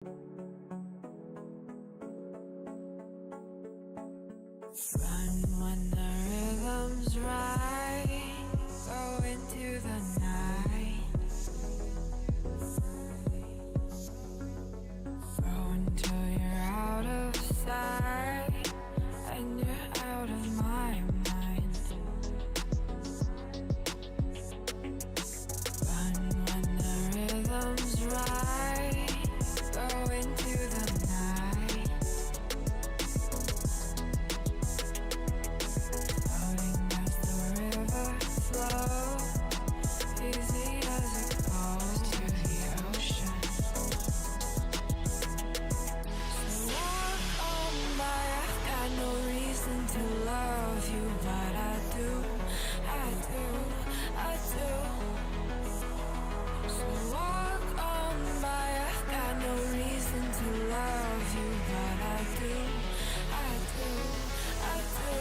Run when the rhythm's right, go into the night. Go until you're out of sight and you're out of my mind. Run when the rhythm's right, go into the night. Floating as the river flows, easy as it goes to the ocean. So walk on by, I've got no reason to love you, but I do, I do, I do. So walk on by, I've got no reason to love you, but I do, I do, I do.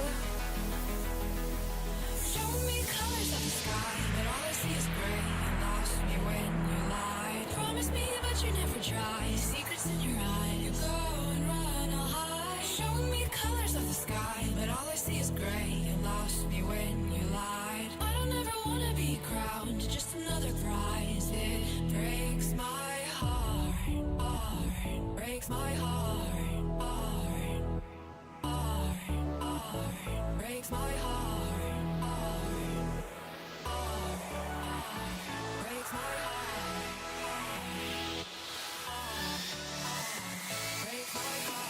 Show me colors of the sky, but all I see is gray. You lost me when you lied. Promise me, but you never try. Secrets in your eye, you go and run, I'll hide. Show me colors of the sky, but all I see is gray. You lost me when you lied. I don't ever wanna be crowned, just another prize. It breaks my heart, heart, breaks my heart, heart, heart, heart, breaks my heart, heart, heart, heart, breaks my heart, heart, heart, breaks my heart.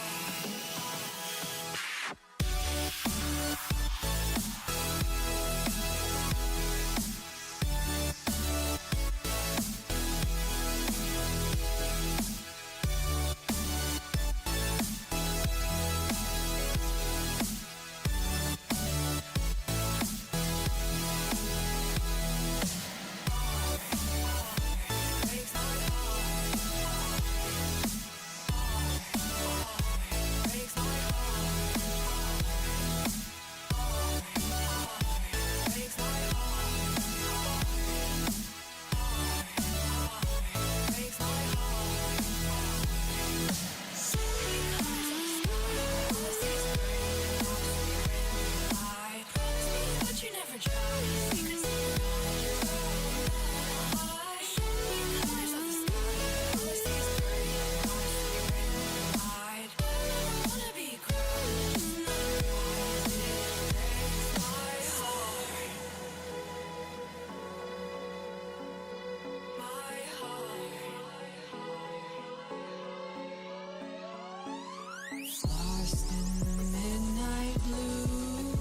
Lost in the midnight blue,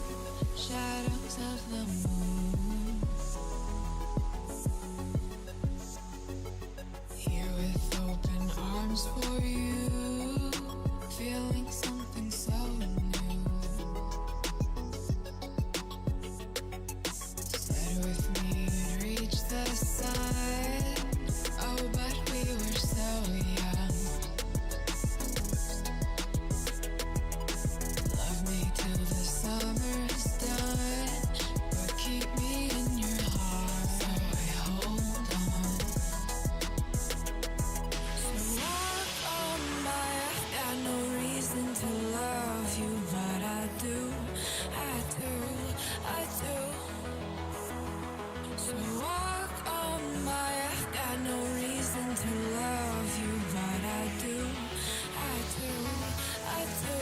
shadows of the moon. Here with open arms for you, feeling something so new. Said with me you'd reach the sun, oh but we were so young. Love me till the summer's done, but keep me in your heart, so I hold on. So walk on by, I've got no reason to love you, but I do, I do, I do. So walk on by, I've got no reason to love you, but I do, I do, I do.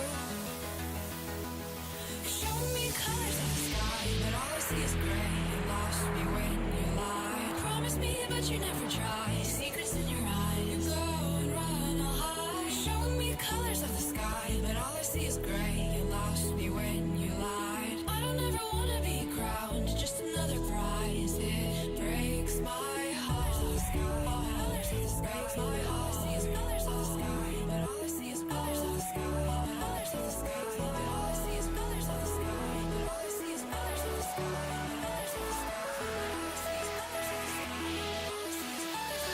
Show me colors of the sky, but all I see is gray. You lost me when you lied. Promise me, but you never try. Secrets in your eye, you go and run, I'll hide. Show me colors of the sky, but all I see is gray. You lost me when you lied. I don't ever wanna be crowned, just another prize. It breaks my heart. Colors of the sky, breaks my heart. All I see is colors of the sky, but all I see is colors of the sky. Colors of the sky, but all I see is colors of the sky. But all I see is colors of the sky. Colors of the sky, but all I see is colors of the sky. All I see is colors of the sky.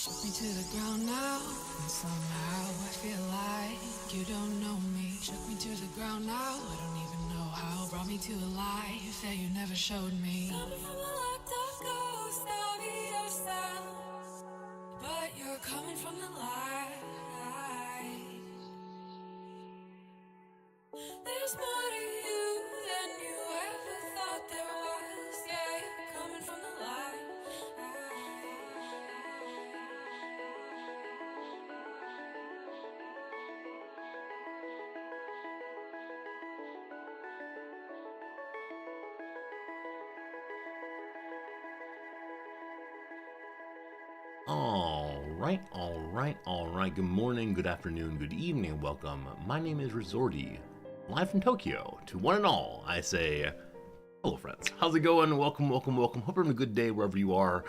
Shook me to the ground now, and somehow I feel like you don't know me. Shook me to the ground now, I don't even know how. Brought me to a life that you never showed me. Coming from a locked up ghost of yourself, but you're coming from the light. There's more to you than you ever thought there was. Yeah, you're coming from the light. All right. Good morning, good afternoon, good evening, welcome. My name is Resorty, live from Tokyo. To one and all, I say, hello friends. How's it going? Welcome. Hope you're having a good day wherever you are.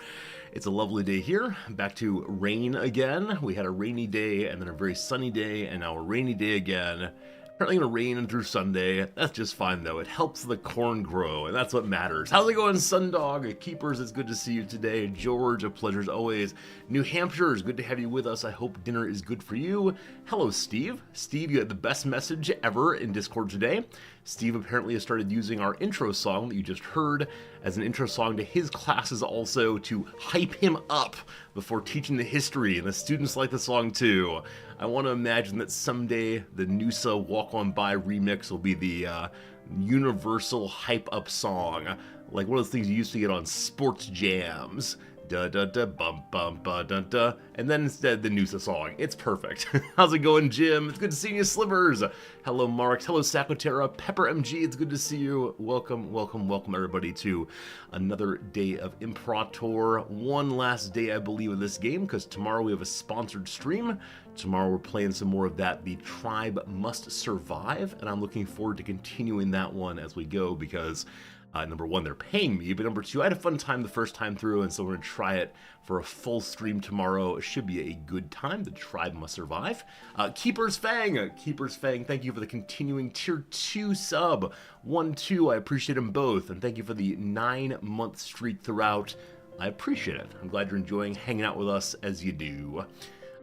It's a lovely day here. Back to rain again. We had a rainy day and then a very sunny day and now a rainy day again. Apparently gonna rain through Sunday. That's just fine though. It helps the corn grow, and that's what matters. How's it going, Sundog? Keepers, it's good to see you today. George, a pleasure as always. New Hampshire, it's good to have you with us. I hope dinner is good for you. Hello, Steve. Steve, you had the best message ever in Discord today. Steve apparently has started using our intro song that you just heard as an intro song to his classes also to hype him up before teaching the history, and the students like the song too. I want to imagine that someday the Noosa Walk On By remix will be the universal hype up song, like one of those things you used to get on sports jams. Da da da bum bum ba da da, and then instead the Noosa song. It's perfect. How's it going, Jim? It's good to see you, Slivers. Hello, Marks. Hello, Sakotera. Pepper MG. It's good to see you. Welcome, everybody to another day of Imperator. One last day, I believe, of this game because tomorrow we have a sponsored stream. Tomorrow we're playing some more of that. The Tribe Must Survive, and I'm looking forward to continuing that one as we go because. Number one, they're paying me, but number two, I had a fun time the first time through, and so we're going to try it for a full stream tomorrow. It should be a good time. The Tribe Must Survive. Keeper's Fang, thank you for the continuing Tier 2 sub. 1-2, I appreciate them both, and thank you for the 9-month streak throughout. I appreciate it. I'm glad you're enjoying hanging out with us as you do.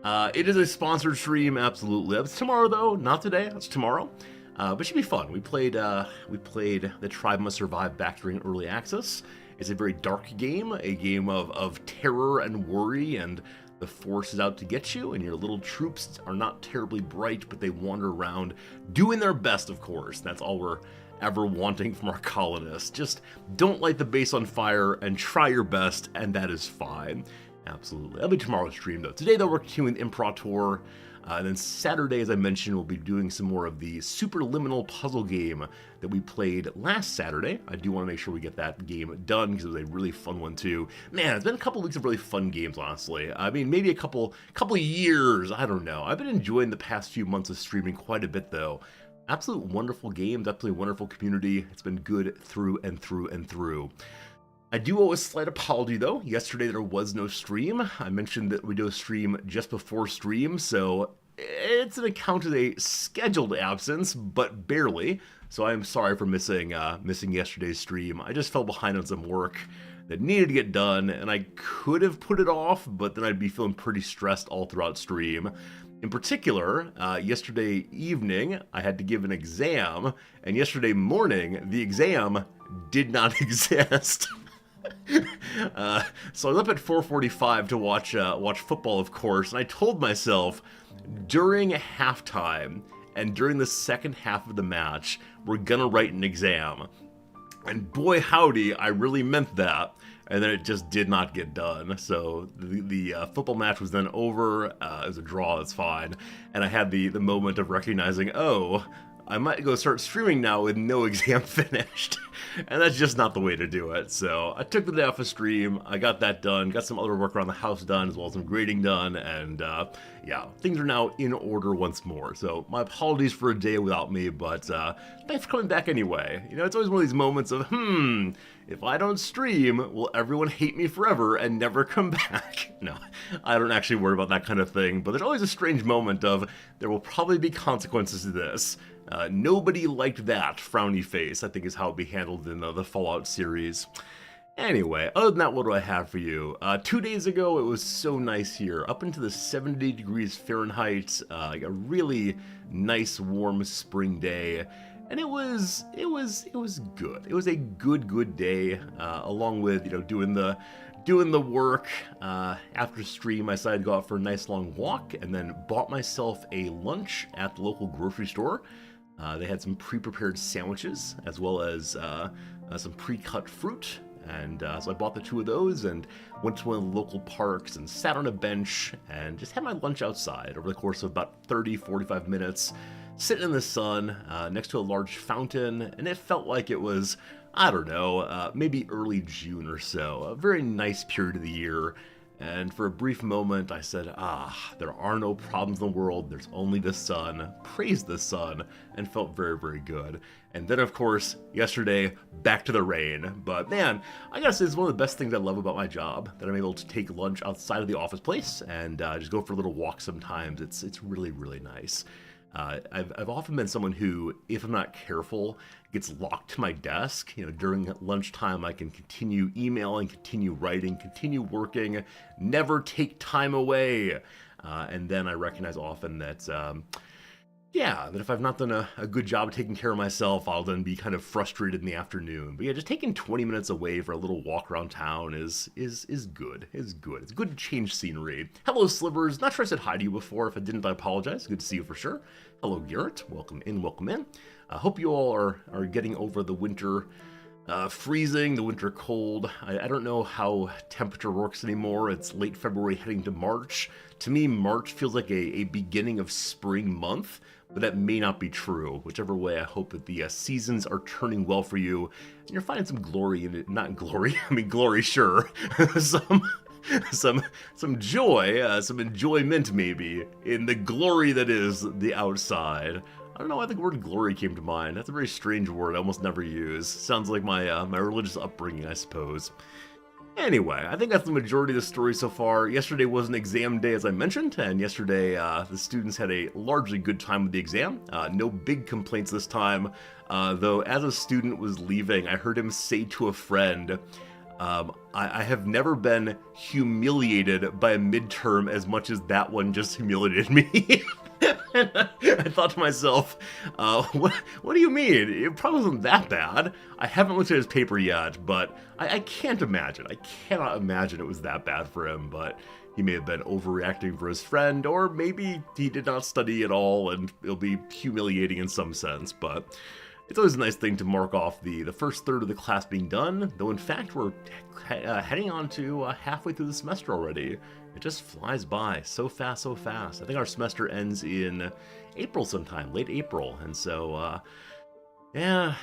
It is a sponsored stream, absolutely. It's tomorrow, though. Not today. It's tomorrow. But it should be fun. We played The Tribe Must Survive back during early access. It's a very dark game, a game of terror and worry, and the force is out to get you, and your little troops are not terribly bright, but they wander around doing their best, of course. That's all we're ever wanting from our colonists. Just don't light the base on fire and try your best, and that is fine. Absolutely. That'll be tomorrow's stream, though. Today, though, we're continuing Imperator. And then Saturday, as I mentioned, we'll be doing some more of the Superliminal puzzle game that we played last Saturday. I do want to make sure we get that game done because it was a really fun one too. Man, it's been a couple weeks of really fun games, honestly. I mean, maybe a couple years, I don't know. I've been enjoying the past few months of streaming quite a bit though. Absolute wonderful games, absolutely wonderful community. It's been good through and through and through. I do owe a slight apology though. Yesterday there was no stream. I mentioned that we do a stream just before stream, so it's an account of a scheduled absence, but barely. So I'm sorry for missing yesterday's stream. I just fell behind on some work that needed to get done, and I could have put it off, but then I'd be feeling pretty stressed all throughout stream. In particular, yesterday evening, I had to give an exam, and yesterday morning, the exam did not exist. So I was up at 4:45 to watch football, of course, and I told myself during halftime and during the second half of the match, we're gonna write an exam. And boy howdy, I really meant that. And then it just did not get done. So the football match was then over. It was a draw, it's fine. And I had the moment of recognizing, oh, I might go start streaming now with no exam finished. And that's just not the way to do it. So I took the day off of stream, I got that done, got some other work around the house done, as well as some grading done, and yeah, things are now in order once more. So my apologies for a day without me, but thanks for coming back anyway. You know, it's always one of these moments of, if I don't stream, will everyone hate me forever and never come back? No, I don't actually worry about that kind of thing, but there's always a strange moment of, there will probably be consequences to this. Nobody liked that frowny face, I think is how it be handled in the Fallout series. Anyway, other than that, what do I have for you? 2 days ago, it was so nice here, up into the 70 degrees Fahrenheit, like a really nice, warm spring day, and it was good. It was a good day, along with doing the work. After stream, I decided to go out for a nice long walk, and then bought myself a lunch at the local grocery store. They had some pre-prepared sandwiches, as well as some pre-cut fruit. And so I bought the two of those and went to one of the local parks and sat on a bench and just had my lunch outside over the course of about 30-45 minutes, sitting in the sun next to a large fountain, and it felt like it was, I don't know, maybe early June or so, a very nice period of the year. And for a brief moment, I said, there are no problems in the world. There's only the sun. Praise the sun. And felt very, very good. And then, of course, yesterday, back to the rain. But man, I gotta say, it's one of the best things I love about my job, that I'm able to take lunch outside of the office place and just go for a little walk sometimes. It's really, really nice. I've often been someone who, if I'm not careful, gets locked to my desk. During lunchtime, I can continue emailing, continue writing, continue working, never take time away. And then I recognize often that, that if I've not done a good job of taking care of myself, I'll then be kind of frustrated in the afternoon. But yeah, just taking 20 minutes away for a little walk around town is good. It's good. It's good to change scenery. Hello, Slivers. Not sure I said hi to you before. If I didn't, I apologize. Good to see you for sure. Hello, Garrett. Welcome in, welcome in. I hope you all are getting over the winter freezing, the winter cold. I don't know how temperature works anymore. It's late February heading to March. To me, March feels like a beginning of spring month, but that may not be true. Whichever way, I hope that the seasons are turning well for you, and you're finding some glory in it. Not glory, I mean glory, sure. some joy, some enjoyment maybe, in the glory that is the outside. I don't know why the word glory came to mind. That's a very strange word I almost never use. Sounds like my religious upbringing, I suppose. Anyway, I think that's the majority of the story so far. Yesterday was an exam day, as I mentioned, and yesterday the students had a largely good time with the exam. No big complaints this time, though as a student was leaving, I heard him say to a friend, I have never been humiliated by a midterm as much as that one just humiliated me. And I thought to myself, what do you mean? It probably wasn't that bad. I haven't looked at his paper yet, but I can't imagine. I cannot imagine it was that bad for him, but he may have been overreacting for his friend, or maybe he did not study at all and it'll be humiliating in some sense, but it's always a nice thing to mark off the first third of the class being done, though in fact we're heading on to halfway through the semester already. It just flies by so fast, so fast. I think our semester ends in April sometime, late April, and so, yeah,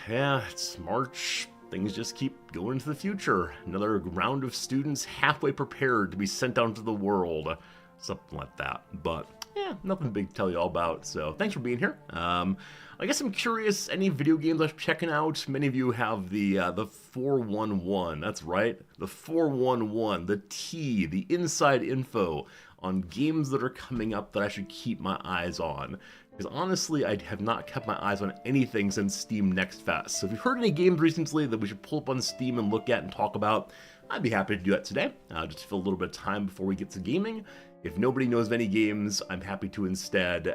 it's March. Things just keep going into the future. Another round of students halfway prepared to be sent out into the world. Something like that, but yeah, nothing big to tell you all about, so thanks for being here. I guess I'm curious, any video games I'm checking out? Many of you have the 411, that's right, the 411, the inside info on games that are coming up that I should keep my eyes on. Because honestly, I have not kept my eyes on anything since Steam Next Fest. So if you've heard any games recently that we should pull up on Steam and look at and talk about, I'd be happy to do that today, just to fill a little bit of time before we get to gaming. If nobody knows of any games, I'm happy to instead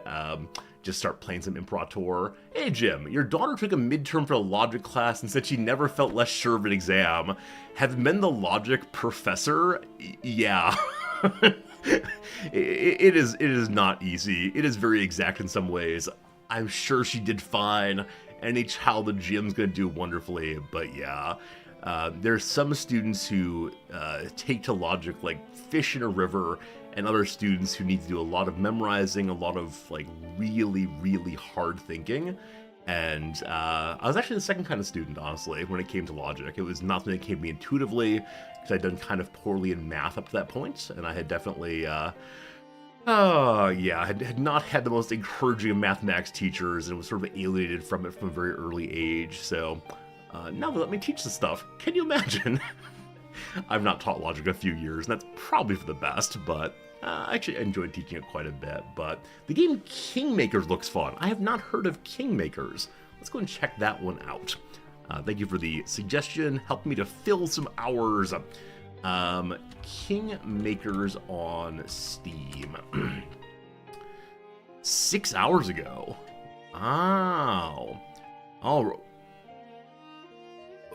just start playing some Imperator. Hey Jim, your daughter took a midterm for a logic class and said she never felt less sure of an exam. Have been the logic professor? Yeah. It is not easy. It is very exact in some ways. I'm sure she did fine. Any child at gym's gonna do wonderfully, but yeah. There's some students who take to logic like fish in a river, and other students who need to do a lot of memorizing, a lot of like really, really hard thinking. And I was actually the second kind of student, honestly, when it came to logic. It was not something that came to me intuitively, because I'd done kind of poorly in math up to that point, and I had definitely, I had not had the most encouraging of mathematics teachers, and was sort of alienated from it from a very early age. So now they let me teach this stuff. Can you imagine? I've not taught logic in a few years, and that's probably for the best, but I actually enjoyed teaching it quite a bit. But the game Kingmakers looks fun. I have not heard of Kingmakers. Let's go and check that one out. Thank you for the suggestion. Help me to fill some hours. Kingmakers on Steam. 6 hours ago. Oh. Oh.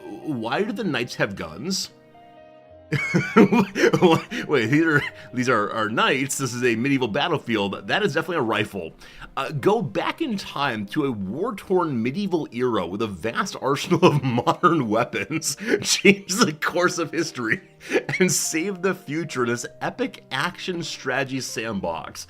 Why do the knights have guns? Wait, these are knights. This is a medieval battlefield. That is definitely a rifle. Go back in time to a war-torn medieval era with a vast arsenal of modern weapons, change the course of history, and save the future in this epic action strategy sandbox.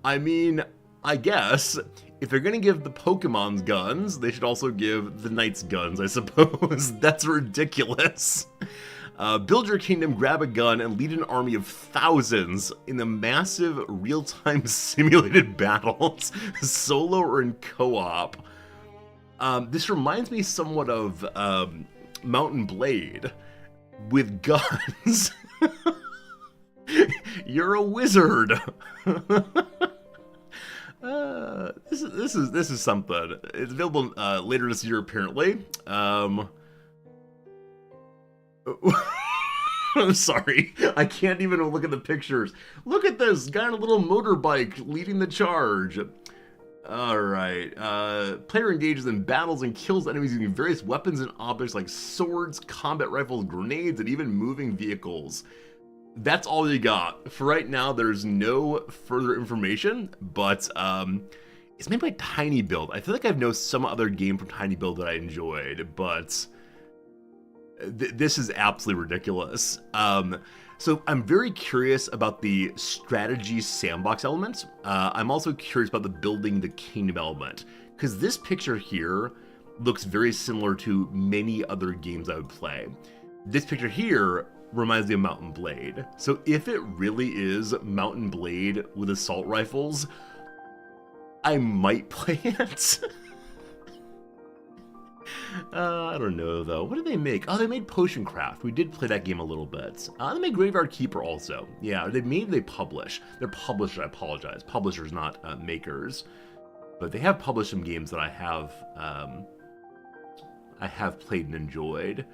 I mean, I guess if they're gonna give the Pokemon's guns, they should also give the knights guns, I suppose. That's ridiculous. Build your kingdom, grab a gun, and lead an army of thousands in the massive real-time simulated battles, solo or in co-op. This reminds me somewhat of Mountain Blade with guns. You're a wizard. This is something. It's available later this year, apparently. I'm sorry, I can't even look at the pictures. Look at this guy on a little motorbike leading the charge. Alright, player engages in battles and kills enemies using various weapons and objects like swords, combat rifles, grenades, and even moving vehicles. That's all you got. For right now, there's no further information, but it's made by Tiny Build. I feel like I've known some other game from Tiny Build that I enjoyed, but this is absolutely ridiculous. So I'm very curious about the strategy sandbox element. I'm also curious about the building the kingdom element, because this picture here looks very similar to many other games I would play. This picture here reminds me of Mountain Blade. So if it really is Mountain Blade with assault rifles, I might play it. I don't know, though. What did they make? Oh, they made Potion Craft. We did play that game a little bit. They made Graveyard Keeper also. Yeah, they publish. They're published, I apologize. Publishers, not makers. But they have published some games that I have played and enjoyed.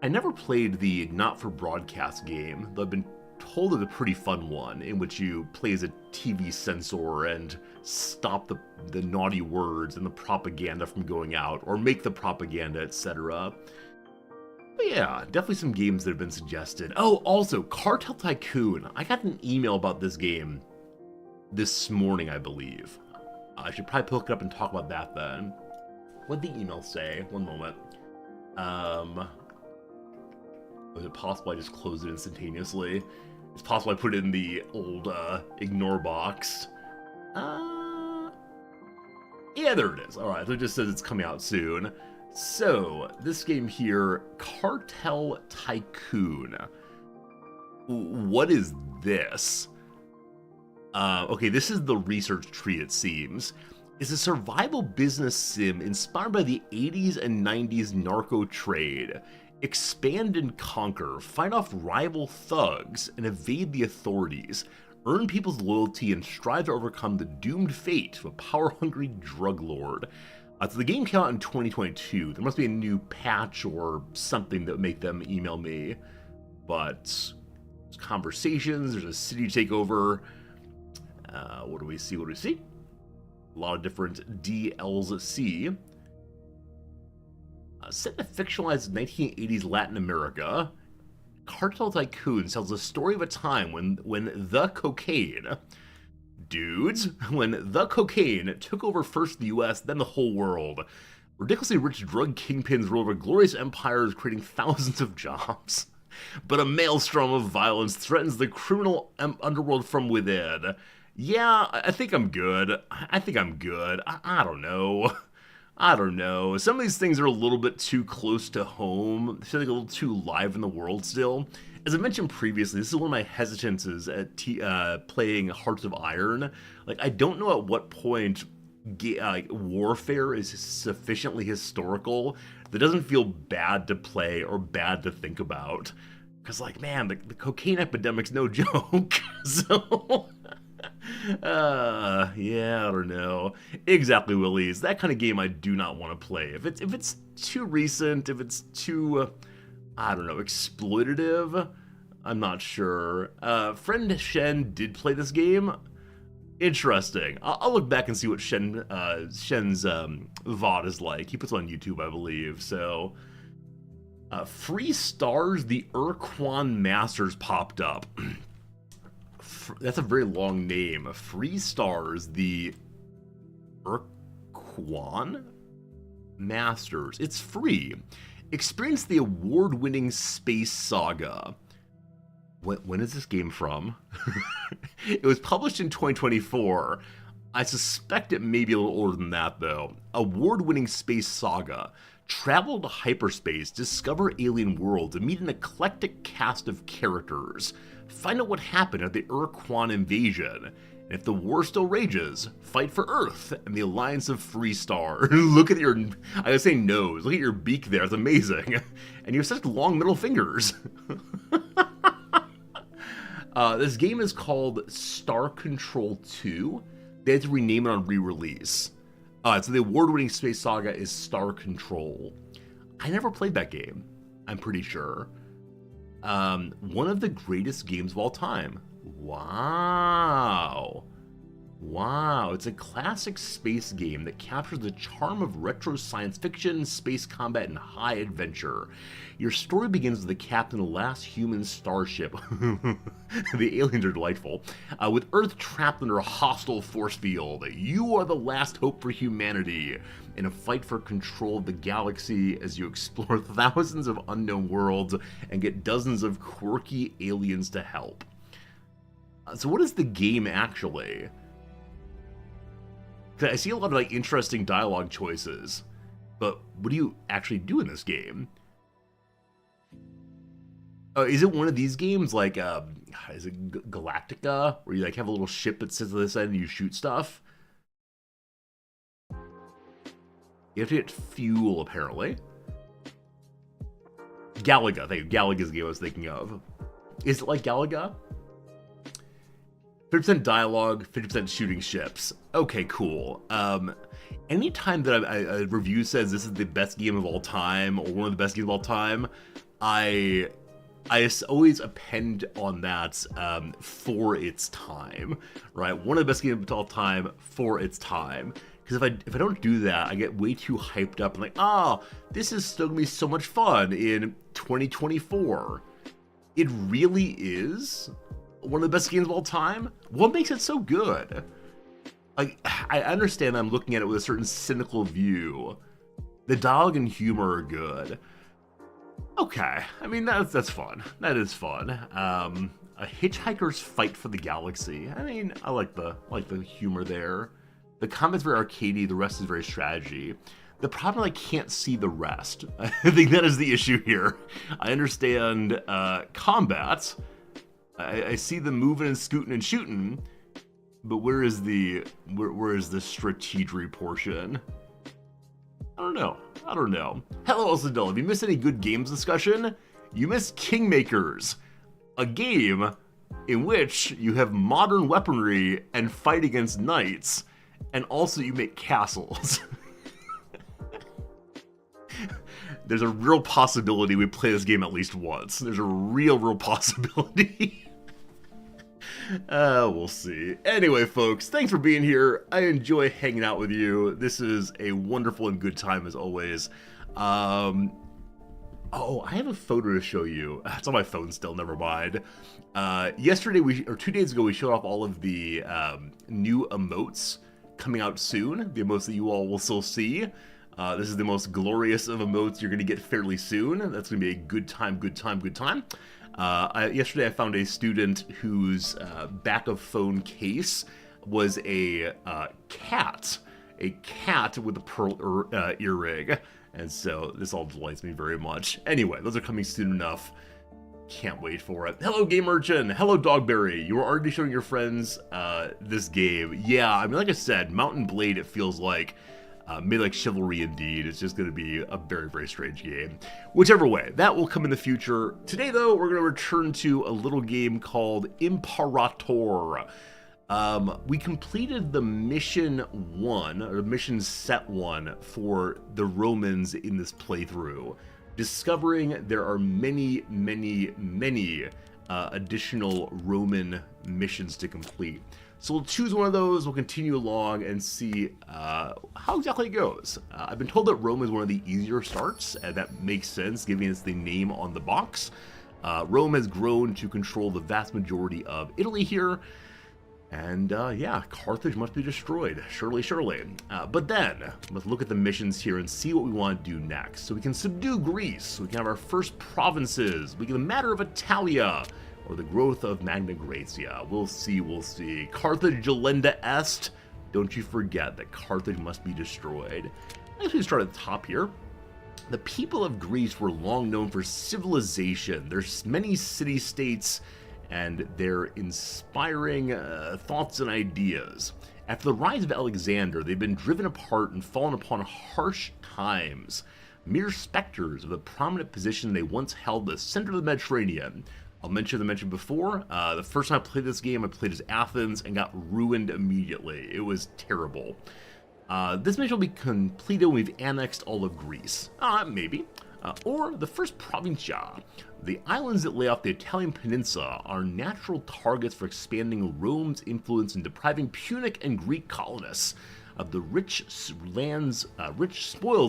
I never played the Not For Broadcast game, though I've been told it's a pretty fun one, in which you play as a TV censor and stop the naughty words and the propaganda from going out, or make the propaganda, etc. But yeah, definitely some games that have been suggested. Oh, also, Cartel Tycoon. I got an email about this game this morning, I believe. I should probably pick it up and talk about that then. What did the email say? One moment. Was it possible I just closed it instantaneously? It's possible I put it in the old ignore box. Yeah, there it is. Alright, so it just says it's coming out soon. So, this game here, Cartel Tycoon. What is this? Okay, this is the research tree, it seems. It's a survival business sim inspired by the 80s and 90s narco trade. Expand and conquer, fight off rival thugs, and evade the authorities. Earn people's loyalty and strive to overcome the doomed fate of a power-hungry drug lord. So the game came out in 2022. There must be a new patch or something that would make them email me. But there's conversations, there's a city takeover. What do we see? What do we see? A lot of different DLC. Set in a fictionalized 1980s Latin America, Cartel Tycoon tells the story of a time when the cocaine took over first the US, then the whole world. Ridiculously rich drug kingpins rule over glorious empires, creating thousands of jobs. But a maelstrom of violence threatens the criminal underworld from within. Yeah, I think I'm good. I don't know. I don't know. Some of these things are a little bit too close to home. They feel like a little too live in the world still. As I mentioned previously, this is one of my hesitances at playing Hearts of Iron. Like, I don't know at what point warfare is sufficiently historical that doesn't feel bad to play or bad to think about. Because, like, man, the cocaine epidemic's no joke. So... Yeah, I don't know. Exactly, Willies. That kind of game I do not want to play. If it's too recent, if it's too, I don't know, exploitative, I'm not sure. Friend Shen did play this game. Interesting. I'll look back and see what Shen's VOD is like. He puts it on YouTube, I believe. So, Free Stars, the Urquan Masters popped up. That's a very long name. Free Stars, the Urquan Masters. It's free. Experience the award-winning space saga. When is this game from? It was published in 2024. I suspect it may be a little older than that, though. Award-winning space saga. Travel to hyperspace, discover alien worlds, and meet an eclectic cast of characters. Find out what happened at the Urquan invasion. And if the war still rages, fight for Earth and the Alliance of Free Star. Look at your, I was saying nose, look at your beak there, it's amazing. And you have such long middle fingers. This game is called Star Control 2. They had to rename it on re-release. So the award-winning space saga is Star Control. I never played that game, I'm pretty sure. One of the greatest games of all time. Wow. Wow, it's a classic space game that captures the charm of retro science fiction, space combat, and high adventure. Your story begins with the captain of the last human starship. The aliens are delightful. With Earth trapped under a hostile force field, you are the last hope for humanity in a fight for control of the galaxy as you explore thousands of unknown worlds and get dozens of quirky aliens to help. So what is the game actually? I see a lot of interesting dialogue choices, but what do you actually do in this game? Is it one of these games like, is it Galactica, where you have a little ship that sits on this end and you shoot stuff? You have to get fuel, apparently. Galaga, thank you. Galaga's the game I was thinking of. Is it like Galaga? 50% dialogue, 50% shooting ships. Okay, cool. Anytime that a review says this is the best game of all time, or one of the best games of all time, I always append on that for its time, right? One of the best games of all time for its time. Because if I don't do that, I get way too hyped up and this is still gonna be so much fun in 2024. It really is one of the best games of all time. What makes it so good? I understand I'm looking at it with a certain cynical view. The dialogue and humor are good. Okay, I mean that's fun. That is fun. A hitchhiker's fight for the galaxy. I mean, I like the humor there. The combat's very arcadey. The rest is very strategy. The problem, I can't see the rest. I think that is the issue here. I understand combat. I see them moving and scooting and shooting, but where is the strategery portion? I don't know. Hello, Elsadell. If you missed any good games discussion, you missed Kingmakers, a game in which you have modern weaponry and fight against knights, and also you make castles. There's a real possibility we play this game at least once. There's a real possibility. We'll see. Anyway, folks, thanks for being here. I enjoy hanging out with you. This is a wonderful and good time as always. Oh, I have a photo to show you. It's on my phone still, never mind. Yesterday, 2 days ago, we showed off all of the new emotes coming out soon. The emotes that you all will still see. This is the most glorious of emotes you're going to get fairly soon. That's going to be a good time. Yesterday I found a student whose back of phone case was a cat with a pearl earring. And so this all delights me very much. Anyway, those are coming soon enough. Can't wait for it. Hello, Game Urchin. Hello, Dogberry. You were already showing your friends this game. Yeah, I mean, like I said, Mountain Blade, it feels like made like Chivalry indeed. It's just going to be a very strange game. Whichever way, that will come in the future. Today, though, we're going to return to a little game called Imperator. We completed the mission 1, or mission set 1 for the Romans in this playthrough, discovering there are many, many, many additional Roman missions to complete. So we'll choose one of those, we'll continue along and see how exactly it goes. I've been told that Rome is one of the easier starts, and that makes sense given it's the name on the box. Rome has grown to control the vast majority of Italy here, and yeah, Carthage must be destroyed, surely, surely. But then, let's look at the missions here and see what we want to do next. So we can subdue Greece, we can have our first provinces, we can the matter of Italia, or the growth of Magna Graecia. We'll see, we'll see. Carthage delenda est. Don't you forget that Carthage must be destroyed. Let's start at the top here. The people of Greece were long known for civilization. There's many city-states and their inspiring thoughts and ideas. After the rise of Alexander, they've been driven apart and fallen upon harsh times. Mere specters of the prominent position they once held at the center of the Mediterranean. I'll mention the mentioned before, the first time I played this game, I played as Athens and got ruined immediately. It was terrible. This mission will be completed when we've annexed all of Greece. Maybe. Or the first provincia. The islands that lay off the Italian peninsula are natural targets for expanding Rome's influence and depriving Punic and Greek colonists of the rich spoils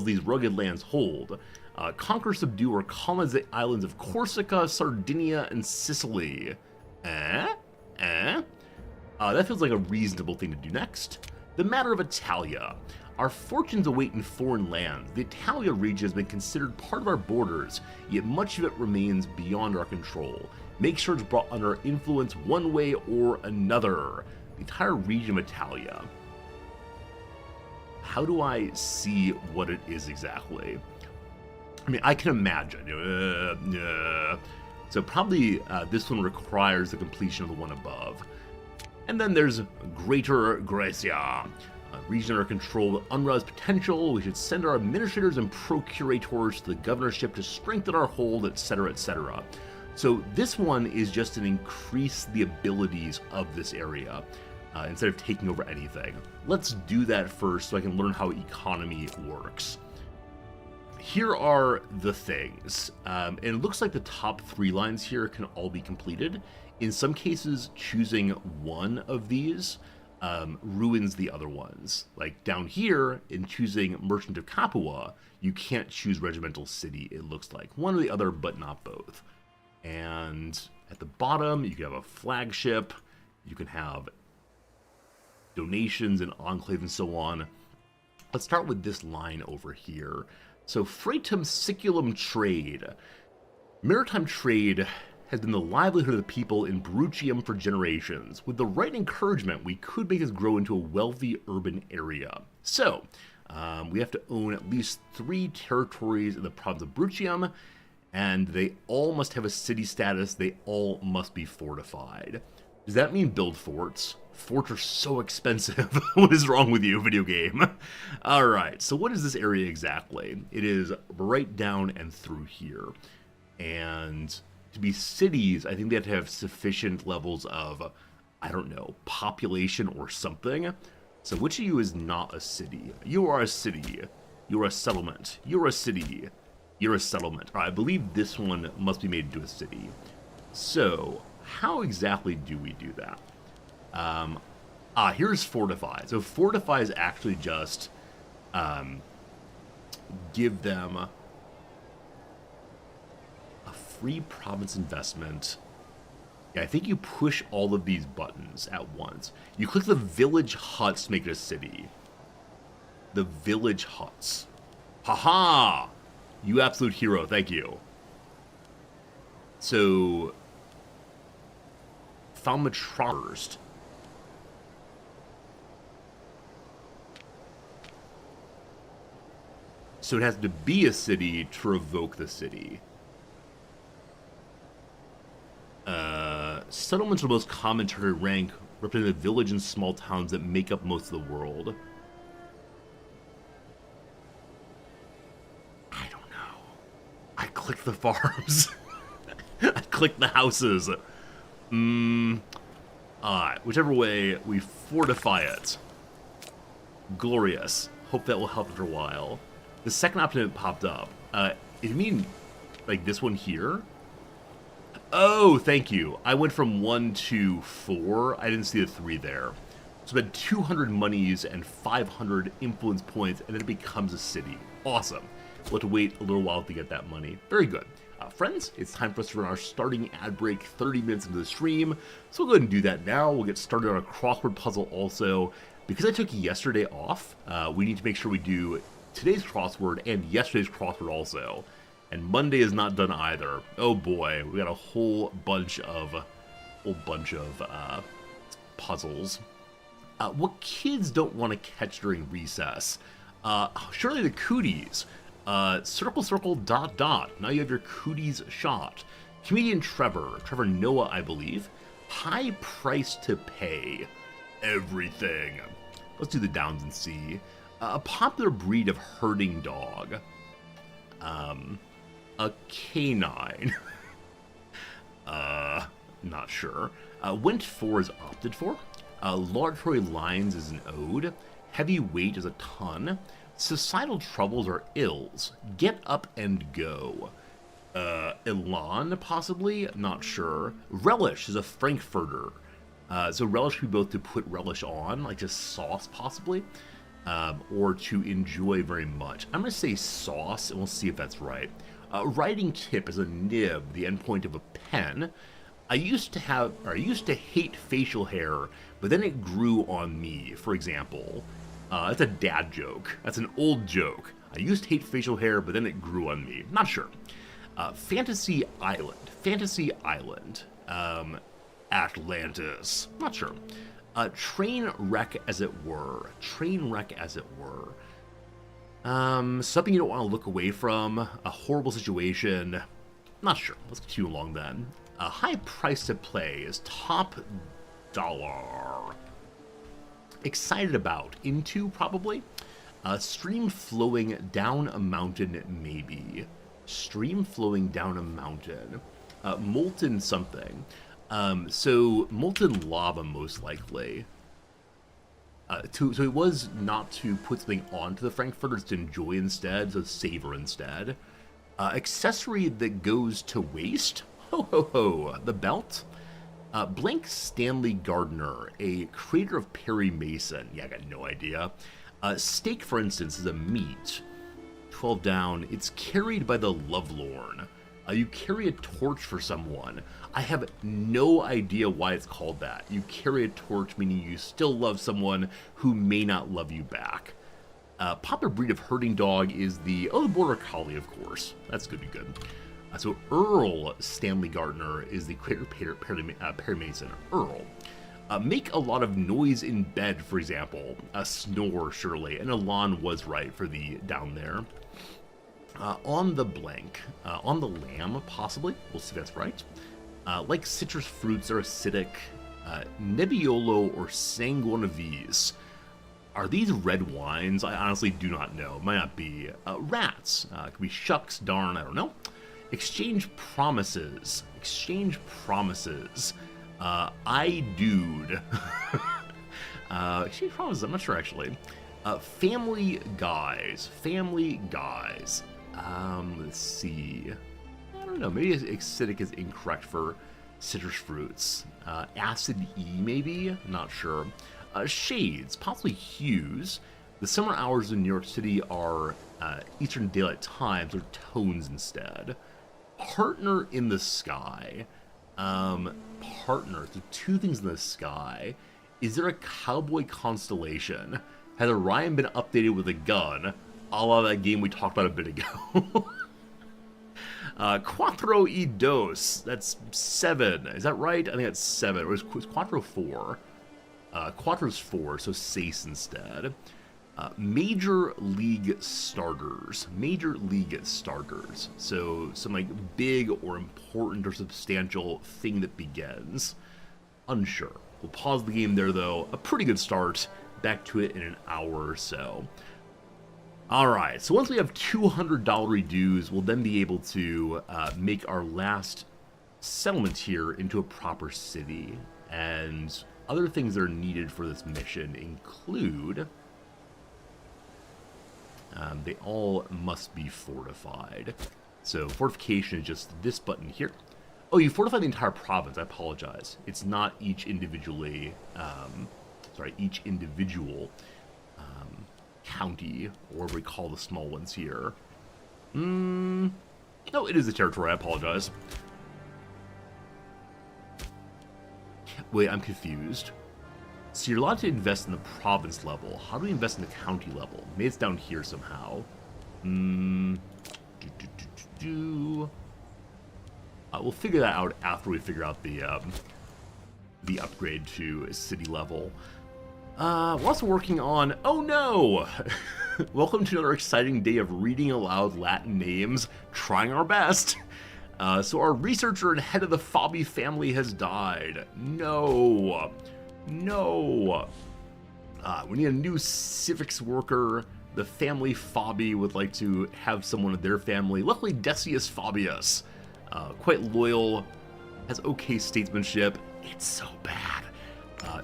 these rugged lands hold. Conquer, subdue, or colonize the islands of Corsica, Sardinia, and Sicily. That feels like a reasonable thing to do next. The matter of Italia. Our fortunes await in foreign lands. The Italia region has been considered part of our borders, yet much of it remains beyond our control. Make sure it's brought under our influence one way or another. The entire region of Italia. How do I see what it is exactly? I mean, I can imagine. So probably this one requires the completion of the one above. And then there's Greater Graecia, a region under control with unrealized potential. We should send our administrators and procurators to the governorship to strengthen our hold, etc., etc. So this one is just to increase the abilities of this area instead of taking over anything. Let's do that first so I can learn how economy works. Here are the things, and it looks like the top 3 lines here can all be completed. In some cases, choosing one of these ruins the other ones. Like down here, in choosing Merchant of Capua, you can't choose Regimental City, it looks like. One or the other, but not both. And at the bottom, you can have a flagship, you can have donations and enclave and so on. Let's start with this line over here. So, Fratum Siculum trade. Maritime trade has been the livelihood of the people in Bruttium for generations. With the right encouragement, we could make this grow into a wealthy urban area. So, we have to own at least 3 territories in the province of Bruttium, and they all must have a city status, they all must be fortified. Does that mean build forts? Forts are so expensive. What is wrong with you, video game? Alright, so what is this area exactly? It is right down and through here. And to be cities, I think they have to have sufficient levels of, I don't know, population or something. So which of you is not a city? You are a city. You're a settlement. You're a city. You're a settlement. All right, I believe this one must be made into a city. So how exactly do we do that? Here's fortify. So fortify is actually just give them a free province investment. Yeah, I think you push all of these buttons at once. You click the village huts to make it a city. The village huts. Haha! You absolute hero, thank you. So Thaumatrost first. So it has to be a city to revoke the city. Settlements are the most common tertiary rank, representing the village and small towns that make up most of the world. I don't know. I click the farms. I click the houses. Whichever way, we fortify it. Glorious. Hope that will help after a while. The second option that popped up. You mean, like, this one here? Oh, thank you. I went from 1 to 4. I didn't see the 3 there. So about 200 monies and 500 influence points, and then it becomes a city. Awesome. We'll have to wait a little while to get that money. Very good. Friends, it's time for us to run our starting ad break 30 minutes into the stream. So we'll go ahead and do that now. We'll get started on a crossword puzzle also. Because I took yesterday off, we need to make sure we do today's crossword and yesterday's crossword also. And Monday is not done either. Oh boy, we got a whole bunch of puzzles. What kids don't want to catch during recess? Surely the cooties. Circle, circle, dot, dot. Now you have your cooties shot. Comedian Trevor Noah, I believe. High price to pay. Everything. Let's do the downs and see. A popular breed of herding dog. A canine. Not sure. Went for is opted for. Laudatory lines is an ode. Heavy weight is a ton. Societal troubles are ills. Get up and go. Elan, possibly? Not sure. Relish is a frankfurter. So relish we both to put relish on, like just sauce, possibly. Or to enjoy very much. I'm going to say sauce, and we'll see if that's right. Writing tip is a nib, the endpoint of a pen. I used to hate facial hair, but then it grew on me, for example. That's a dad joke. That's an old joke. I used to hate facial hair, but then it grew on me. Not sure. Fantasy Island. Atlantis. Not sure. Train wreck as it were. Something you don't want to look away from. A horrible situation. Not sure. Let's continue along then. A high price to play is top dollar. Excited about. Into, probably. Stream flowing down a mountain, maybe. Stream flowing down a mountain. Molten something. So molten lava, most likely. So it was not to put something onto the frankfurters to enjoy instead, so savor instead. Accessory that goes to waste. Ho ho ho. The belt. Blank Stanley Gardner, a creator of Perry Mason. Yeah, I got no idea. Steak, for instance, is a meat. 12 down. It's carried by the lovelorn. You carry a torch for someone. I have no idea why it's called that. You carry a torch, meaning you still love someone who may not love you back. Popular breed of herding dog is the Border Collie, of course. That's good. So Earl Stanley Gardner is the creator of Perry Mason. Earl. Make a lot of noise in bed, for example. Snore, surely. And Elan was right for the down there. On the blank. On the lamb, possibly. We'll see if that's right. Like citrus fruits are acidic. Nebbiolo or Sanguinavese. Are these red wines? I honestly do not know. Might not be. Rats. Could be shucks, darn, I don't know. Exchange promises. Exchange promises. Dude. Exchange promises, I'm not sure actually. Family guys. Let's see. I don't know. Maybe acidic is incorrect for citrus fruits. Acid E, maybe? Not sure. Shades, possibly hues. The summer hours in New York City are Eastern Daylight Times, or tones instead. Partner in the sky. Partner. So two things in the sky. Is there a cowboy constellation? Has Orion been updated with a gun? A la that game we talked about a bit ago. Cuatro y dos. That's 7. Is that right? I think that's 7. Or is Cuatro 4? Quattro's 4, so Sace instead. Major League Starters. So some like big or important or substantial thing that begins. Unsure. We'll pause the game there though. A pretty good start. Back to it in an hour or so. Alright, so once we have $200 dues, we'll then be able to make our last settlement here into a proper city. And Other things that are needed for this mission include... they all must be fortified. So fortification is just this button here. Oh, you fortify the entire province. I apologize. It's not each individually... each individual county, or whatever we call the small ones here. No, it is a territory. I apologize. Wait, I'm confused. So you're allowed to invest in the province level. How do we invest in the county level? Maybe it's down here somehow. We'll figure that out after we figure out the upgrade to city level. We're also working on... Oh no! Welcome to another exciting day of reading aloud Latin names, trying our best. So our researcher and head of the Fabi family has died. No. No. We need a new civics worker. The family Fabi would like to have someone of their family. Luckily, Decius Fabius, quite loyal, has okay statesmanship. It's so bad.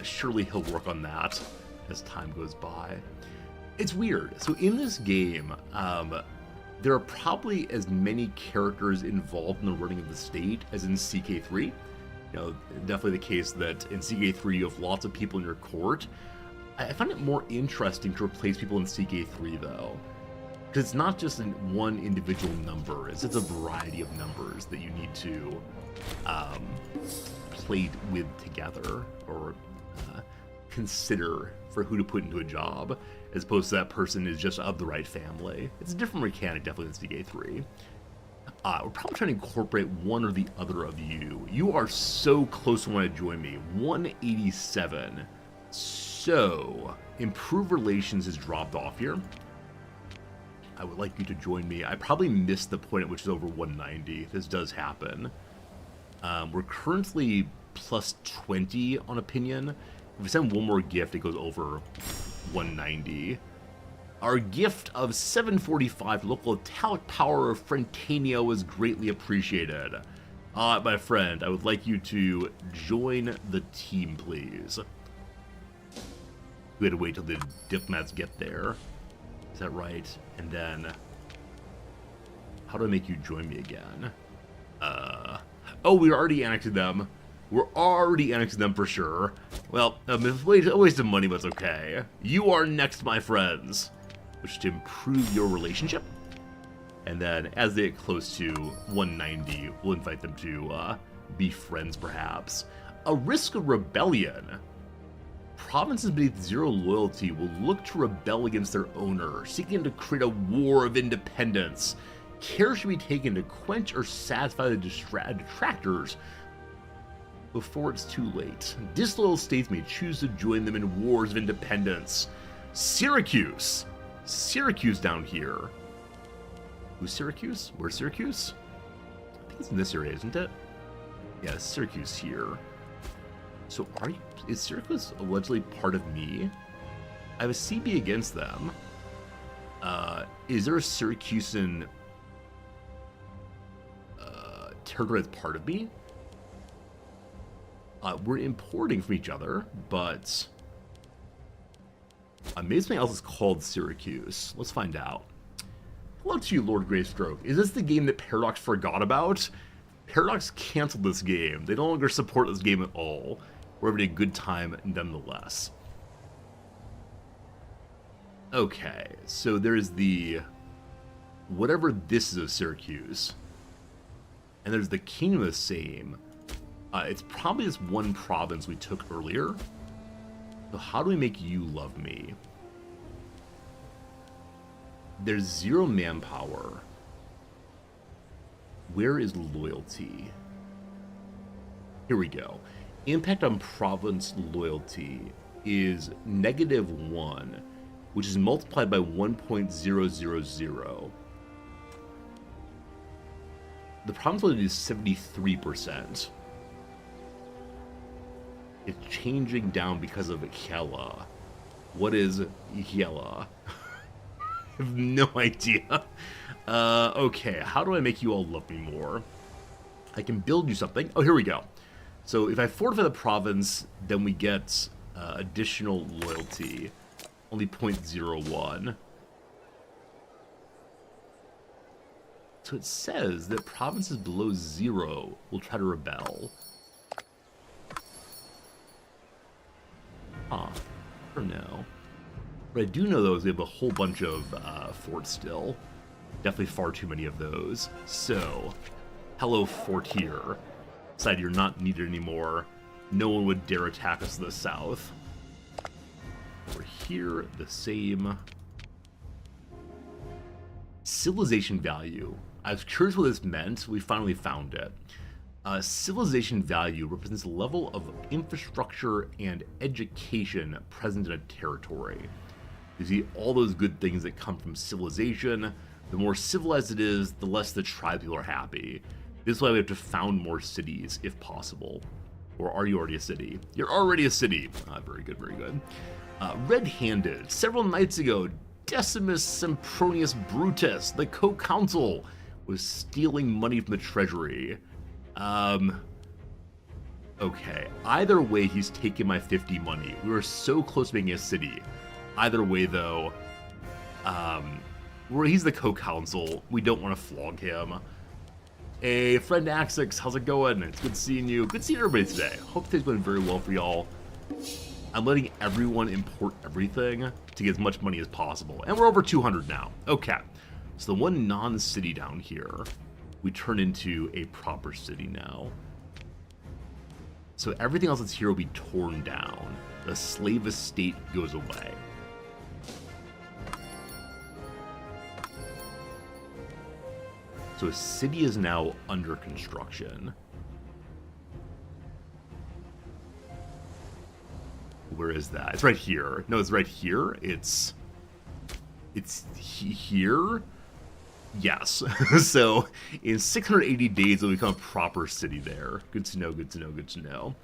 Surely he'll work on that as time goes by. It's weird. So in this game, there are probably as many characters involved in the running of the state as in CK3. You know, definitely the case that in CK3 you have lots of people in your court. I find it more interesting to replace people in CK3 though, because it's not just in one individual number. It's a variety of numbers that you need to play with together, or consider for who to put into a job, as opposed to that person is just of the right family. It's a different mechanic, definitely, than CK3. We're probably trying to incorporate one or the other of you. You are so close to want to join me. 187. So, improve relations is dropped off here. I would like you to join me. I probably missed the point at which is over 190. This does happen. We're currently plus 20 on opinion. If we send one more gift, it goes over 190. Our gift of 745 local italic power of Frentanio is greatly appreciated. My friend, I would like you to join the team, please. We had to wait till the diplomats get there. Is that right? And then... how do I make you join me again? Oh, we already annexed them. We're already annexing them for sure. Well, a waste of money, but it's okay. You are next, my friends. Which is to improve your relationship. And then, as they get close to 190, we'll invite them to be friends, perhaps. A risk of rebellion. Provinces beneath zero loyalty will look to rebel against their owner, seeking to create a war of independence. Care should be taken to quench or satisfy the detractors before it's too late. Disloyal states may choose to join them in wars of independence. Syracuse! Syracuse down here. Who's Syracuse? Where's Syracuse? I think it's in this area, isn't it? Yeah, Syracuse here. So is Syracuse allegedly part of me? I have a CB against them. Is there a Syracusan territory that's part of me? We're importing from each other, but maybe something else is called Syracuse. Let's find out. Hello to you, Lord Greystroke. Is this the game that Paradox forgot about? Paradox canceled this game. They no longer support this game at all. We're having a good time nonetheless. Okay, so there's the... whatever this is of Syracuse. And there's the Kingdom of the Same. It's probably this one province we took earlier. So how do we make you love me? There's 0 manpower. Where is loyalty? Here we go. Impact on province loyalty is -1, which is multiplied by 1.000. The province loyalty is 73%. It's changing down because of Ikela. What is Ikela? I have no idea. Okay, how do I make you all love me more? I can build you something. Oh, here we go. So if I fortify the province, then we get additional loyalty. Only 0.01. So it says that provinces below 0 will try to rebel. Huh. I don't know. What I do know, though, is we have a whole bunch of forts still. Definitely far too many of those. So, hello, fort here. Decide you're not needed anymore. No one would dare attack us to the south. Over here, the same. Civilization value. I was curious what this meant. We finally found it. Civilization value represents the level of infrastructure and education present in a territory. You see all those good things that come from civilization. The more civilized it is, the less the tribe people are happy. This is why we have to found more cities, if possible. Or are you already a city? You're already a city. Very good, very good. Red-handed. Several nights ago, Decimus Sempronius Brutus, the co-counsel, was stealing money from the treasury. Okay. Either way, he's taking my 50 money. We were so close to making a city. Either way, though, he's the co-counsel. We don't want to flog him. Hey, friend Axix, how's it going? It's good seeing you. Good seeing everybody today. Hope today's going very well for y'all. I'm letting everyone import everything to get as much money as possible. And we're over 200 now. Okay. So the one non-city down here, we turn into a proper city now. So everything else that's here will be torn down. The slave estate goes away. So a city is now under construction. Where is that? It's right here. No, it's right here. It's here. Yes. So in 680 days, it'll become a proper city there. Good to know, good to know, good to know.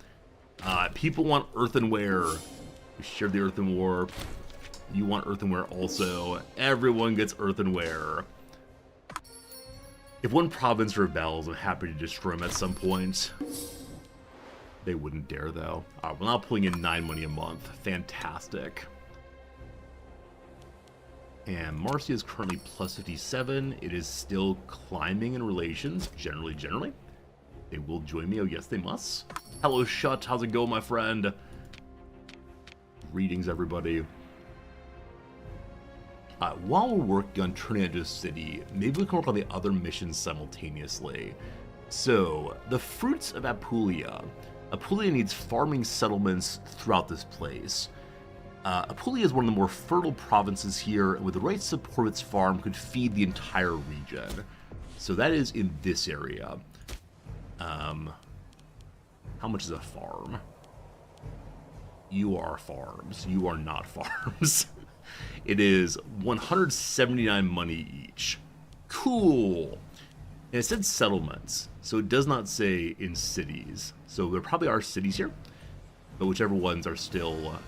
People want earthenware. We share the earthenware. You want earthenware also. Everyone gets earthenware. If one province rebels, I'm happy to destroy them at some point. They wouldn't dare, though. We're not pulling in 9 money a month. Fantastic. And Marcia is currently plus 57. It is still climbing in relations, generally. They will join me. Oh, yes, they must. Hello, Shut. How's it going, my friend? Greetings, everybody. While we're working on turning it into a city, maybe we can work on the other missions simultaneously. So, the fruits of Apulia. Apulia needs farming settlements throughout this place. Apulia is one of the more fertile provinces here, and with the right support of its farm, could feed the entire region. So that is in this area. How much is a farm? You are farms. You are not farms. It is 179 money each. Cool. And it said settlements, so it does not say in cities. So there probably are cities here, but whichever ones are still,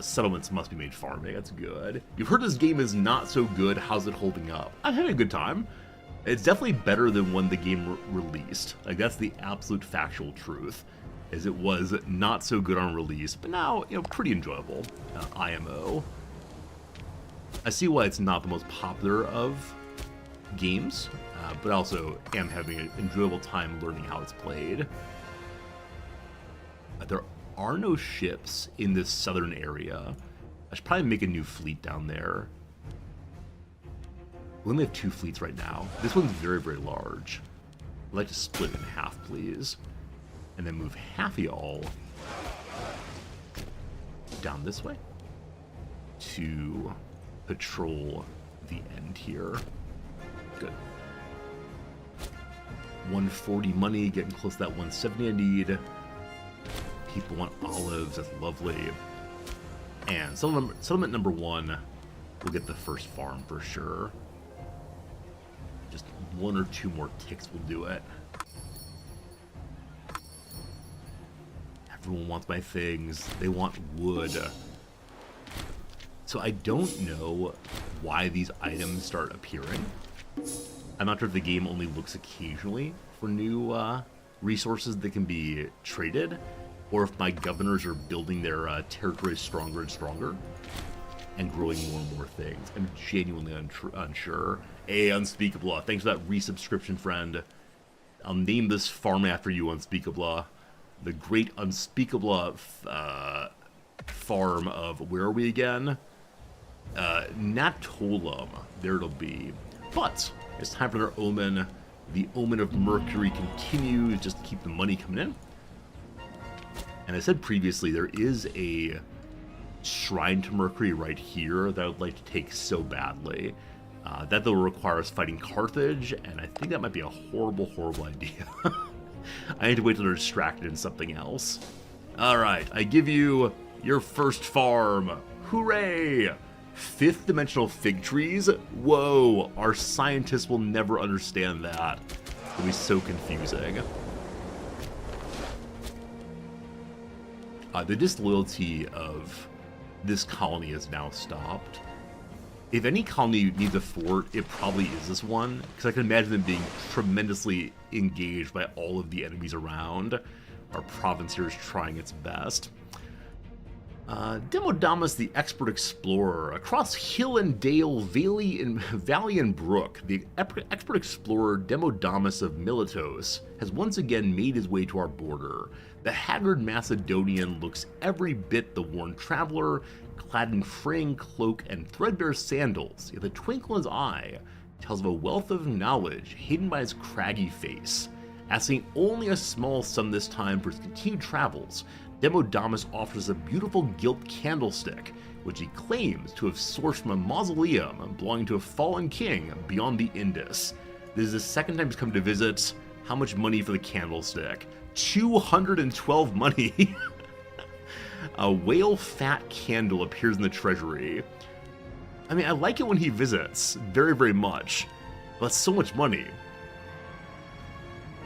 settlements must be made farming. That's good. You've heard this game is not so good. How's it holding up? I'm having a good time. It's definitely better than when the game released. Like, that's the absolute factual truth, as it was not so good on release, but now, pretty enjoyable. IMO. I see why it's not the most popular of games, but also am having an enjoyable time learning how it's played. There are no ships in this southern area. I should probably make a new fleet down there. We only have 2 fleets right now. This one's very, very large. I'd like to split it in half, please. And then move half of y'all down this way to patrol the end here. Good. 140 money, getting close to that 170 I need. People want olives, that's lovely. And settlement number 1 will get the first farm for sure. Just 1 or 2 more ticks will do it. Everyone wants my things. They want wood. So I don't know why these items start appearing. I'm not sure if the game only looks occasionally for new resources that can be traded, or if my governors are building their territories stronger and stronger and growing more and more things. I'm genuinely unsure. Hey, Unspeakable, thanks for that resubscription, friend. I'll name this farm after you, Unspeakable. The Great Unspeakable farm of, where are we again? Natolum. There it'll be. But it's time for their omen. The omen of Mercury continues, just to keep the money coming in. And I said previously, there is a shrine to Mercury right here that I would like to take so badly. That though require us fighting Carthage, and I think that might be a horrible, horrible idea. I need to wait till they're distracted in something else. Alright, I give you your first farm. Hooray! 5th dimensional fig trees? Whoa, our scientists will never understand that. It'll be so confusing. The disloyalty of this colony has now stopped. If any colony needs a fort, it probably is this one, because I can imagine them being tremendously engaged by all of the enemies around. Our province here is trying its best. Demodamus, the expert explorer, across hill and dale, valley and brook, the expert explorer Demodamus of Miletos has once again made his way to our border. The haggard Macedonian looks every bit the worn traveler, clad in fraying cloak and threadbare sandals, yet the twinkle in his eye tells of a wealth of knowledge hidden by his craggy face. Asking only a small sum this time for his continued travels, Demodamus offers a beautiful gilt candlestick, which he claims to have sourced from a mausoleum belonging to a fallen king beyond the Indus. This is the second time he's come to visit. How much money for the candlestick? 212 money! A whale fat candle appears in the treasury. I mean, I like it when he visits, very, very much. But so much money.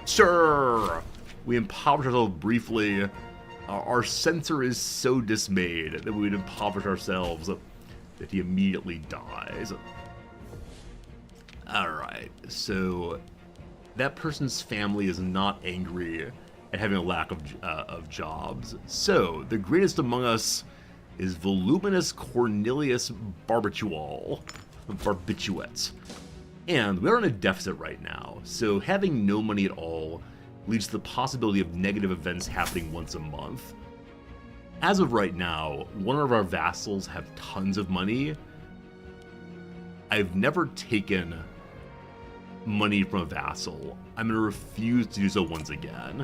Sure! We impoverish ourselves briefly. Our censor is so dismayed that we would impoverish ourselves that he immediately dies. Alright, so that person's family is not angry at having a lack of jobs. So, the greatest among us is Voluminous Cornelius Barbitual. Barbituettes. And we're in a deficit right now, so having no money at all leads to the possibility of negative events happening once a month. As of right now, one of our vassals have tons of money. I've never taken money from a vassal. I'm going to refuse to do so once again.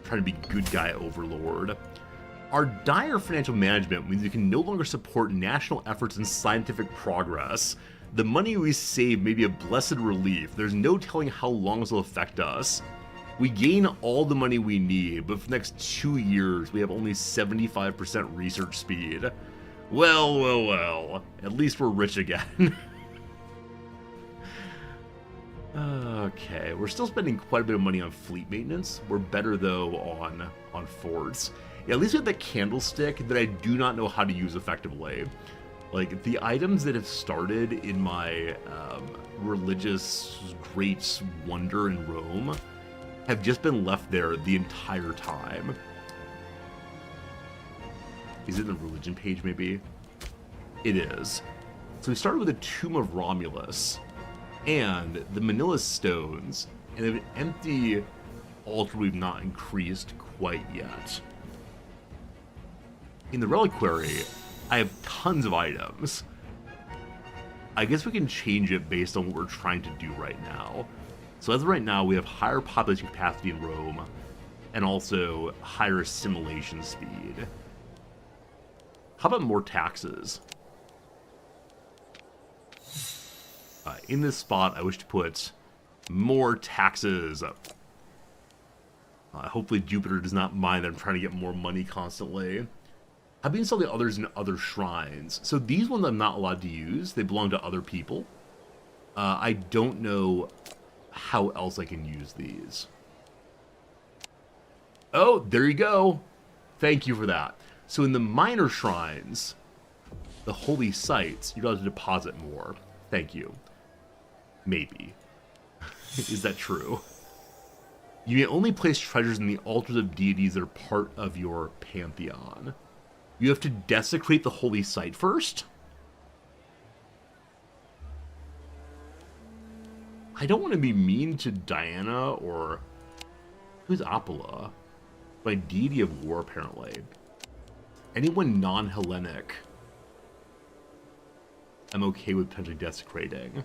Trying to be good guy overlord. Our dire financial management means we can no longer support national efforts in scientific progress. The money we save may be a blessed relief. There's no telling how long this will affect us. We gain all the money we need, but for the next 2 years, we have only 75% research speed. Well, well, well. At least we're rich again. Okay, we're still spending quite a bit of money on fleet maintenance. We're better, though, on forts. Yeah, at least we have that candlestick that I do not know how to use effectively. Like, the items that have started in my religious great wonder in Rome have just been left there the entire time. Is it the religion page, maybe? It is. So we started with the Tomb of Romulus and the Manila Stones, and an empty altar we've not increased quite yet. In the Reliquary, I have tons of items. I guess we can change it based on what we're trying to do right now. So as of right now, we have higher population capacity in Rome, and also higher assimilation speed. How about more taxes? In this spot, I wish to put more taxes. Hopefully Jupiter does not mind that I'm trying to get more money constantly. I've been installing others in other shrines. So these ones I'm not allowed to use. They belong to other people. I don't know how else I can use these. Oh, there you go. Thank you for that. So in the minor shrines, the holy sites, you're allowed to deposit more. Thank you. Maybe. Is that true? You may only place treasures in the altars of deities that are part of your pantheon. You have to desecrate the holy site first? I don't want to be mean to Diana or... Who's Apollo? My deity of war, apparently. Anyone non-Hellenic, I'm okay with potentially desecrating.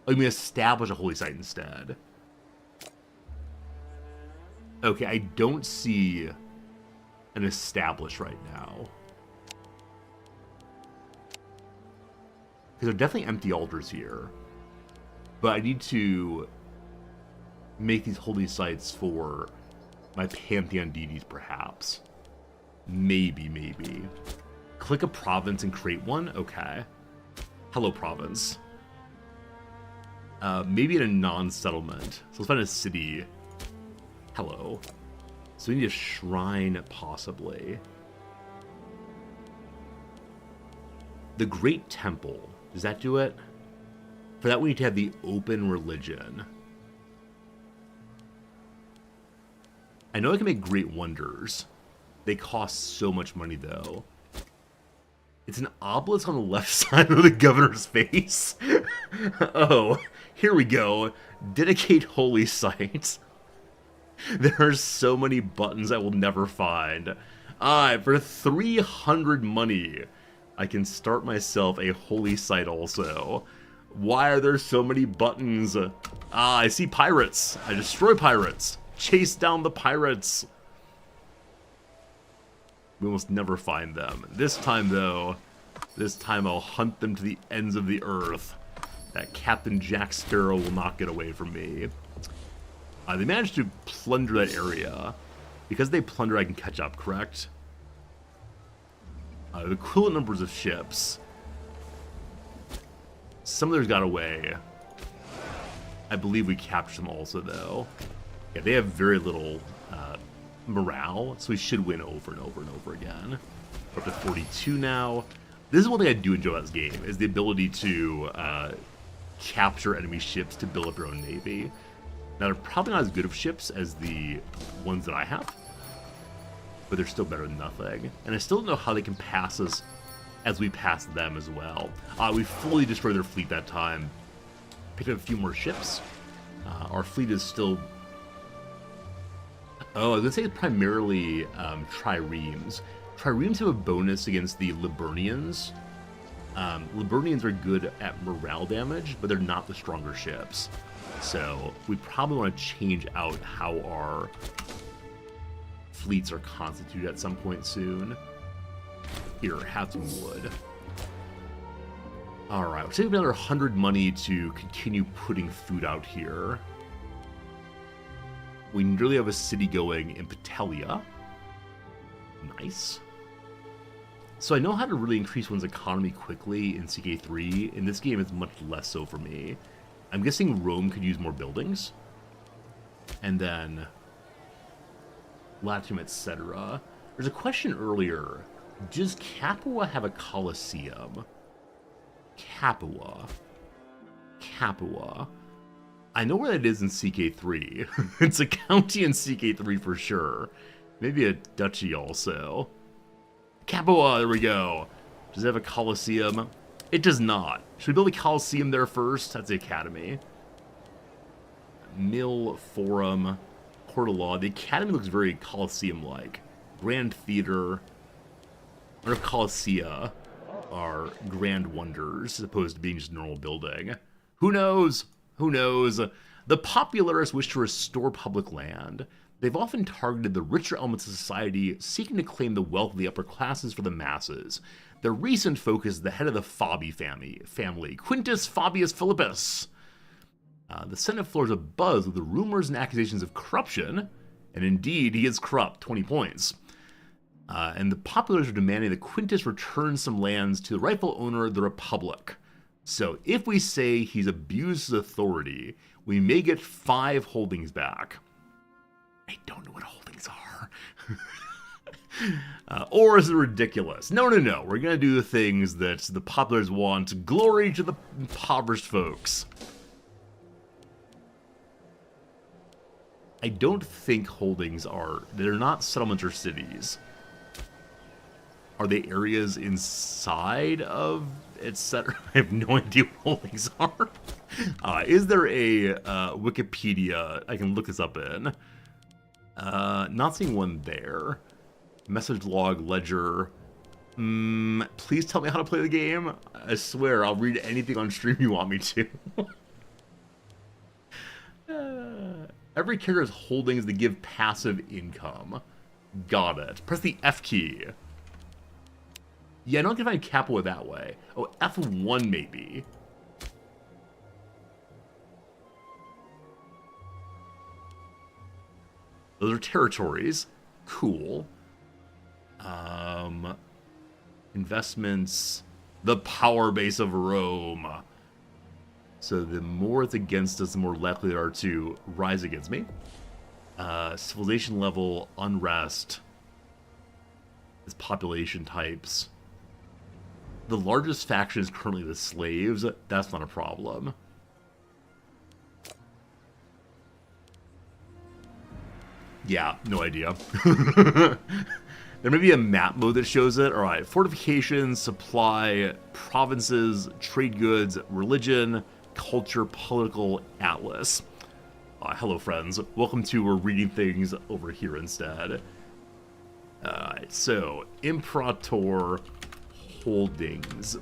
Oh, you mean establish a holy site instead. Okay, I don't see an establish right now. Because there are definitely empty altars here. But I need to make these holy sites for my pantheon deities, perhaps. Maybe. Click a province and create one? Okay. Hello, province. Maybe in a non-settlement. So let's find a city. Hello. So we need a shrine, possibly. The Great Temple. Does that do it? For that, we need to have the open religion. I know I can make great wonders. They cost so much money, though. It's an obelisk on the left side of the governor's face. Oh, here we go. Dedicate holy sites. There are so many buttons I will never find. For 300 money, I can start myself a holy site also. Why are there so many buttons? I see pirates. I destroy pirates. Chase down the pirates. We almost never find them. This time, though, I'll hunt them to the ends of the earth. That Captain Jack Sparrow will not get away from me. They managed to plunder that area. Because they plunder, I can catch up, correct? Equivalent numbers of ships. Some of theirs got away. I believe we captured them also, though. Yeah, they have very little morale, so we should win over and over and over again. We're up to 42 now. This is one thing I do enjoy about this game, is the ability to capture enemy ships to build up your own navy. Now, they're probably not as good of ships as the ones that I have, but they're still better than nothing. And I still don't know how they can pass us as we pass them as well. We fully destroyed their fleet that time. Picked up a few more ships. Our fleet is still... Oh, I was going to say primarily triremes. Triremes have a bonus against the Liburnians. Liburnians are good at morale damage, but they're not the stronger ships. So we probably want to change out how our fleets are constituted at some point soon. Here, have some wood. Alright, we'll save another 100 money to continue putting food out here. We nearly have a city going in Patelia. Nice. So I know how to really increase one's economy quickly in CK3. In this game, it's much less so for me. I'm guessing Rome could use more buildings. And then Latium, etc. There's a question earlier. Does Capua have a Colosseum? Capua. I know where that is in CK3. It's a county in CK3 for sure. Maybe a duchy also. Capua, there we go. Does it have a Colosseum? It does not. Should we build a Colosseum there first? That's the Academy. Mill, Forum, Court of Law. The Academy looks very Colosseum-like. Grand Theater. I wonder if Colossia are grand wonders as opposed to being just a normal building. Who knows? Who knows? The popularists wish to restore public land. They've often targeted the richer elements of society, seeking to claim the wealth of the upper classes for the masses. Their recent focus is the head of the Fabi family, Quintus Fabius Philippus. The Senate floor is abuzz with the rumors and accusations of corruption, and indeed, he is corrupt, 20 points. And the populace are demanding that Quintus return some lands to the rightful owner, the Republic. So if we say he's abused his authority, we may get 5 holdings back. I don't know what holdings are. Or is it ridiculous? No. We're going to do the things that the populace want. Glory to the impoverished folks. I don't think holdings are... They're not settlements or cities. Are they areas inside of etc.? I have no idea what holdings are. Is there a Wikipedia I can look this up in? Not seeing one there. Message log, ledger. Please tell me how to play the game. I swear, I'll read anything on stream you want me to. Every character has holdings that give passive income. Got it. Press the F key. Yeah, I don't think I can capital it that way. Oh, F1 maybe. Those are territories. Cool. Investments. The power base of Rome. So the more it's against us, the more likely they are to rise against me. Civilization level, unrest. It's population types. The largest faction is currently the slaves. That's not a problem. Yeah, no idea. There may be a map mode that shows it. All right, fortifications, supply, provinces, trade goods, religion, culture, political, atlas. Hello, friends. Welcome to We're Reading Things over here instead. Alright, so Imperator holdings.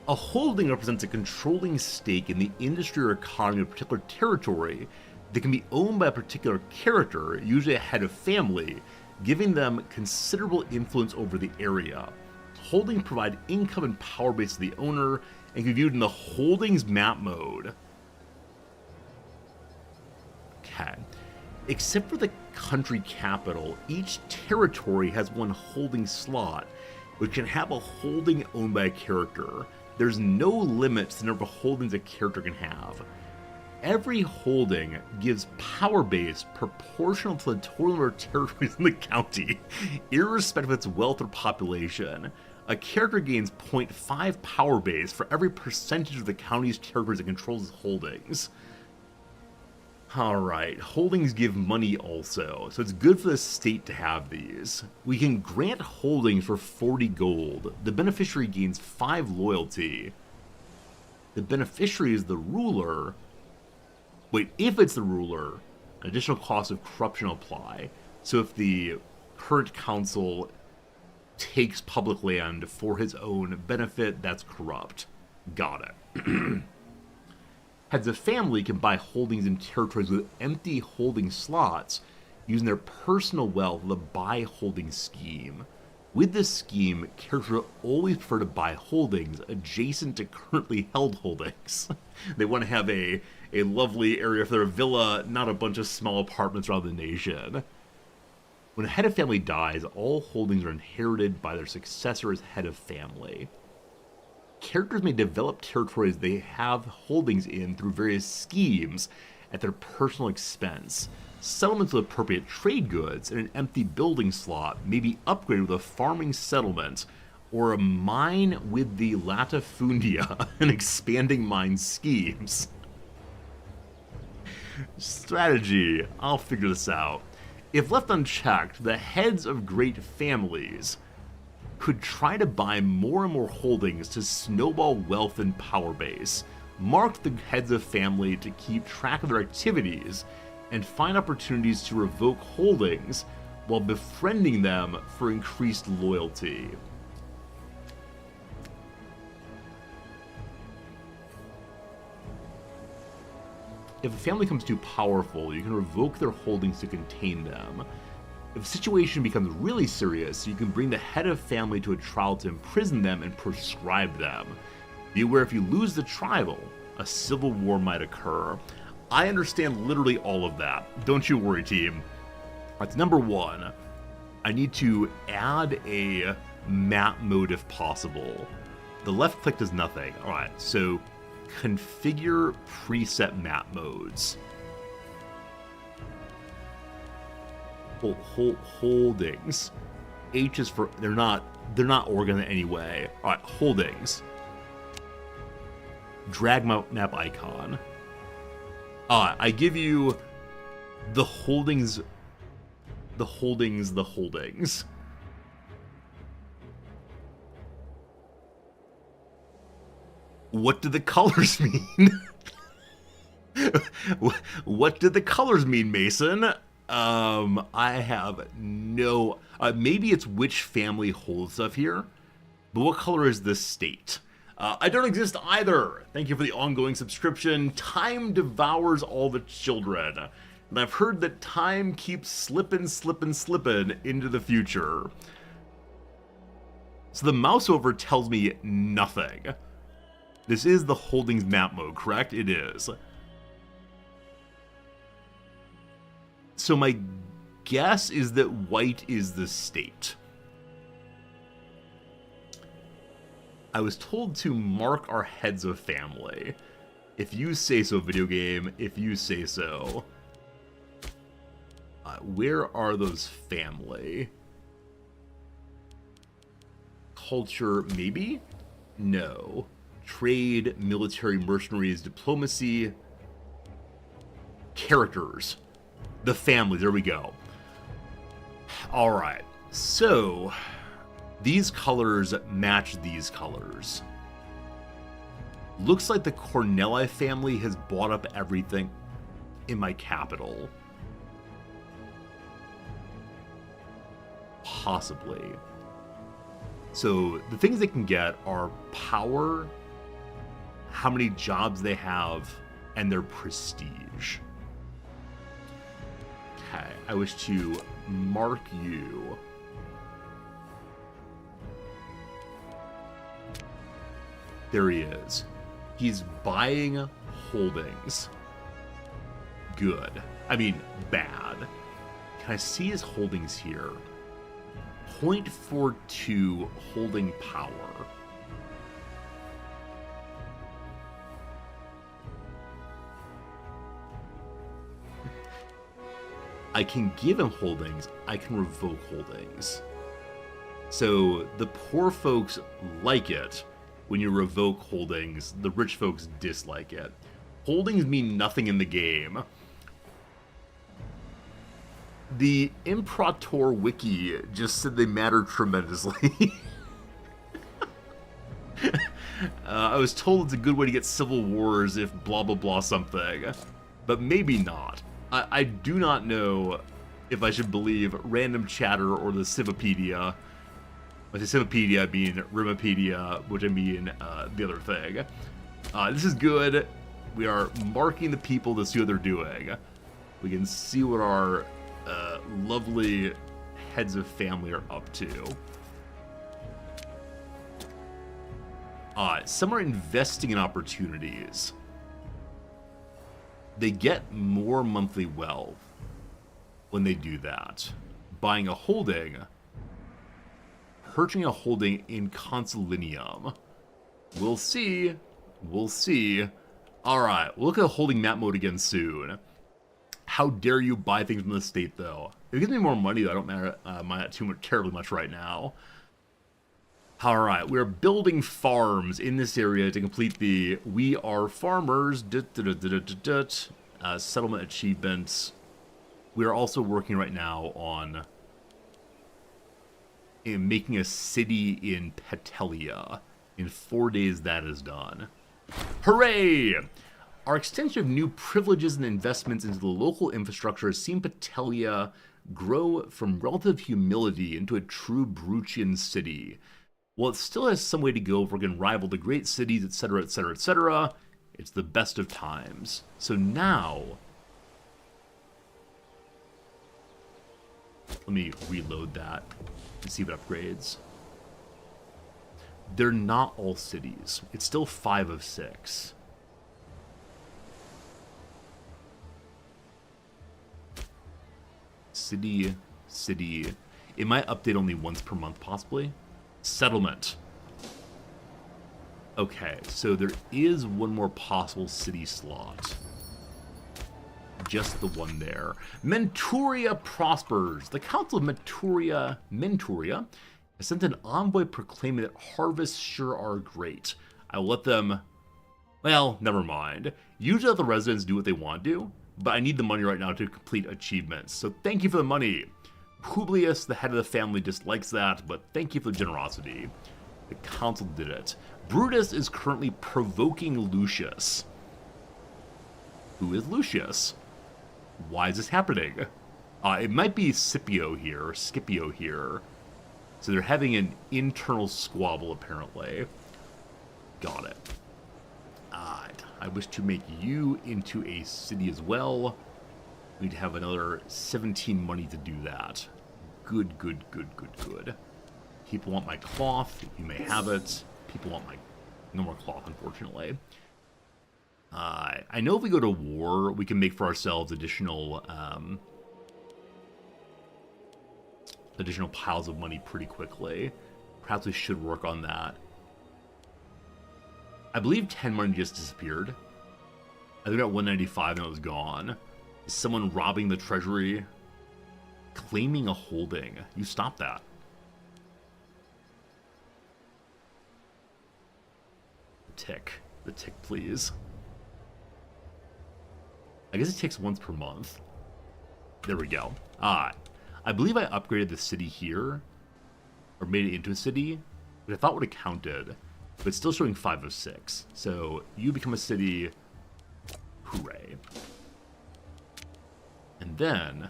A holding represents a controlling stake in the industry or economy of a particular territory that can be owned by a particular character, usually a head of family, giving them considerable influence over the area. Holdings provide income and power base to the owner and can be viewed in the holdings map mode. Okay. Except for the country capital, each territory has one holding slot, which can have a holding owned by a character. There's no limit to the number of holdings a character can have. Every holding gives power base proportional to the total number of territories in the county, irrespective of its wealth or population. A character gains 0.5 power base for every percentage of the county's territories it controls its holdings. Alright, holdings give money also, so it's good for the state to have these. We can grant holdings for 40 gold. The beneficiary gains 5 loyalty. The beneficiary is the ruler. Wait, if it's the ruler, an additional cost of corruption will apply. So if the current council takes public land for his own benefit, that's corrupt. Got it. Heads of family can buy holdings in territories with empty holding slots using their personal wealth in the buy holding scheme. With this scheme, characters will always prefer to buy holdings adjacent to currently held holdings. They want to have a lovely area for their villa, not a bunch of small apartments around the nation. When a head of family dies, all holdings are inherited by their successor as head of family. Characters may develop territories they have holdings in through various schemes at their personal expense. Settlements with appropriate trade goods and an empty building slot may be upgraded with a farming settlement or a mine with the latifundia and expanding mine schemes. Strategy. I'll figure this out. If left unchecked, the heads of great families could try to buy more and more holdings to snowball wealth and power base. Mark the heads of family to keep track of their activities and find opportunities to revoke holdings while befriending them for increased loyalty. If a family becomes too powerful, you can revoke their holdings to contain them. If the situation becomes really serious, you can bring the head of family to a trial to imprison them and proscribe them. Be aware if you lose the trial, a civil war might occur. I understand literally all of that. Don't you worry, team. That's number one. I need to add a map mode if possible. The left click does nothing. Alright, so configure preset map modes. Holdings. H is for they're not organized in any way. Alright, holdings. drag map icon. I give you the holdings. The holdings. What do the colors mean? What do the colors mean, Mason? I have no... maybe it's which family holds stuff here, but what color is this state? I don't exist either. Thank you for the ongoing subscription. Time devours all the children. And I've heard that time keeps slipping into the future. So the mouse over tells me nothing. This is the holdings map mode, correct? It is. So my guess is that white is the state. I was told to mark our heads of family. If you say so, video game. If you say so. Where are those family? Culture, maybe? No. Trade, military, mercenaries, diplomacy. Characters. The family, there we go. Alright, so these colors match these colors. Looks like the Corneli family has bought up everything in my capital. Possibly. So the things they can get are power, how many jobs they have, and their prestige. Okay, I wish to mark you. There he is. He's buying holdings. Good. I mean, bad. Can I see his holdings here? 0.42 holding power. I can give him holdings, I can revoke holdings. So the poor folks like it when you revoke holdings, the rich folks dislike it. Holdings mean nothing in the game. The Imperator wiki just said they matter tremendously. I was told it's a good way to get civil wars if blah blah blah something, but maybe not. I do not know if I should believe random chatter or the Civipedia. By the Civipedia, I mean Rimapedia, which I mean the other thing. This is good. We are marking the people to see what they're doing. We can see what our lovely heads of family are up to. Some are investing in opportunities. They get more monthly wealth when they do that. Buying a holding, purchasing a holding in Consulinium. We'll see. We'll see. Alright, we'll look at the holding map mode again soon. How dare you buy things from the state, though? If it gives me more money, though, I don't mind that terribly much right now. Alright, we're building farms in this area to complete the We Are Farmers settlement achievements. We are also working right now on making a city in Petelia. In 4 days, that is done. Hooray! Our extension of new privileges and investments into the local infrastructure has seen Petelia grow from relative humility into a true Bruchian city. While it still has some way to go if we're going to rival the great cities, etc., etc., etc., it's the best of times. So now, let me reload that and see if it upgrades. They're not all cities. It's still 5 of 6. City. It might update only once per month, possibly. Settlement. Okay, so there is one more possible city slot. Just the one there. Menturia prospers. The Council of Menturia has sent an envoy proclaiming that harvests sure are great. I will let them Well, never mind. Usually let the residents do what they want to, but I need the money right now to complete achievements, so thank you for the money. Publius, the head of the family, dislikes that, but thank you for the generosity. The council did it. Brutus is currently provoking Lucius. Who is Lucius? Why is this happening? It might be Scipio here, or Scipio here. So they're having an internal squabble, apparently. Got it. I wish to make you into a city as well. We'd have another 17 money to do that. Good, good, good, good, good. People want my cloth. You may have it. People want my... No more cloth, unfortunately. I know if we go to war, we can make for ourselves additional piles of money pretty quickly. Perhaps we should work on that. I believe 10 money just disappeared. I think got 195 and it was gone. Is someone robbing the treasury? Claiming a holding. You stop that. The tick, please. I guess it takes once per month. There we go. I believe I upgraded the city here, or made it into a city, which I thought would have counted, but it's still showing 5 of 6. So you become a city. Hooray. And then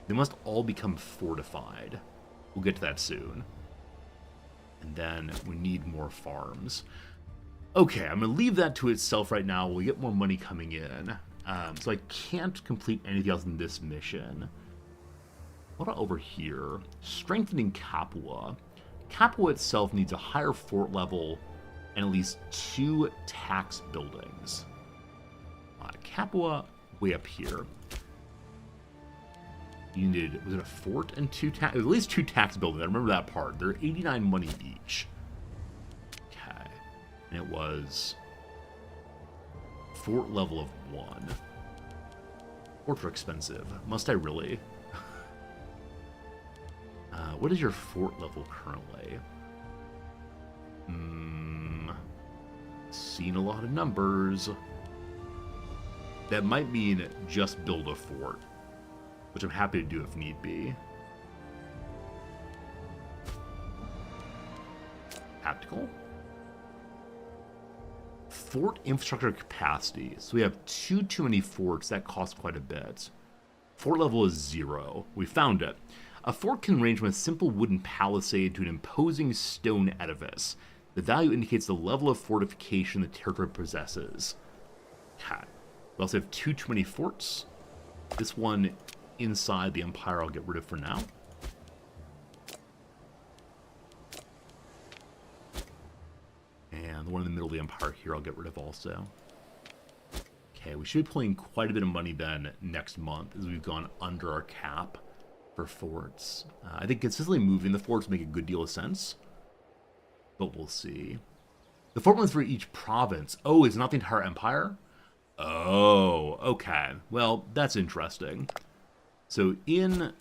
they must all become fortified. We'll get to that soon. And then we need more farms. Okay, I'm going to leave that to itself right now. We'll get more money coming in. So I can't complete anything else in this mission. What about over here? Strengthening Capua. Capua itself needs a higher fort level and at least 2 tax buildings. Capua, way up here. You needed, was it a fort and 2 tax? At least 2 tax buildings. I remember that part. They're 89 money each. Okay. And it was fort level of 1. Forts are expensive. Must I really? What is your fort level currently? Seen a lot of numbers. That might mean just build a fort, which I'm happy to do if need be. Tactical. Fort infrastructure capacity. So we have too many forts. That costs quite a bit. Fort level is 0. We found it. A fort can range from a simple wooden palisade to an imposing stone edifice. The value indicates the level of fortification the territory possesses. Okay. We also have too many forts. This one inside the Empire I'll get rid of for now. And the one in the middle of the Empire here I'll get rid of also. Okay, we should be pulling quite a bit of money then next month as we've gone under our cap for forts. I think consistently moving the forts make a good deal of sense. But we'll see. The fort ones for each province. Oh, it's not the entire empire? Oh, okay. Well, that's interesting. So in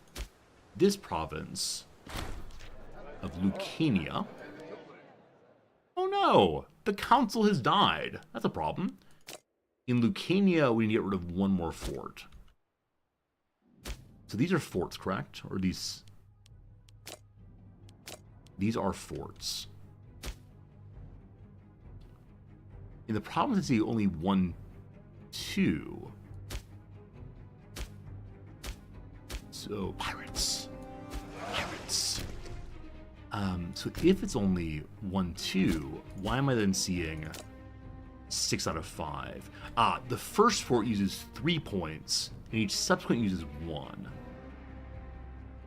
this province of Lucania... Oh no! The council has died. That's a problem. In Lucania, we need to get rid of 1 more fort. So these are forts, correct? Or these... These are forts. In the province, I see only 1, 2. So, pirates. Pirates. So if it's only 1, 2, why am I then seeing 6 out of 5? The first fort uses 3 points, and each subsequent uses 1.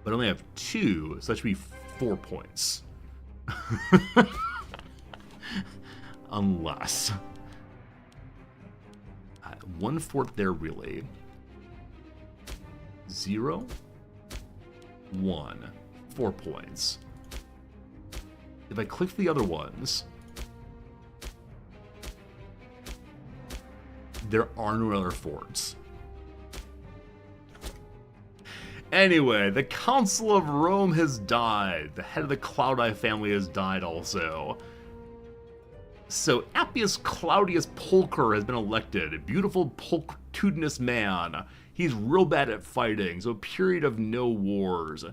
But I only have 2, so that should be 4 points. Unless... 1 fort there, really. 0, 1, 4 points. If I click the other ones, there are no other forts. Anyway, the Council of Rome has died. The head of the Cloud Eye family has died also. So Appius Claudius Pulcher has been elected, a beautiful pulchritudinous man. He's real bad at fighting, so a period of no wars.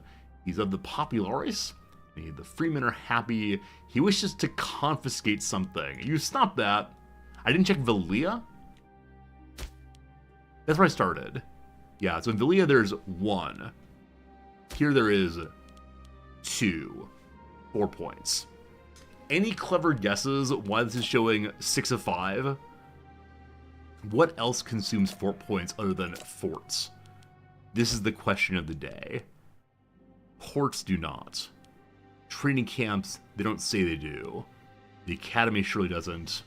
He's of the popularis. The freemen are happy. He wishes to confiscate something. You stop that. I didn't check Velia. That's where I started. Yeah, so in Velia there's 1. Here there is 2. 4 points. Any clever guesses why this is showing 6 of 5? What else consumes 4 points other than forts? This is the question of the day. Ports do not. Training camps, they don't say they do. The academy surely doesn't.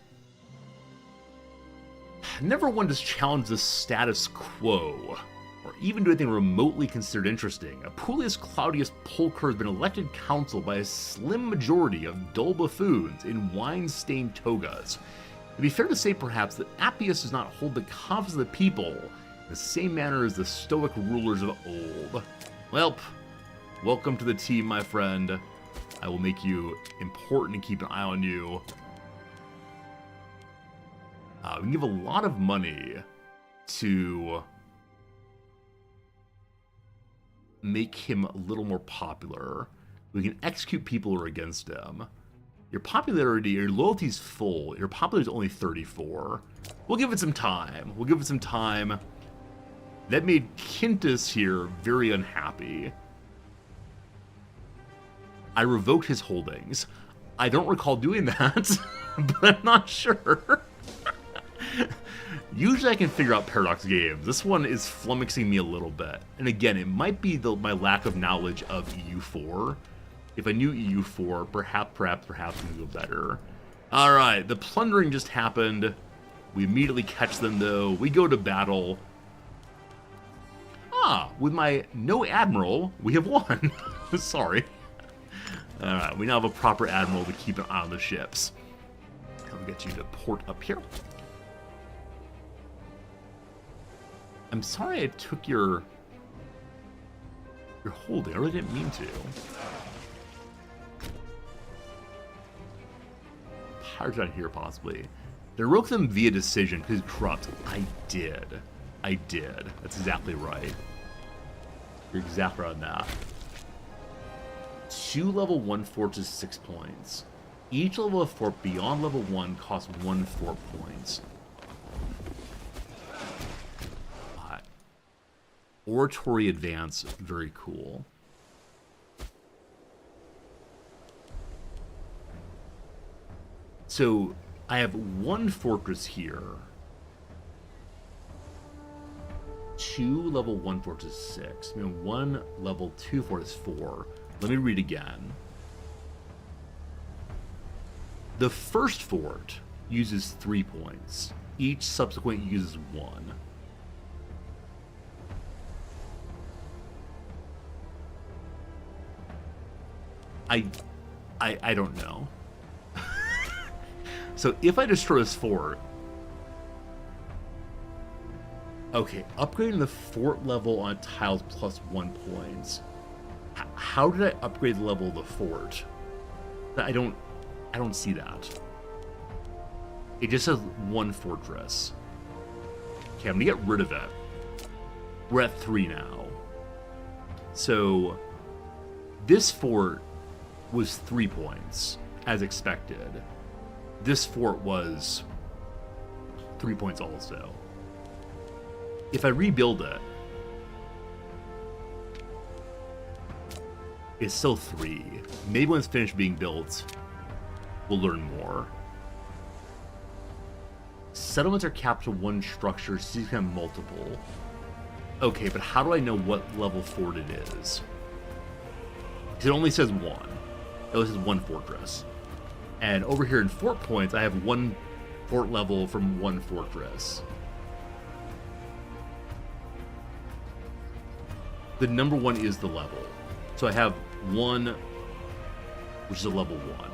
Never one to challenge the status quo, or even do anything remotely considered interesting. Appuleius Claudius Pulcher has been elected council by a slim majority of dull buffoons in wine-stained togas. It'd be fair to say, perhaps, that Appius does not hold the confidence of the people in the same manner as the stoic rulers of old. Welp, welcome to the team, my friend. I will make you important and keep an eye on you. We can give a lot of money to make him a little more popular. We can execute people who are against him. Your popularity, your loyalty's full. Your popularity is only 34. We'll give it some time. We'll give it some time. That made Quintus here very unhappy. I revoked his holdings. I don't recall doing that, but I'm not sure. Usually I can figure out Paradox games. This one is flummoxing me a little bit. And again, it might be my lack of knowledge of EU4. If I knew EU4, perhaps it would go better. Alright, the plundering just happened. We immediately catch them though. We go to battle. With my no admiral, we have won. Sorry. Alright, we now have a proper admiral to keep an eye on the ships. I'll get you to port up here. I'm sorry I took your holding. I really didn't mean to. Pirates out here, possibly. They broke them via decision because it's corrupt. I did. That's exactly right. You're exactly right on that. 2 level 1 forts is 6 points. Each level of fort beyond level 1 costs 1 fort points. Oratory advance, very cool. So I have 1 fortress here. 2 level 1 forts is 6. I mean, 1 level 2 fort is 4. Let me read again. The first fort uses 3 points. Each subsequent uses 1. I don't know. So if I destroy this fort... Okay, upgrading the fort level on tiles plus 1 points. How did I upgrade the level of the fort? I don't see that. It just says 1 fortress. Okay, I'm gonna get rid of it. We're at 3 now. So this fort was 3 points, as expected. This fort was 3 points also. If I rebuild it, it's still 3. Maybe when it's finished being built, we'll learn more. Settlements are capped to 1 structure, so you can have multiple. Okay, but how do I know what level fort it is? Because it only says 1. It only says 1 fortress. And over here in fort points, I have 1 fort level from 1 fortress. The number 1 is the level. So I have 1, which is a level 1.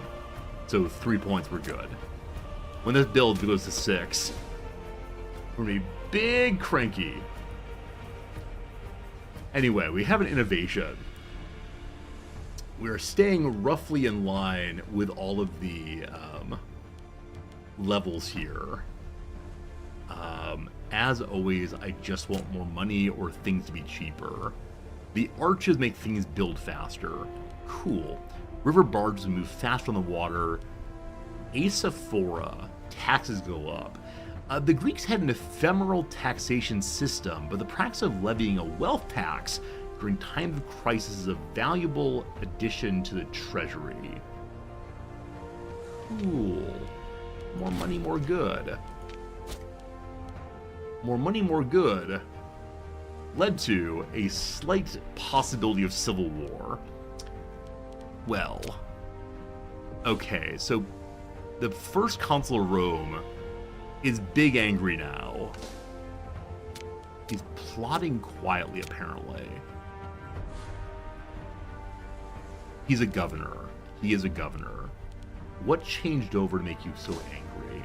So 3 points were good. When this build goes to 6, we're gonna be big cranky. Anyway, we have an innovation. We're staying roughly in line with all of the levels here. As always, I just want more money or things to be cheaper. The arches make things build faster. Cool. River barges move faster on the water. Asaphora, taxes go up. The Greeks had an ephemeral taxation system, but the practice of levying a wealth tax during times of crisis is a valuable addition to the treasury. Cool. More money, more good. More money, more good led to a slight possibility of civil war. Well, okay, so the first consul of Rome is big angry now. He's plotting quietly, apparently. He's a governor. He is a governor. What changed over to make you so angry?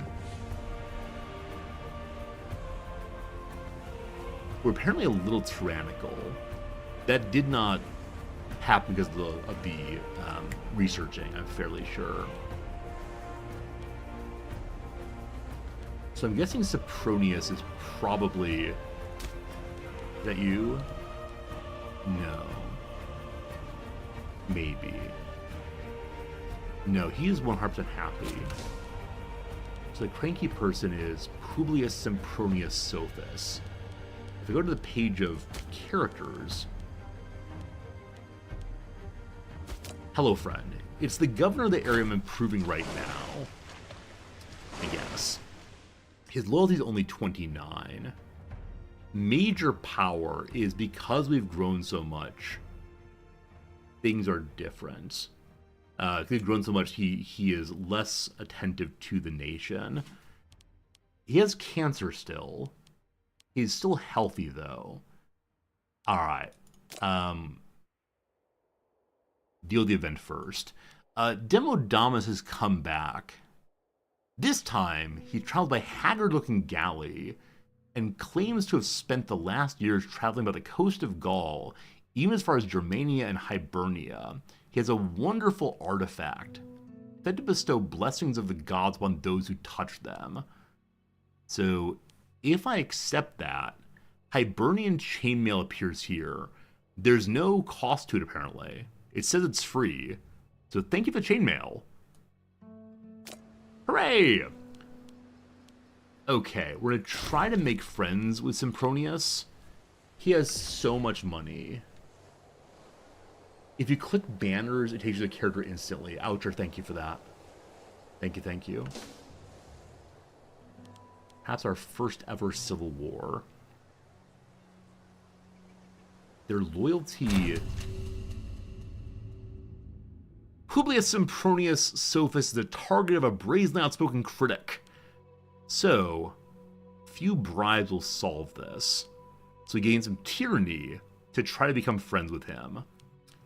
We're apparently a little tyrannical. That did not happen because of the researching, I'm fairly sure. So I'm guessing Sempronius is probably... Is that you? No. Maybe. No, he is 100% happy. So the cranky person is Publius Sempronius Sophus. If I go to the page of characters... Hello, friend. It's the governor of the area I'm improving right now. I guess. His loyalty is only 29. Major power is because we've grown so much. Things are different. Because we've grown so much, he is less attentive to the nation. He has cancer still. He's still healthy, though. Alright. Deal with the event first. Demodamas has come back. This time, he's traveled by haggard-looking galley and claims to have spent the last years traveling by the coast of Gaul, even as far as Germania and Hibernia. He has a wonderful artifact, said to bestow blessings of the gods on those who touch them. So, if I accept that, Hibernian chainmail appears here. There's no cost to it, apparently. It says it's free. So thank you for chainmail. Hooray! Okay, we're gonna try to make friends with Sempronius. He has so much money. If you click banners, it takes you to the character instantly. Oucher, thank you for that. Thank you, thank you. Perhaps our first ever civil war. Their loyalty... Publius Sempronius Sophus is the target of a brazenly outspoken critic. So, few bribes will solve this. So we gain some tyranny to try to become friends with him.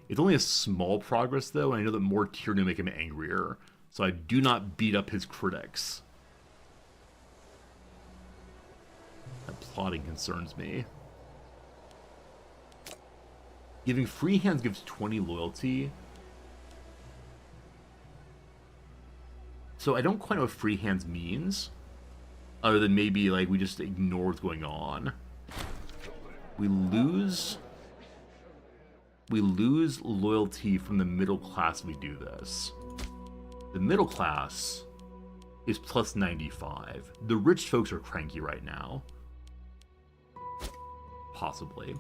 It's only a small progress, though, and I know that more tyranny will make him angrier. So I do not beat up his critics. That plotting concerns me. Giving free hands gives 20 loyalty. So I don't quite know what free hands means. Other than maybe, like, we just ignore what's going on. We lose loyalty from the middle class if we do this. The middle class is plus 95. The rich folks are cranky right now. Possibly.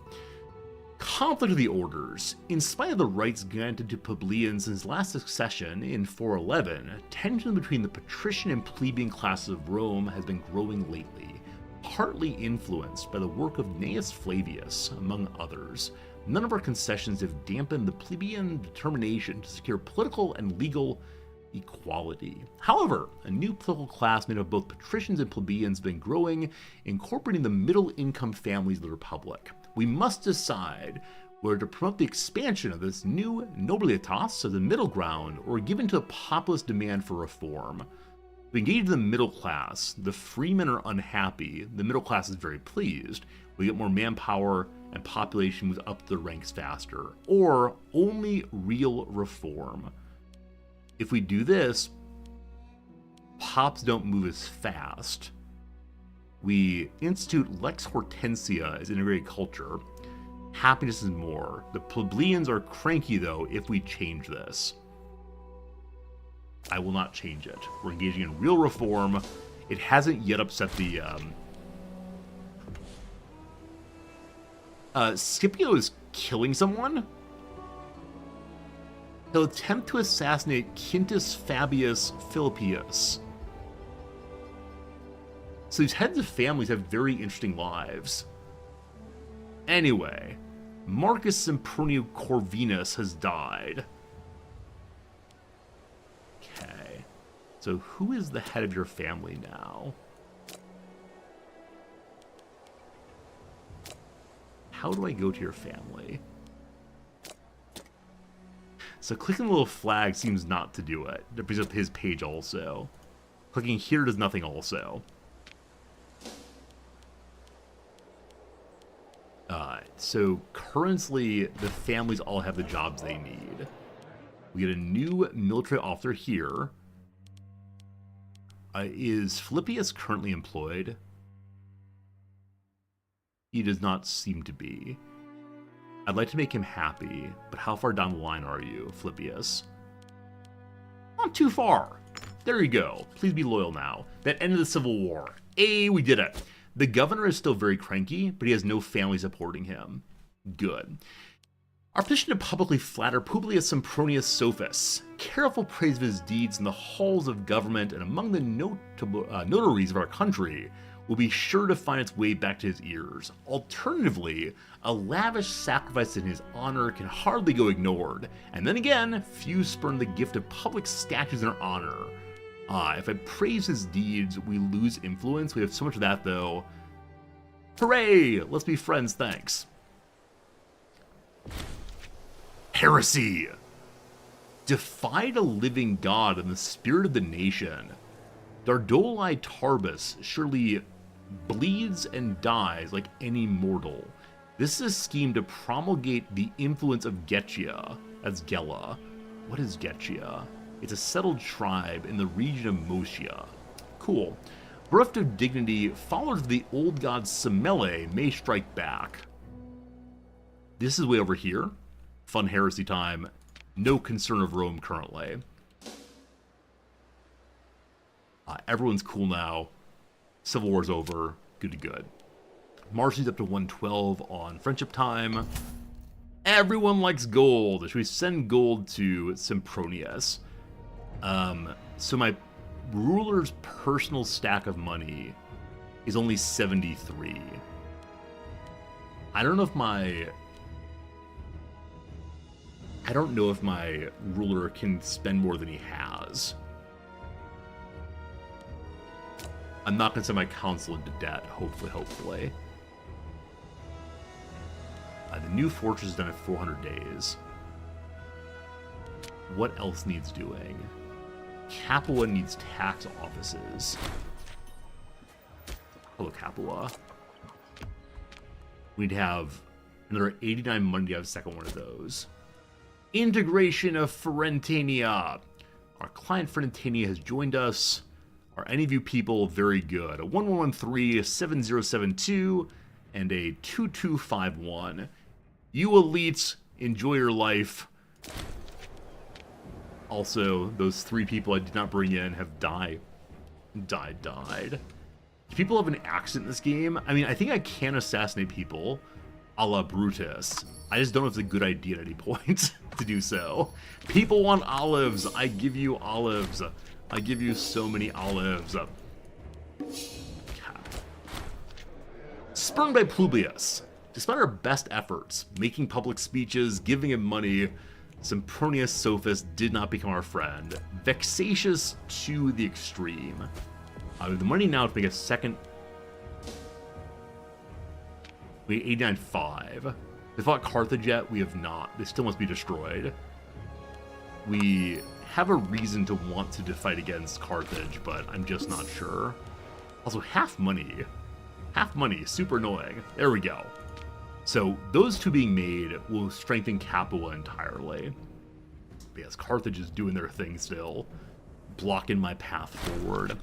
Conflict of the orders. In spite of the rights granted to plebeians since last succession in 411, tension between the patrician and plebeian classes of Rome has been growing lately, partly influenced by the work of Gnaeus Flavius, among others. None of our concessions have dampened the plebeian determination to secure political and legal equality. However, a new political class made of both patricians and plebeians has been growing, incorporating the middle-income families of the Republic. We must decide whether to promote the expansion of this new nobilitas as a middle ground or give in to a populist demand for reform. We engage the middle class. The freemen are unhappy. The middle class is very pleased. We get more manpower and population moves up the ranks faster. Or only real reform. If we do this, Pops don't move as fast. We institute Lex Hortensia as integrated culture. Happiness is more. The plebeians are cranky, though, if we change this. I will not change it. We're engaging in real reform. It hasn't yet upset the... Scipio is killing someone? He'll attempt to assassinate Quintus Fabius Philippius. So these heads of families have very interesting lives. Anyway, Marcus Sempronio Corvinus has died. Okay. So who is the head of your family now? How do I go to your family? So clicking the little flag seems not to do it. It brings up his page also. Clicking here does nothing also. So currently, the families all have the jobs they need. We get a new military officer here. Is Philippius currently employed? He does not seem to be. I'd like to make him happy, but how far down the line are you, Philippius? Not too far. There you go. Please be loyal now. That ended the Civil War. Hey, we did it. The governor is still very cranky, but he has no family supporting him. Good. Our petition to publicly flatter Publius Sempronius Sophus, careful praise of his deeds in the halls of government and among the notaries of our country, will be sure to find its way back to his ears. Alternatively, a lavish sacrifice in his honor can hardly go ignored, and then again, few spurn the gift of public statues in our honor. If I praise his deeds, we lose influence. We have so much of that, though. Hooray! Let's be friends, thanks. Heresy! Defied a living god and the spirit of the nation. Dardoli Tarbus surely bleeds and dies like any mortal. This is a scheme to promulgate the influence of Getchia. That's Gela. What is Getchia? It's a settled tribe in the region of Mosia. Cool. Bereft of dignity, followers of the old god Semele may strike back. This is way over here. Fun heresy time. No concern of Rome currently. Everyone's cool now. Civil War's over. Good to good. Marcy's up to 112 on friendship time. Everyone likes gold. Should we send gold to Sempronius? So my ruler's personal stack of money is only 73. I don't know if my ruler can spend more than he has. I'm not going to send my council into debt, hopefully. The new fortress is done in 400 days. What else needs doing? Capua needs tax offices. Hello, Capua. We'd have another 89 money to have a second one of those. Integration of Ferentania. Our client Ferentania has joined us. Are any of you people very good? A 1113, a 7072, and a 2251. You elites, enjoy your life. Also, those three people I did not bring in have died. Do people have an accent in this game? I mean, I think I can assassinate people a la Brutus. I just don't know if it's a good idea at any point to do so. People want olives. I give you olives. I give you so many olives. Spurned by Publius. Despite our best efforts, making public speeches, giving him money, Sempronius Sophus did not become our friend. Vexatious to the extreme. We have the money now to make a second. We have 89.5. We fought Carthage yet? We have not. They still must be destroyed. We have a reason to want to fight against Carthage, but I'm just not sure. Also, half money. Half money, super annoying. There we go. So those two being made will strengthen Capua entirely. But yes, Carthage is doing their thing still. blocking my path forward.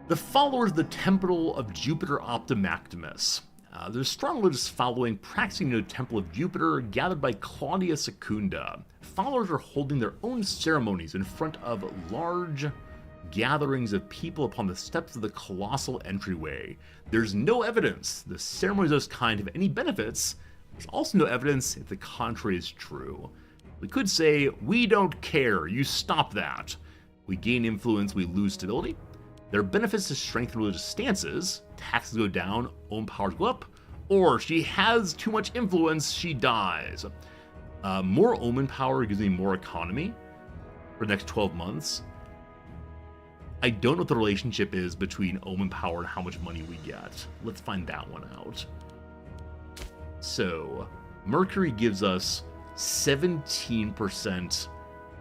The followers of the Temple of Jupiter Optimactimus. There's strong religious following practicing in the Temple of Jupiter gathered by Claudia Secunda. Followers are holding their own ceremonies in front of large gatherings of people upon the steps of the colossal entryway. There's no evidence the ceremonies of this kind have any benefits. There's also no evidence if the contrary is true. We could say, we don't care, you stop that. We gain influence, we lose stability. There are benefits to strengthen religious stances. Taxes go down, own powers go up. Or she has too much influence, she dies. More omen power gives me more economy for the next 12 months. I don't know what the relationship is between omen power and how much money we get. Let's find that one out. So, Mercury gives us 17%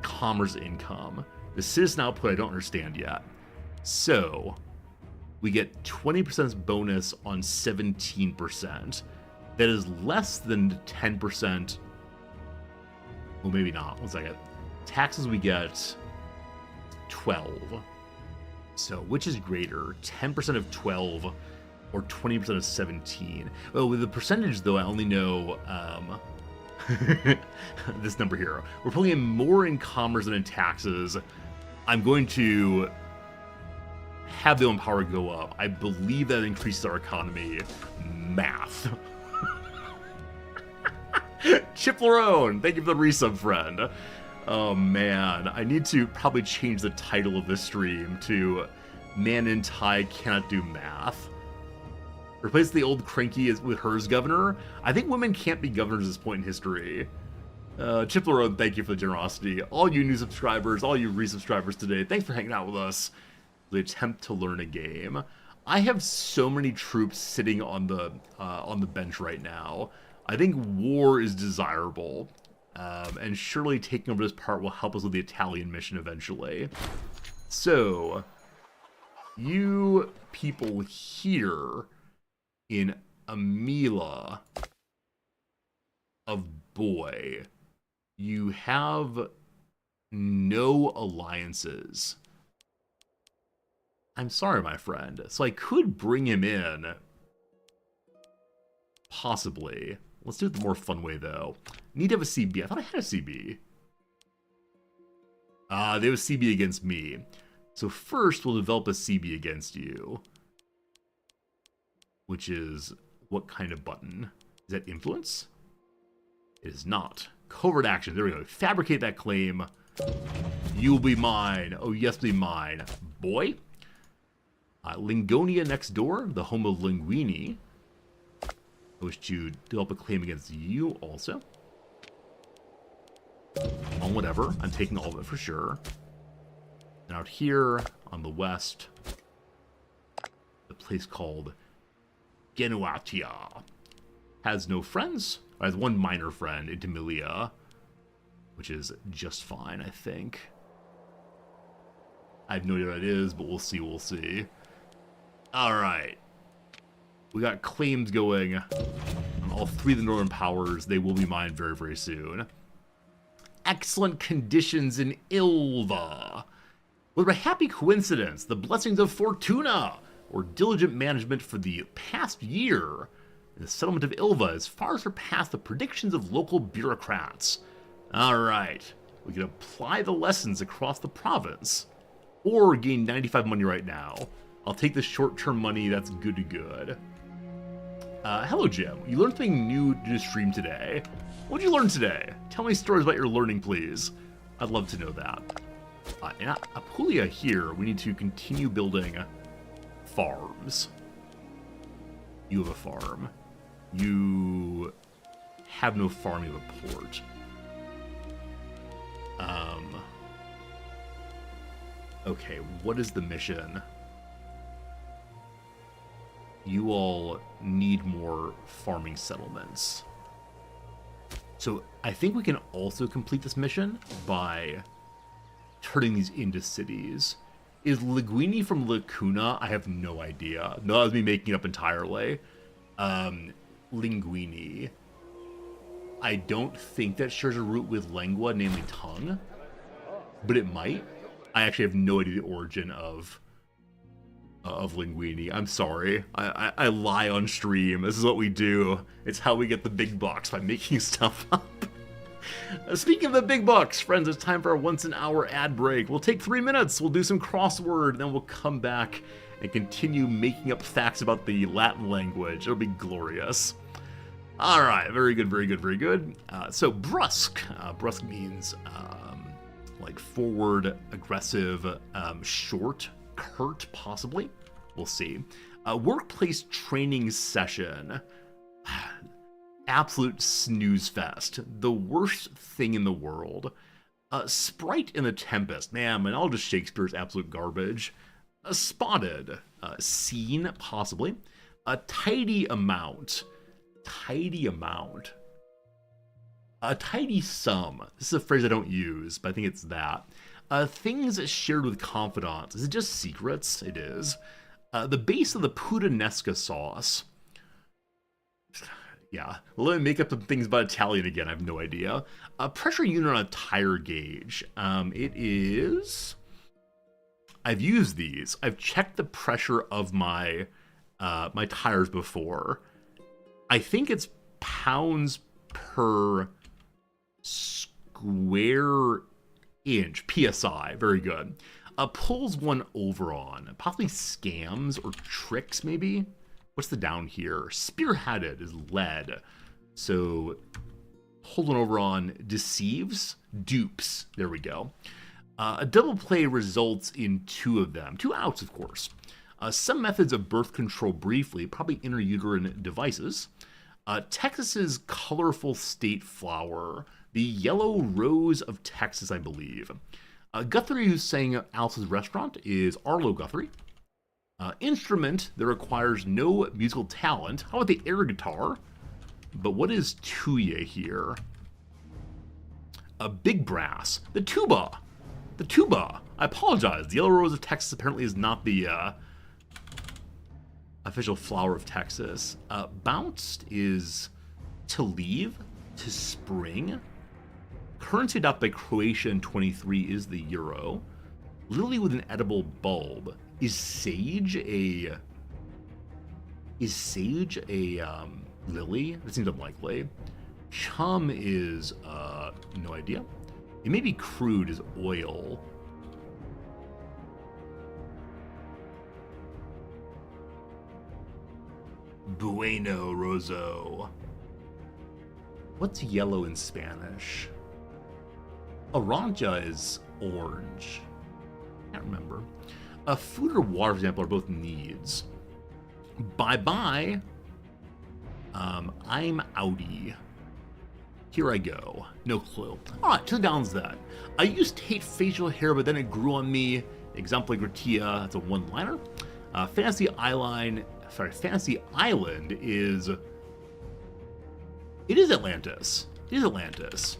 commerce income. The citizen output I don't understand yet. So, we get 20% bonus on 17%. That is less than 10%. Well, maybe not. 1 second. Taxes we get 12. So, which is greater? 10% of 12 or 20% of 17? Oh, with the percentage, though, I only know this number here. We're pulling in more in commerce than in taxes. I'm going to have the own power go up. I believe that increases our economy. Math. Chip Larone, thank you for the resub, friend. Oh man, I need to probably change the title of this stream to Man in Thai Cannot Do Math. Replace the old cranky with hers governor. I think women can't be governors at this point in history. Chip Larone, thank you for the generosity. All you new subscribers, all you resubscribers today, thanks for hanging out with us. The attempt to learn a game. I have so many troops sitting on the bench right now. I think war is desirable, and surely taking over this part will help us with the Italian mission eventually. So, you people here in Amila of Boy, you have no alliances. I'm sorry, my friend. So I could bring him in. Possibly. Let's do it the more fun way, though. Need to have a CB. I thought I had a CB. They have a CB against me. So first, we'll develop a CB against you. Which is... what kind of button? Is that influence? It is not. Covert action. There we go. Fabricate that claim. You'll be mine. Oh, yes, be mine. Boy. Lingonia next door, the home of Linguini. I wish to develop a claim against you also. On whatever. I'm taking all of it for sure. And out here on the west, a place called Genuatia. Has no friends. Has one minor friend, Intimilia, which is just fine, I think. I have no idea what it is, but we'll see, we'll see. Alright. We got claims going on all three of the Northern Powers. They will be mine very, very soon. Excellent conditions in Ilva. What a happy coincidence. The blessings of Fortuna, or diligent management for the past year. The settlement of Ilva has far surpassed the predictions of local bureaucrats. Alright. We can apply the lessons across the province. Or gain 95 money right now. I'll take the short-term money, that's good to good. Hello, Jim. You learned something new to stream today. What did you learn today? Tell me stories about your learning, please. I'd love to know that. In Apulia here, we need to continue building farms. You have a farm. You have no farm, you have a port. Okay, what is the mission? You all need more farming settlements. So I think we can also complete this mission by turning these into cities. Is Linguini from Lacuna? I have no idea. No, that was me making it up entirely. Linguini. I don't think that shares a root with lingua, namely tongue, but it might. I actually have no idea the origin of linguine. I'm sorry. I lie on stream. This is what we do. It's how we get the big bucks, by making stuff up. Speaking of the big bucks, friends, it's time for our once-an-hour ad break. We'll take 3 minutes. We'll do some crossword, then we'll come back and continue making up facts about the Latin language. It'll be glorious. All right, very good, very good, very good. So brusque. Brusque means like forward, aggressive, short, curt, possibly. We'll see. Workplace training session. Absolute snooze fest. The worst thing in the world. Sprite in the Tempest. Man, and all just Shakespeare's absolute garbage. Spotted. Seen, possibly. A tidy amount. Tidy amount. A tidy sum. This is a phrase I don't use, but I think it's that. Things shared with confidants. Is it just secrets? It is. The base of the puttanesca sauce. Yeah, let me make up some things about Italian again. I have no idea. Pressure unit on a tire gauge. It is... I've used these. I've checked the pressure of my my tires before. I think it's pounds per square inch. PSI. Very good. Pulls one over on. Possibly scams or tricks, maybe? What's the down here? Spearheaded is lead. So, hold one over on. Deceives. Dupes. There we go. A double play results in 2 of them. 2 outs, of course. Some methods of birth control briefly. Probably intrauterine devices. Texas's colorful state flower. The yellow rose of Texas, I believe. Guthrie, who's saying Alice's restaurant, is Arlo Guthrie. Instrument that requires no musical talent. How about the air guitar? But what is tuya here? A big brass. The tuba. The tuba. I apologize. The yellow rose of Texas apparently is not the official flower of Texas. Bounced is to leave, to spring. Currency adopted by Croatia in 23 is the euro. Lily with an edible bulb. Is sage a lily? That seems unlikely. Chum is no idea. It may be crude as oil. Bueno Roso. What's yellow in Spanish? Orange is orange. Can't remember. Food or water, for example, are both needs. Bye-bye. I'm outie. Here I go. No clue. Alright, to the balance that. I used to hate facial hair, but then it grew on me. Example gratia, that's a one-liner. Fantasy Island is... It is Atlantis. It is Atlantis.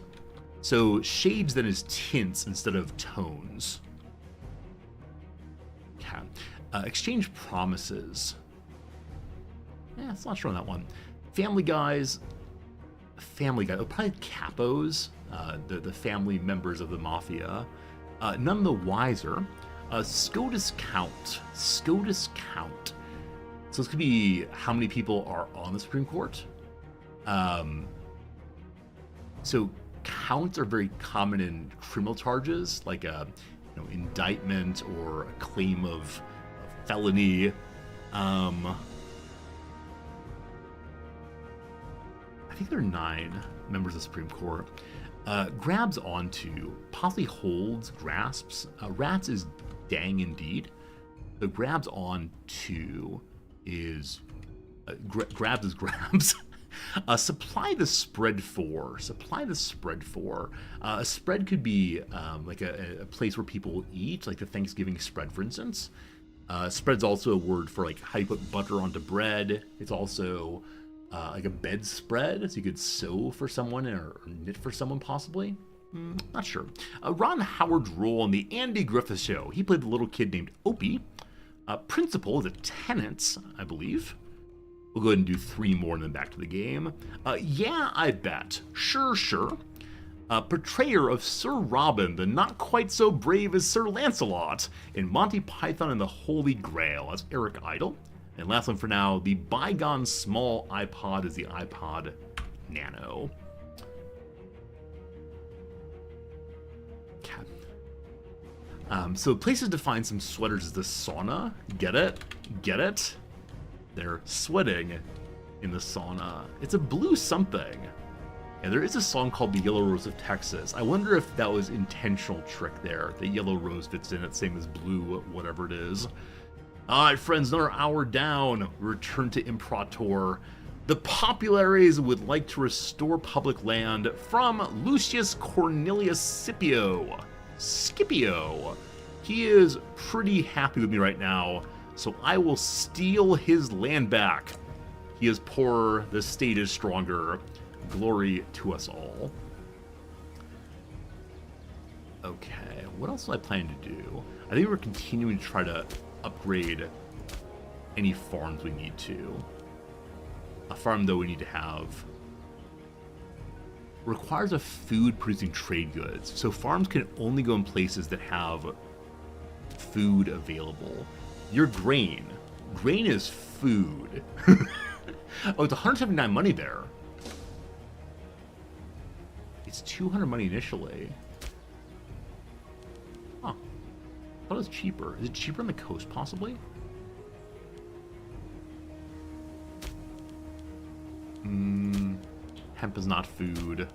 So shades then is tints instead of tones. Exchange promises. Yeah, it's not sure on that one. Family Guy. Oh, probably capos. The family members of the mafia. None the wiser. SCOTUS count. SCOTUS count. So this could be how many people are on the Supreme Court. So counts are very common in criminal charges, like a indictment or a claim of felony. I think there are 9 members of the Supreme Court. Grabs onto, possibly holds, grasps. Rats is dang indeed. The grabs onto is grabs is grabs. Supply the spread for. Supply the spread for. A spread could be like a place where people eat, like the Thanksgiving spread, for instance. Spread's also a word for like how you put butter onto bread. It's also like a bedspread, so you could sew for someone or knit for someone, possibly. Not sure. Ron Howard's role on the Andy Griffith Show. He played the little kid named Opie. Principal is a tenant, I believe. We'll go ahead and do 3 more and then back to the game. Yeah, I bet. Sure. portrayer of Sir Robin, the not quite so brave as Sir Lancelot, in Monty Python and the Holy Grail. That's Eric Idle. And last one for now, the bygone small iPod is the iPod Nano. Okay. So places to find some sweaters is the sauna. Get it? Get it? They're sweating in the sauna. It's a blue something. And there is a song called The Yellow Rose of Texas. I wonder if that was intentional trick there. The yellow rose fits in it, same as blue, whatever it is. Alright, friends, another hour down. Return to Imperator. The Populares would like to restore public land from Lucius Cornelius Scipio. Scipio. He is pretty happy with me right now, so I will steal his land back. He is poorer, the state is stronger. Glory to us all. Okay, what else do I plan to do? I think we're continuing to try to upgrade any farms we need to. A farm, though, we need to have requires a food producing trade goods. So farms can only go in places that have food available. Your grain. Grain is food. Oh, it's 179 money there. It's 200 money initially. Huh. I thought it was cheaper. Is it cheaper on the coast, possibly? Hemp is not food.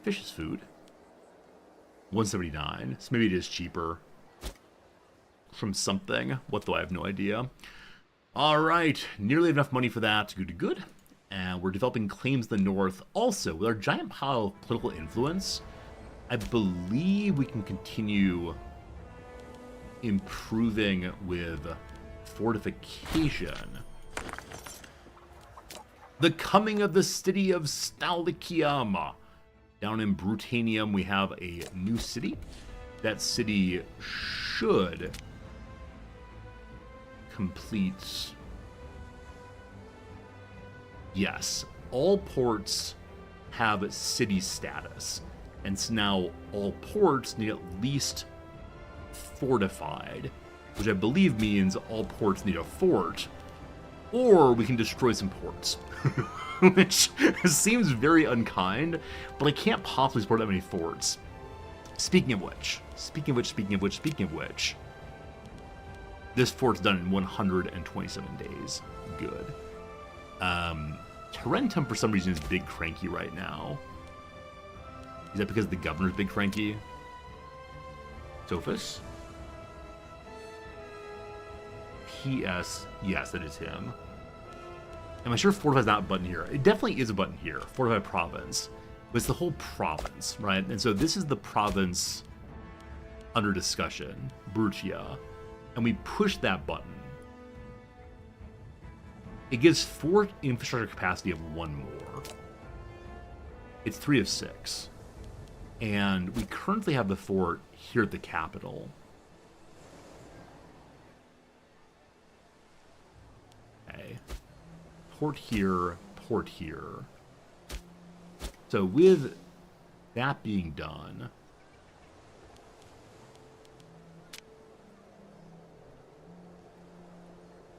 Fish is food. 179. So maybe it is cheaper. From something. What though? I have no idea. Alright. Nearly enough money for that. Good to good. And we're developing claims to the north. Also, with our giant pile of political influence, I believe we can continue improving with fortification. The coming of the city of Stalakium. Down in Brutanium, we have a new city. That city should complete... Yes, all ports have city status, and so now all ports need at least fortified, which I believe means all ports need a fort, or we can destroy some ports, which seems very unkind, but I can't possibly support that many forts. Speaking of which, this fort's done in 127 days. Good. Tarentum, for some reason, is big cranky right now. Is that because the governor's big cranky? Sophus? P.S. Yes, that is him. Am I sure Fortify is not a button here? It definitely is a button here. Fortify province. But it's the whole province, right? And so this is the province under discussion, Brutia. And we push that button. It gives fort infrastructure capacity of 1 more. It's 3 of 6. And we currently have the fort here at the capital. Okay. Port here, port here. So with that being done...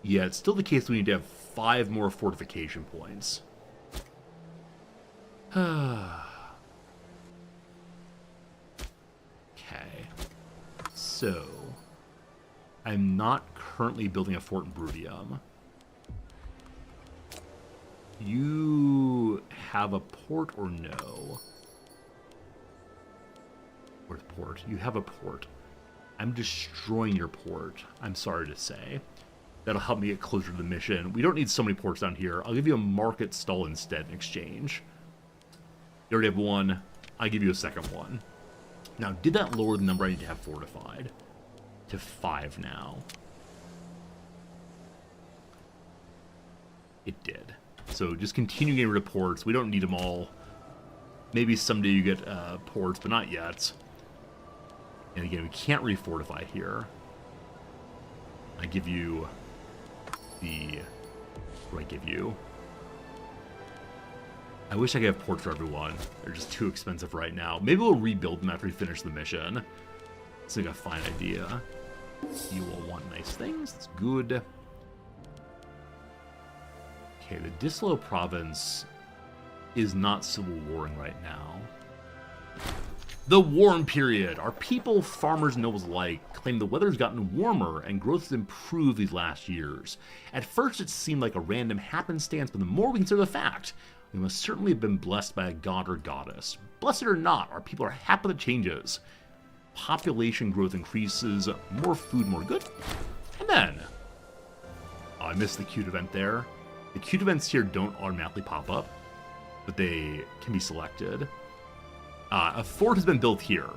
Yeah, it's still the case we need to have 5 more fortification points. Okay. So, I'm not currently building a fort in Brutium. You have a port or no? Where's port? You have a port. I'm destroying your port, I'm sorry to say. That'll help me get closer to the mission. We don't need so many ports down here. I'll give you a market stall instead in exchange. You already have 1. I'll give you a second one. Now, did that lower the number I need to have fortified? To 5 now. It did. So just continue getting rid of ports. We don't need them all. Maybe someday you get ports, but not yet. And again, we can't refortify here. I give you the... What do I give you? I wish I could have ports for everyone. They're just too expensive right now. Maybe we'll rebuild them after we finish the mission. It's like a fine idea. You will want nice things. That's good. Okay, the Dislo province is not civil warring right now. The warm period. Our people, farmers, and nobles alike, claim the weather's gotten warmer and growth has improved these last years. At first it seemed like a random happenstance, but the more we consider the fact, we must certainly have been blessed by a god or goddess. Blessed or not, our people are happy with the changes. Population growth increases, more food, more good. And then, I missed the cute event there. The cute events here don't automatically pop up, but they can be selected. A fort has been built here.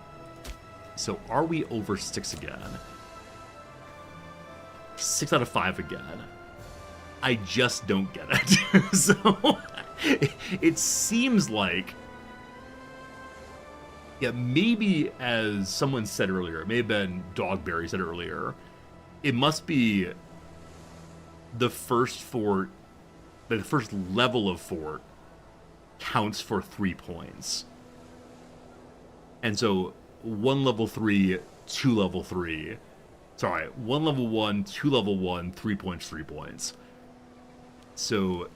So are we over 6 again? 6 out of 5 again. I just don't get it. So it seems like, yeah, maybe as someone said earlier, it may have been Dogberry said earlier, it must be the first fort, the first level of fort counts for 3 points. And so 1 level 3, 2 level 3. Sorry, 1 level 1, 2 level 1, 3 points, 3 points. So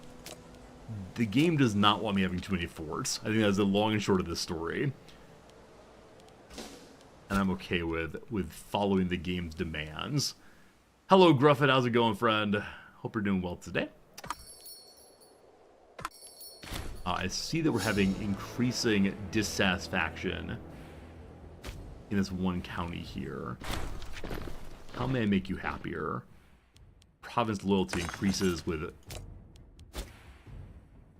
the game does not want me having too many forts. I think that's the long and short of this story. And I'm okay with following the game's demands. Hello, Gruffit. How's it going, friend? Hope you're doing well today. I see that we're having increasing dissatisfaction in this one county here. How may I make you happier? Province loyalty increases with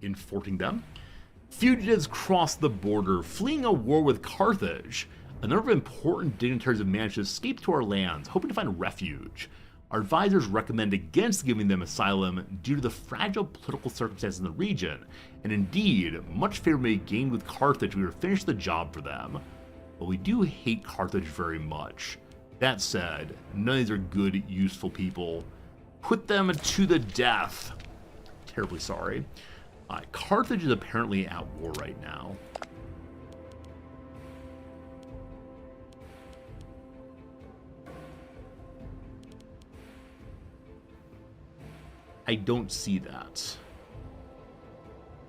enforcing them. Fugitives cross the border, fleeing a war with Carthage. A number of important dignitaries have managed to escape to our lands, hoping to find refuge. Our advisors recommend against giving them asylum due to the fragile political circumstances in the region, and indeed, much favor may be gained with Carthage if we were to finish the job for them. But we do hate Carthage very much. That said, none of these are good, useful people. Put them to the death. Terribly sorry. Carthage is apparently at war right now. I don't see that.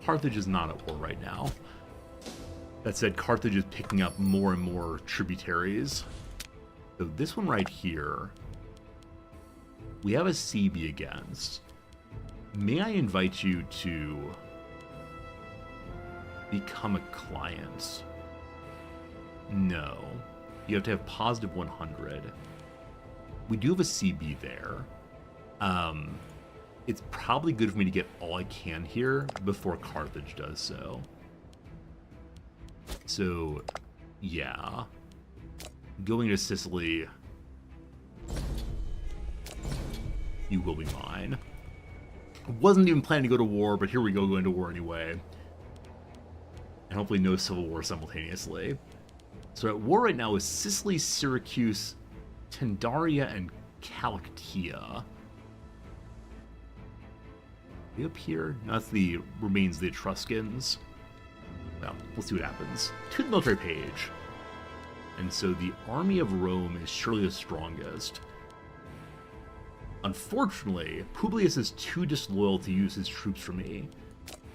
Carthage is not at war right now. That said, Carthage is picking up more and more tributaries. So this one right here, we have a CB against. May I invite you to become a client? No. You have to have positive 100. We do have a CB there. It's probably good for me to get all I can here before Carthage does so. So, yeah. Going to Sicily, you will be mine. Wasn't even planning to go to war, but here we go, going to war anyway. And hopefully no civil war simultaneously. So at war right now is Sicily, Syracuse, Tendaria, and Calactia. Up here? No, that's the remains of the Etruscans. Well, we'll see what happens. To the military page. And so the army of Rome is surely the strongest. Unfortunately, Publius is too disloyal to use his troops for me.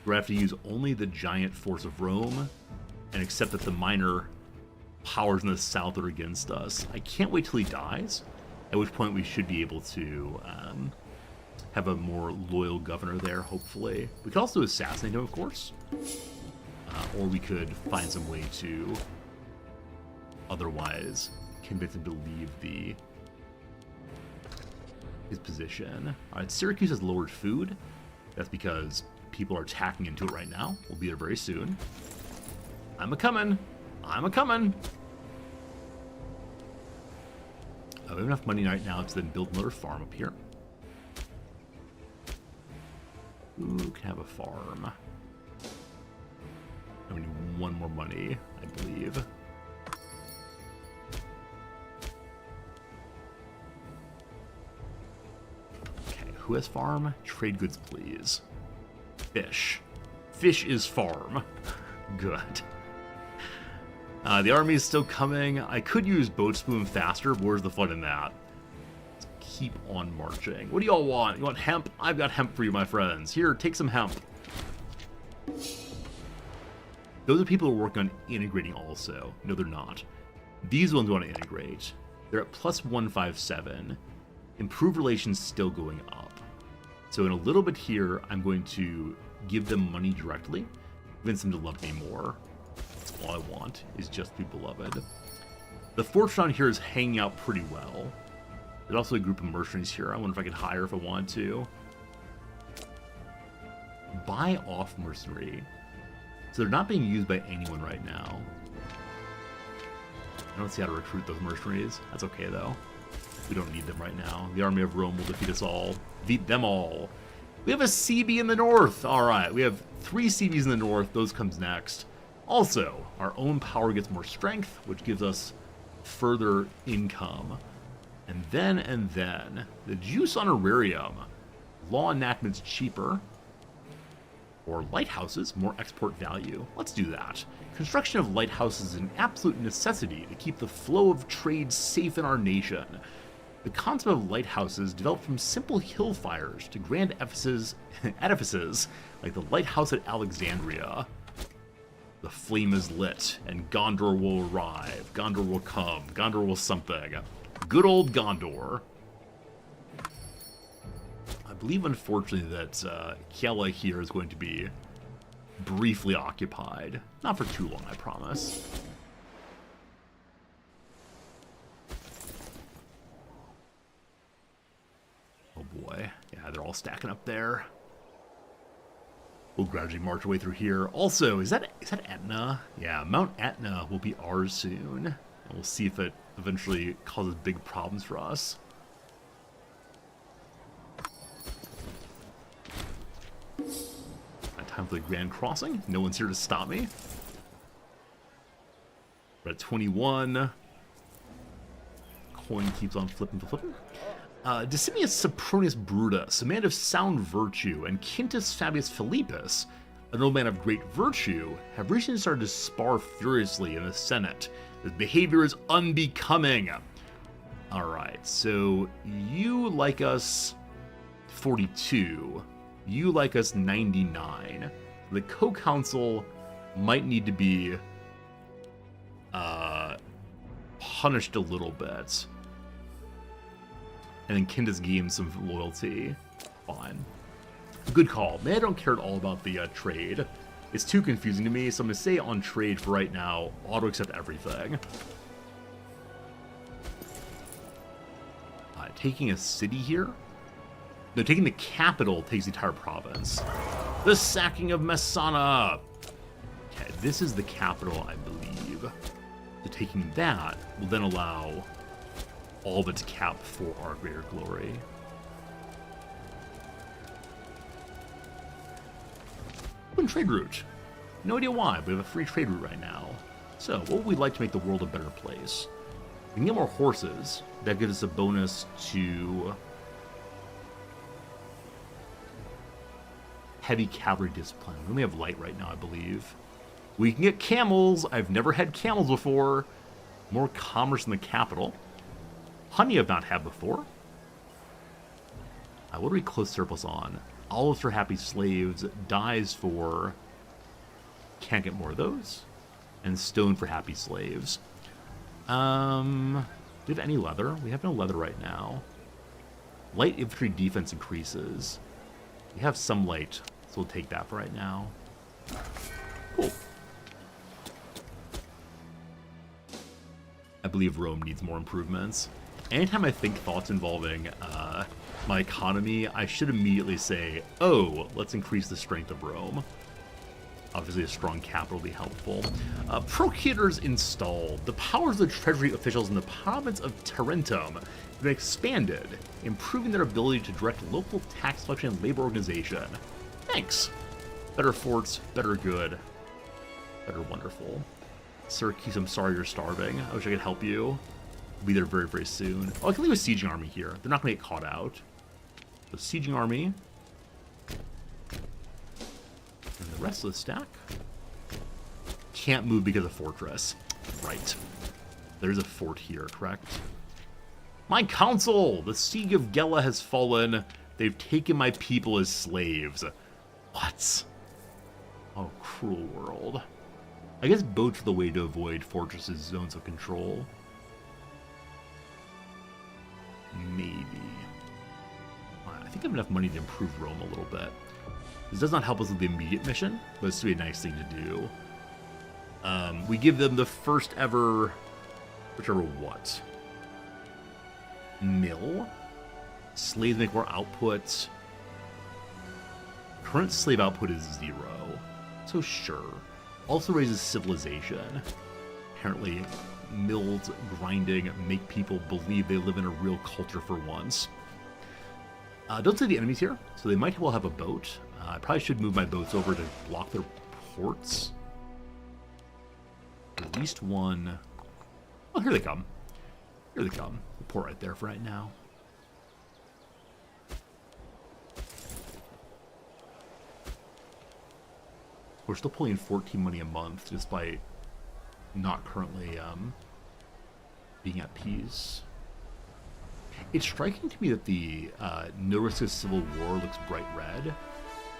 We're going to have to use only the giant force of Rome and accept that the minor powers in the south are against us. I can't wait till he dies, at which point we should be able to have a more loyal governor there, hopefully. We could also assassinate him, of course. Or we could find some way to otherwise convince him to leave his position. Alright, Syracuse has lowered food. That's because people are attacking into it right now. We'll be there very soon. I'm a-comin'. I'm a-comin'. We have enough money right now to then build another farm up here. Who can have a farm? I need one more money, I believe. Okay, who has farm? Trade goods, please. Fish. fish is farm. Good. The army is still coming. I could use boats moving faster, but where's the fun in that? Let's keep on marching. What do y'all want? You want hemp? I've got hemp for you, my friends. Here, take some hemp. Those are people who are working on integrating also. No, they're not. These ones want to integrate. They're at plus 157. Improved relations still going up. So in a little bit here, I'm going to give them money directly. Convince them to love me more. That's all I want, is just to be beloved. The fortune on here is hanging out pretty well. There's also a group of mercenaries here. I wonder if I could hire if I wanted to. Buy off mercenary. So they're not being used by anyone right now. I don't see how to recruit those mercenaries. That's okay, though. We don't need them right now. The army of Rome will defeat us all. Defeat them all. We have a CB in the north. All right, we have 3 CBs in the north. Those comes next. Also, our own power gets more strength, which gives us further income. And then, the juice honorarium. Law enactment's cheaper. Or lighthouses, more export value. Let's do that. Construction of lighthouses is an absolute necessity to keep the flow of trade safe in our nation. The concept of lighthouses developed from simple hill fires to grand edifices like the lighthouse at Alexandria. The flame is lit, and Gondor will arrive. Gondor will come. Gondor will something. Good old Gondor. I believe, unfortunately, that Kiela here is going to be briefly occupied. Not for too long, I promise. Oh boy. Yeah, they're all stacking up there. We'll gradually march our way through here. Also, is that Etna? Yeah, Mount Etna will be ours soon. And we'll see if it eventually causes big problems for us. Time for the Grand Crossing. No one's here to stop me. We're at 21. Coin keeps on flipping. Decimus Sempronius Brutus, a man of sound virtue, and Quintus Fabius Philippus, an old man of great virtue, have recently started to spar furiously in the Senate. His behavior is unbecoming. Alright, so you like us 42. You like us 99. The co-counsel might need to be punished a little bit. And then Quintus gains some loyalty. Fine. Good call. Man, I don't care at all about the trade. It's too confusing to me, so I'm going to say on trade for right now. Auto-accept everything. Taking a city here? No, taking the capital takes the entire province. The sacking of Messana! Okay, this is the capital, I believe. So taking that will then allow all of it to cap for our greater glory. Open trade route. No idea why, but we have a free trade route right now. So, what would we like to make the world a better place? We can get more horses. That gives us a bonus to heavy cavalry discipline. We only have light right now, I believe. We can get camels. I've never had camels before. More commerce in the capital. Honey I've not had before. What are we close surplus on? Olives for happy slaves. Dyes for... Can't get more of those. And stone for happy slaves. Do we have any leather? We have no leather right now. Light infantry defense increases. We have some light, so we'll take that for right now. Cool. I believe Rome needs more improvements. Anytime I think thoughts involving my economy, I should immediately say, oh, let's increase the strength of Rome. Obviously, a strong capital will be helpful. Procurators installed. The powers of the treasury officials in the province of Tarentum have been expanded, improving their ability to direct local tax collection and labor organization. Thanks. Better forts, better good, better wonderful. Syracuse, I'm sorry you're starving. I wish I could help you. We'll be there very, very soon. Oh, I can leave a sieging army here. They're not going to get caught out. The sieging army. And the rest of the stack can't move because of fortress. Right. There's a fort here, correct? My council! The siege of Gela has fallen. They've taken my people as slaves. What? Oh, cruel world. I guess boats are the way to avoid fortresses' zones of control. Maybe. I think I have enough money to improve Rome a little bit. This does not help us with the immediate mission, but it's still a nice thing to do. We give them the first ever, whichever what? Mill? Slaves make more output. Current slave output is 0. So sure. Also raises civilization. Apparently, mills grinding make people believe they live in a real culture for once. Don't see the enemies here, so they might well have a boat. I probably should move my boats over to block their ports. At least one. Oh, here they come. Here they come. We'll port right there for right now. We're still pulling in 14 money a month, despite not currently being at peace. It's striking to me that the no risk of civil war looks bright red.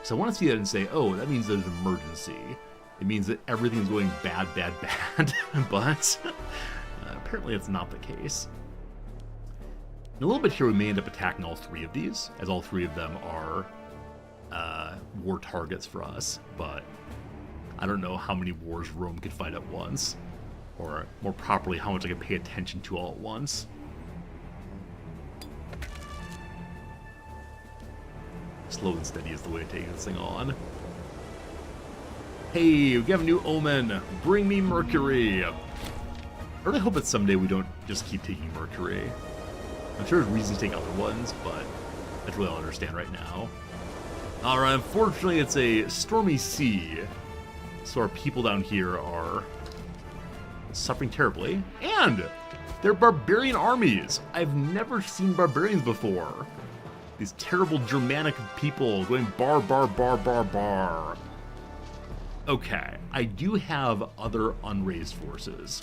So I want to see that and say, oh, that means there's an emergency. It means that everything's going bad, bad, bad. But apparently it's not the case. In a little bit here, we may end up attacking all 3 of these, as all 3 of them are war targets for us. But I don't know how many wars Rome could fight at once, or more properly, how much I can pay attention to all at once. Slow and steady is the way to take this thing on. Hey, we have a new omen. Bring me Mercury. I really hope that someday we don't just keep taking Mercury. I'm sure there's reasons to take other ones, but that's really all I understand right now. Alright, unfortunately it's a stormy sea, so our people down here are suffering terribly. And they're barbarian armies. I've never seen barbarians before. These terrible Germanic people going bar, bar, bar, bar, bar. Okay, I do have other unraised forces.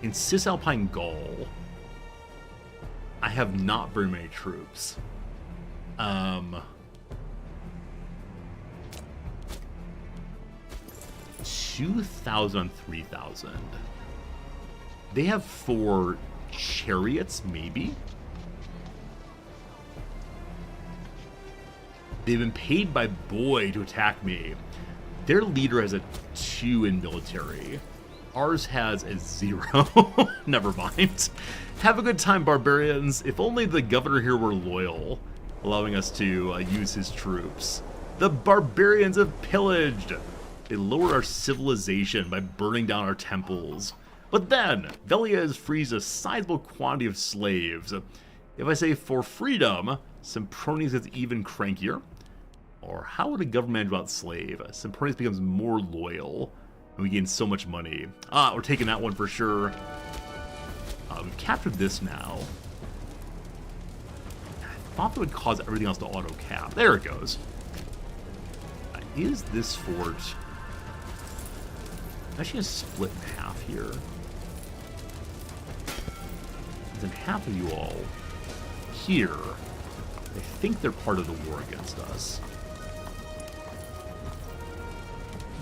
In Cisalpine Gaul, I have not very many troops. 2,000 on 3,000. They have 4 chariots, maybe? They've been paid by Boy to attack me. Their leader has a 2 in military. Ours has a 0. Never mind. Have a good time, barbarians. If only the governor here were loyal, allowing us to use his troops. The barbarians have pillaged. They lowered our civilization by burning down our temples. But then, Velia has freed a sizable quantity of slaves. If I say for freedom, Sempronius gets even crankier. Or how would a government manage without slave? Sempronius becomes more loyal, and we gain so much money. We're taking that one for sure. We've captured this now. I thought that would cause everything else to auto-cap. There it goes. Is this fort... I'm actually going to split in half here. Then half of you all here, I think they're part of the war against us.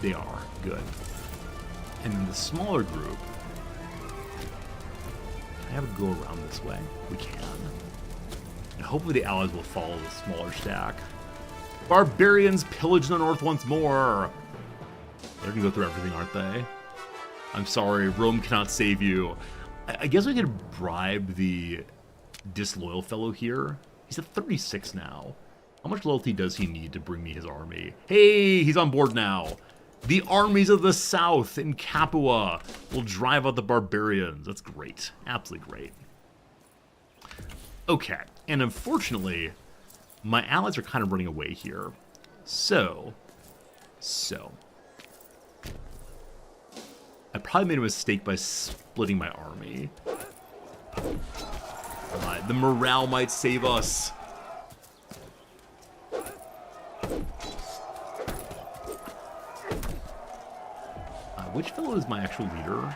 They are. Good. And then the smaller group, can I have it go around this way? We can. And hopefully the allies will follow the smaller stack. Barbarians pillage the north once more. They're gonna go through everything, aren't they? I'm sorry, Rome cannot save you. I guess we could bribe the disloyal fellow here. He's at 36 now. How much loyalty does he need to bring me his army? Hey, he's on board now. The armies of the south in Capua will drive out the barbarians. That's great. Absolutely great. Okay, and unfortunately, my allies are kind of running away here. So. I probably made a mistake by splitting my army. The morale might save us. which fellow is my actual leader?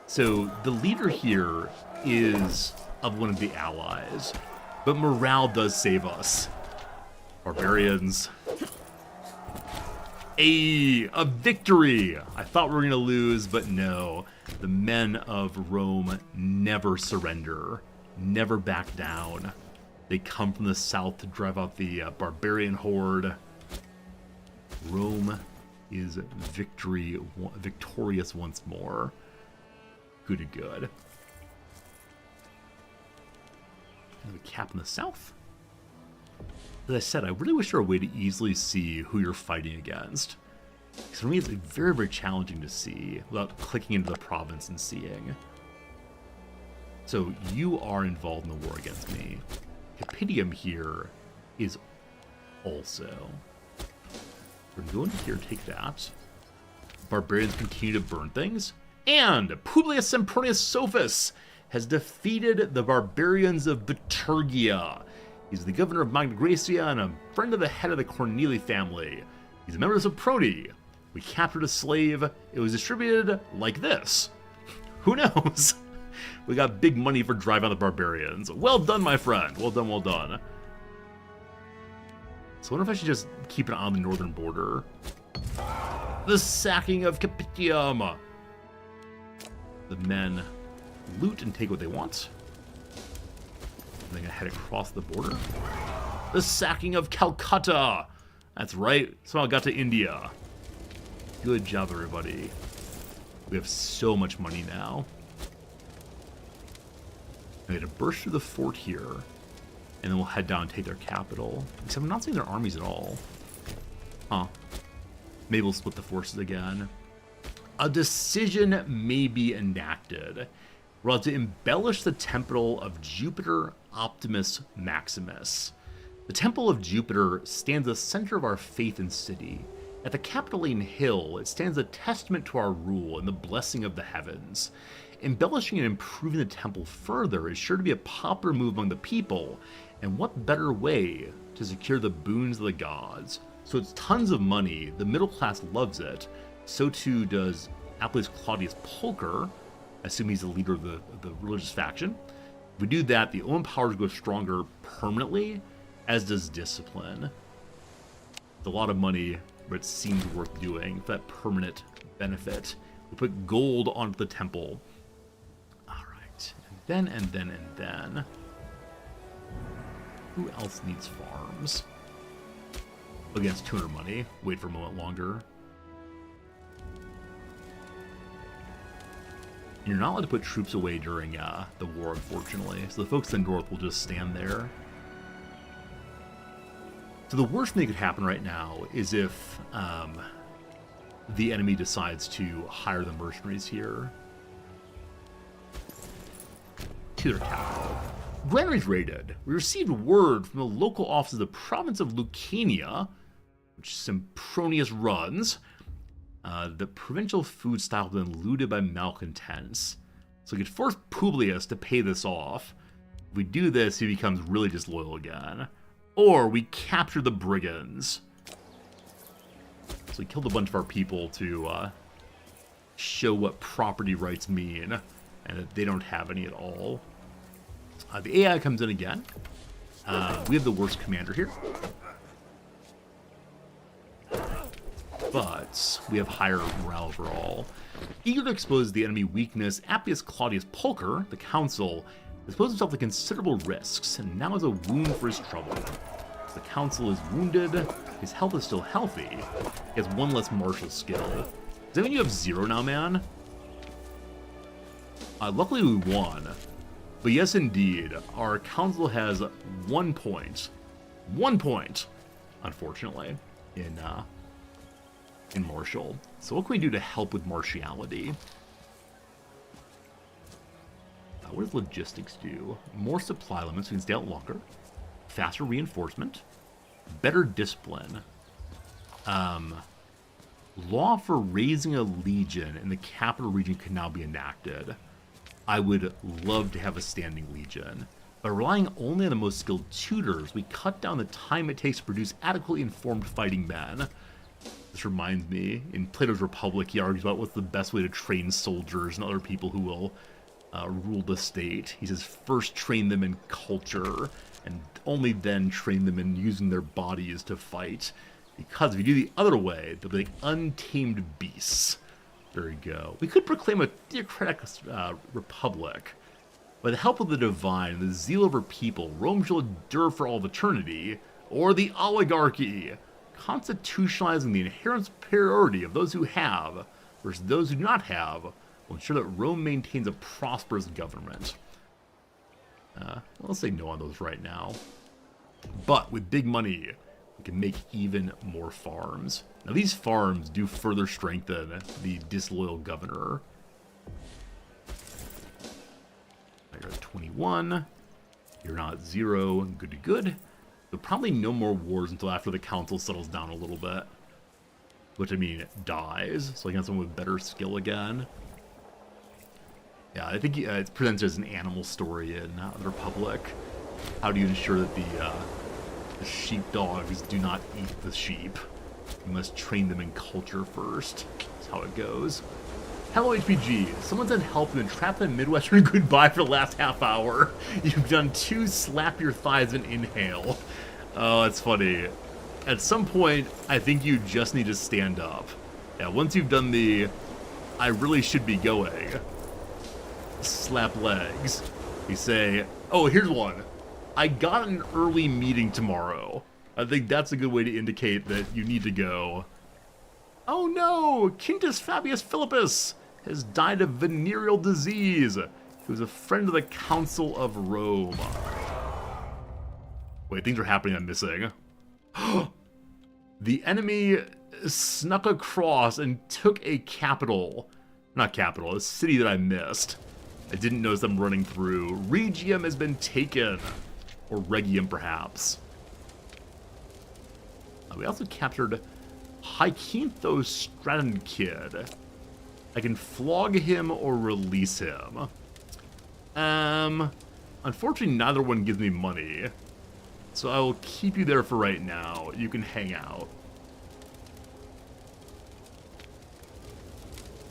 So the leader here is of one of the allies, but morale does save us. Barbarians. A victory! I thought we were gonna lose, but no. The men of Rome never surrender, never back down. They come from the south to drive out the barbarian horde. Rome is victorious once more. Good. And we cap in the south. As I said, I really wish there were a way to easily see who you're fighting against. Because for me, it's very, very challenging to see without clicking into the province and seeing. So you are involved in the war against me. Capitium here is also. We're going to here take that. Barbarians continue to burn things. And Publius Sempronius Sophus has defeated the barbarians of Bitergia. He's the governor of Magna Graecia and a friend of the head of the Corneli family. He's a member of Semproni. We captured a slave. It was distributed like this. Who knows? We got big money for driving out the barbarians. Well done, my friend. Well done, well done. So I wonder if I should just keep it on the northern border. The sacking of Capitium. The men loot and take what they want. They're gonna head across the border. The sacking of Calcutta. That's right. Somehow got to India. Good job, everybody. We have so much money now. I'm gonna burst through the fort here, and then we'll head down and take their capital. Except I'm not seeing their armies at all. Huh. Maybe we'll split the forces again. A decision may be enacted. We're allowed to embellish the temple of Jupiter Optimus Maximus. The temple of Jupiter stands the center of our faith and city. At the Capitoline Hill, it stands a testament to our rule and the blessing of the heavens. Embellishing and improving the temple further is sure to be a popular move among the people, and what better way to secure the boons of the gods? So it's tons of money, the middle class loves it, so too does Appius Claudius Pulcher. I assume he's the leader of the religious faction. If we do that, the own powers go stronger permanently, as does discipline. It's a lot of money, but it seems worth doing for that permanent benefit. We put gold onto the temple. All right, and then. Who else needs farms? Against 200 money. Wait for a moment longer. You're not allowed to put troops away during the war, unfortunately. So the folks in the north will just stand there. So the worst thing that could happen right now is if the enemy decides to hire the mercenaries here to their capital. Granaries raided. We received word from the local office of the province of Lucania, which Sempronius runs. The provincial food style has been looted by malcontents. So we could force Publius to pay this off. If we do this, he becomes really disloyal again. Or we capture the brigands. So we killed a bunch of our people to show what property rights mean, and that they don't have any at all. The AI comes in again. We have the worst commander here. But we have higher morale overall. Eager to expose the enemy weakness, Appius Claudius Pulcher, the council, exposed himself to considerable risks, and now has a wound for his trouble. The council is wounded, his health is still healthy, he has one less martial skill. Does that mean you have 0 now, man? Luckily we won. But yes, indeed, our council has 1 point. 1 point, unfortunately, in martial. So what can we do to help with martiality? What does logistics do? More supply limits, we can stay out longer. Faster reinforcement. Better discipline. Law for raising a legion in the capital region can now be enacted. I would love to have a standing legion. By relying only on the most skilled tutors, we cut down the time it takes to produce adequately informed fighting men. This reminds me, in Plato's Republic, he argues about what's the best way to train soldiers and other people who will rule the state. He says first train them in culture, and only then train them in using their bodies to fight. Because if you do the other way, they'll be like untamed beasts. There we go. We could proclaim a theocratic republic. By the help of the divine and the zeal of her people, Rome shall endure for all of eternity, or the oligarchy, constitutionalizing the inherent superiority of those who have versus those who do not have, will ensure that Rome maintains a prosperous government. Let's say no on those right now. But with big money, we can make even more farms. Now these farms do further strengthen the disloyal governor. You're at 21. You're not 0. Good to good. So probably no more wars until after the council settles down a little bit. Which, I mean, dies. So I can have someone with better skill again. Yeah, I think it's presented as an animal story in the Republic. How do you ensure that the sheepdogs do not eat the sheep? You must train them in culture first. That's how it goes. Hello, HPG. Someone said help and then trap them Midwestern goodbye for the last half hour. You've done 2 slap your thighs and inhale. Oh, that's funny. At some point, I think you just need to stand up. Yeah, once you've done the I really should be going, slap legs, you say, oh, here's one. I got an early meeting tomorrow. I think that's a good way to indicate that you need to go. Oh no, Quintus Fabius Philippus has died of venereal disease. He was a friend of the Council of Rome. Wait, things are happening I'm missing. The enemy snuck across and took a capital. Not capital, a city that I missed. I didn't notice them running through. Regium has been taken. Or Regium, perhaps. We also captured Hykynthos Stratton Kid. I can flog him or release him. Unfortunately, neither one gives me money. So I will keep you there for right now. You can hang out.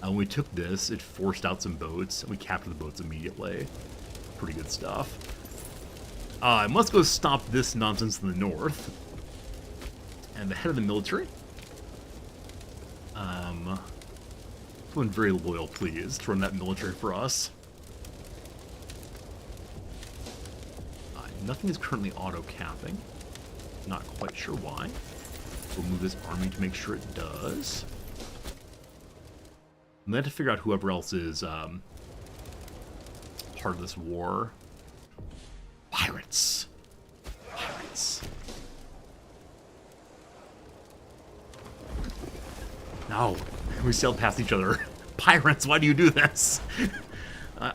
When we took this, it forced out some boats, and we captured the boats immediately. Pretty good stuff. I must go stop this nonsense in the north. And the head of the military. Someone very loyal, please, to run that military for us. Nothing is currently auto-capping. Not quite sure why. We'll move this army to make sure it does. I'm gonna have to figure out whoever else is part of this war. Pirates. Pirates. No, we sailed past each other. Pirates, why do you do this?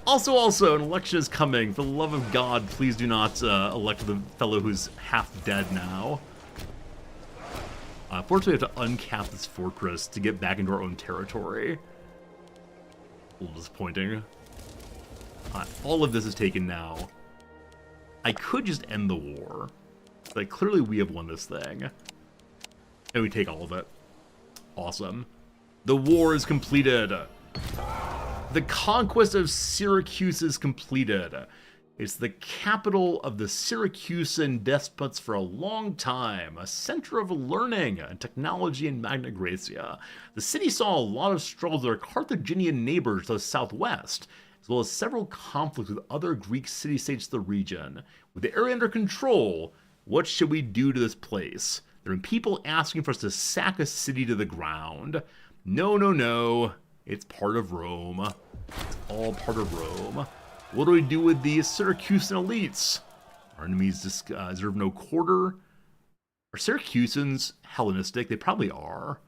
Also, an election is coming. For the love of God, please do not elect the fellow who's half dead now. Fortunately, we have to uncap this fortress to get back into our own territory. A little disappointing. All of this is taken now. I could just end the war. Like, clearly we have won this thing. And we take all of it. Awesome. The war is completed. The conquest of Syracuse is completed. It's the capital of the Syracusan despots for a long time, a center of learning and technology in Magna Graecia. The city saw a lot of struggles with their Carthaginian neighbors to the southwest, as well as several conflicts with other Greek city-states of the region. With the area under control, what should we do to this place? There have been people asking for us to sack a city to the ground. No, no, no. It's part of Rome. It's all part of Rome. What do we do with the Syracusan elites? Our enemies deserve no quarter. Are Syracusans Hellenistic? They probably are.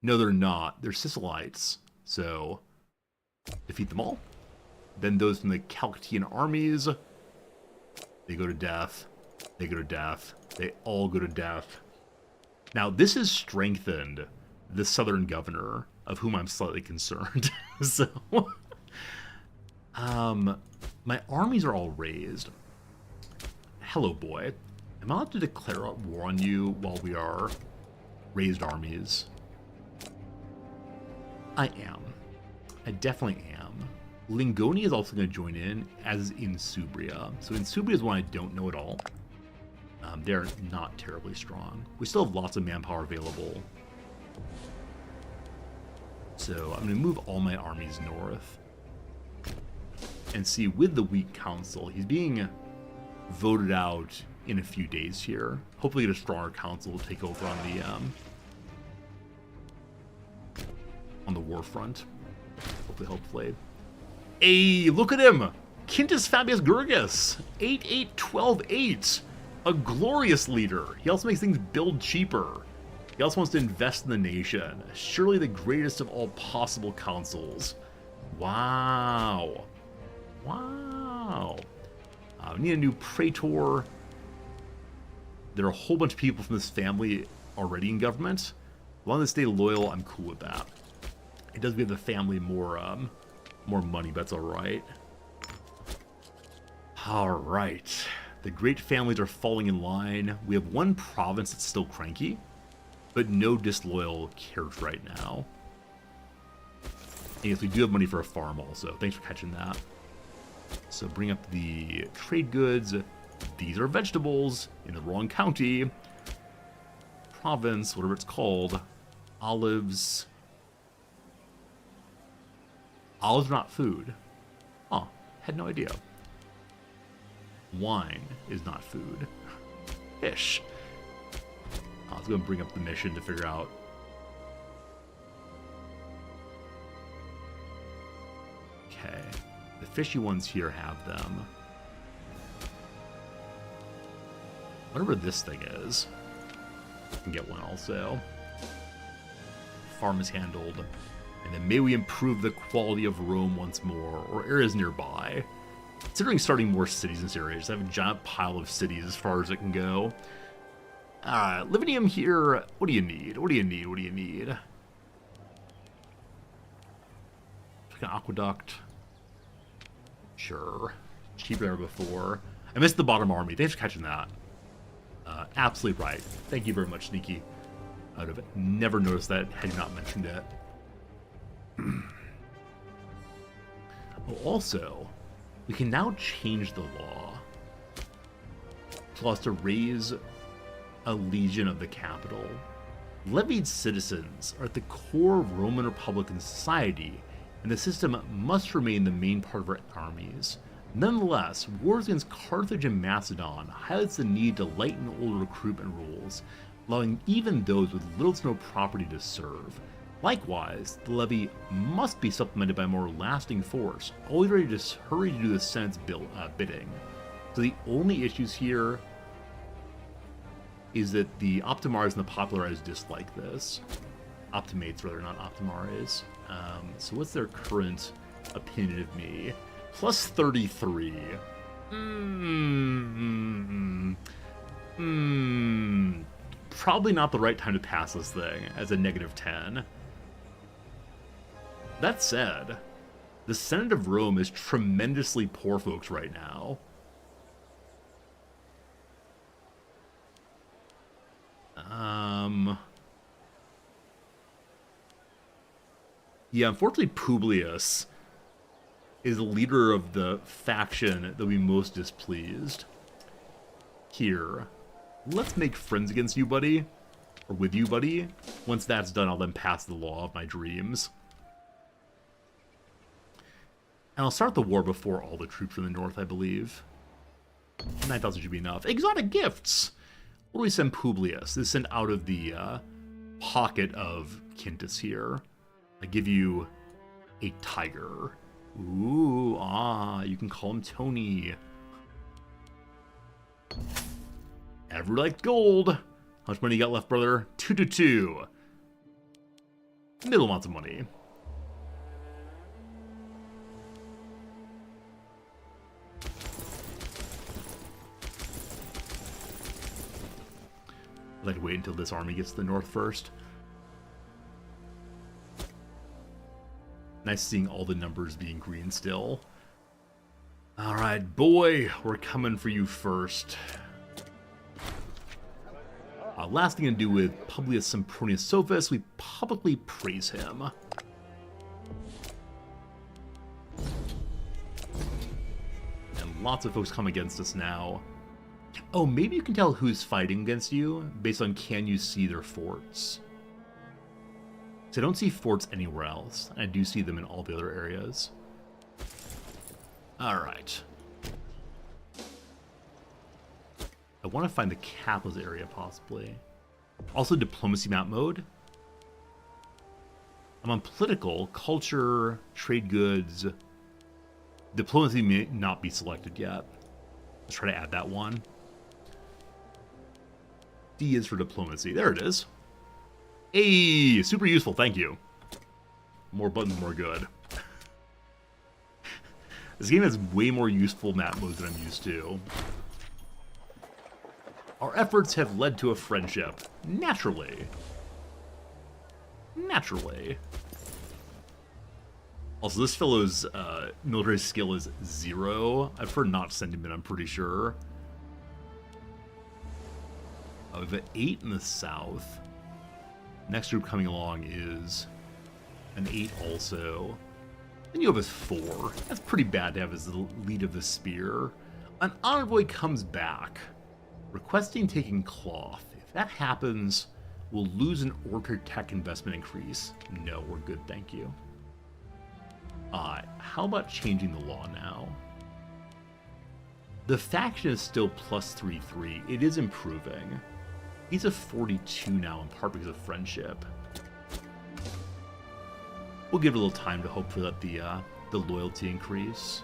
No, they're not. They're Sicilites. So, defeat them all. Then those from the Chalcidian armies. They go to death. They go to death. They all go to death. Now, this has strengthened the southern governor, of whom I'm slightly concerned. So, my armies are all raised. Hello, boy. Am I allowed to declare war on you while we are raised armies. I am. I definitely am. Lingonia is also going to join in, as is Insubria. So Insubria is one I don't know at all. They're not terribly strong. We still have lots of manpower available. So I'm going to move all my armies north. And see, with the weak council, he's being voted out in a few days here. Hopefully get a stronger council to take over on the war front. Hopefully. Hey, look at him! Quintus Fabius Gurgus! 8-8-12-8! A glorious leader. He also makes things build cheaper. He also wants to invest in the nation. Surely the greatest of all possible councils. Wow. Wow. We need a new praetor. There are a whole bunch of people from this family already in government. As long as they stay loyal, I'm cool with that. It does give the family more money, but that's alright. Alright. The great families are falling in line. We have one province that's still cranky, but no disloyal cares right now. And yes, we do have money for a farm also. Thanks for catching that. So bring up the trade goods. These are vegetables in the wrong county. Province, whatever it's called. Olives. Olives are not food. Huh, had no idea. Wine is not food. Fish. I was going to bring up the mission to figure out. Okay. The fishy ones here have them. Whatever this thing is. I can get one also. Farm is handled. And then may we improve the quality of Rome once more, or areas nearby. Considering starting more cities in this area, just have a giant pile of cities as far as it can go. Livinium here, what do you need? What do you need? What do you need? Like an aqueduct. Sure. Cheaper than before. I missed the bottom army. Thanks for catching that. Absolutely right. Thank you very much, Sneaky. I would have never noticed that had you not mentioned it. Also, we can now change the law to allow us to raise a legion of the capital. Levied citizens are at the core of Roman Republican society, and the system must remain the main part of our armies. Nonetheless, wars against Carthage and Macedon highlights the need to lighten old recruitment rules, allowing even those with little to no property to serve. Likewise, the levy must be supplemented by a more lasting force, always ready to hurry to do the Senate's bidding. So the only issues here is that the Optimares and the Populares dislike this. Optimates, rather, not Optimares. So what's their current opinion of me? Plus 33. Probably not the right time to pass this thing as a negative 10. That said, the Senate of Rome is tremendously poor folks right now. Yeah, unfortunately Publius is the leader of the faction that we most displeased. Here, let's make friends against you, buddy. Or with you, buddy. Once that's done, I'll then pass the law of my dreams. And I'll start the war before all the troops in the north, I believe. 9,000 should be enough. Exotic gifts! What do we send Publius? This is sent out of the pocket of Quintus here. I give you a tiger. Ooh, you can call him Tony. Ever liked gold? How much money you got left, brother? 222. Middle amounts of money. I'd like to wait until this army gets to the north first. Nice seeing all the numbers being green still. Alright, boy, we're coming for you first. Last thing to do with Publius Sempronius Sophus, we publicly praise him. And lots of folks come against us now. Oh, maybe you can tell who's fighting against you based on can you see their forts. So I don't see forts anywhere else. I do see them in all the other areas. Alright. I want to find the capitalist area, possibly. Also, diplomacy map mode. I'm on political, culture, trade goods. Diplomacy may not be selected yet. Let's try to add that one. D is for diplomacy. There it is. Hey, super useful, thank you. More buttons, more good. This game has way more useful map modes than I'm used to. Our efforts have led to a friendship. Naturally. Naturally. Also, this fellow's military skill is 0. I prefer not sentiment, I'm pretty sure. Oh, we have an 8 in the south. Next group coming along is an 8 also. Then you have a 4. That's pretty bad to have as the lead of the spear. An envoy comes back, requesting taking cloth. If that happens, we'll lose an order tech investment increase. No, we're good, thank you. How about changing the law now? The faction is still plus 3-3. It is improving. He's a 42 now, in part because of friendship. We'll give it a little time to hope for that the loyalty increase.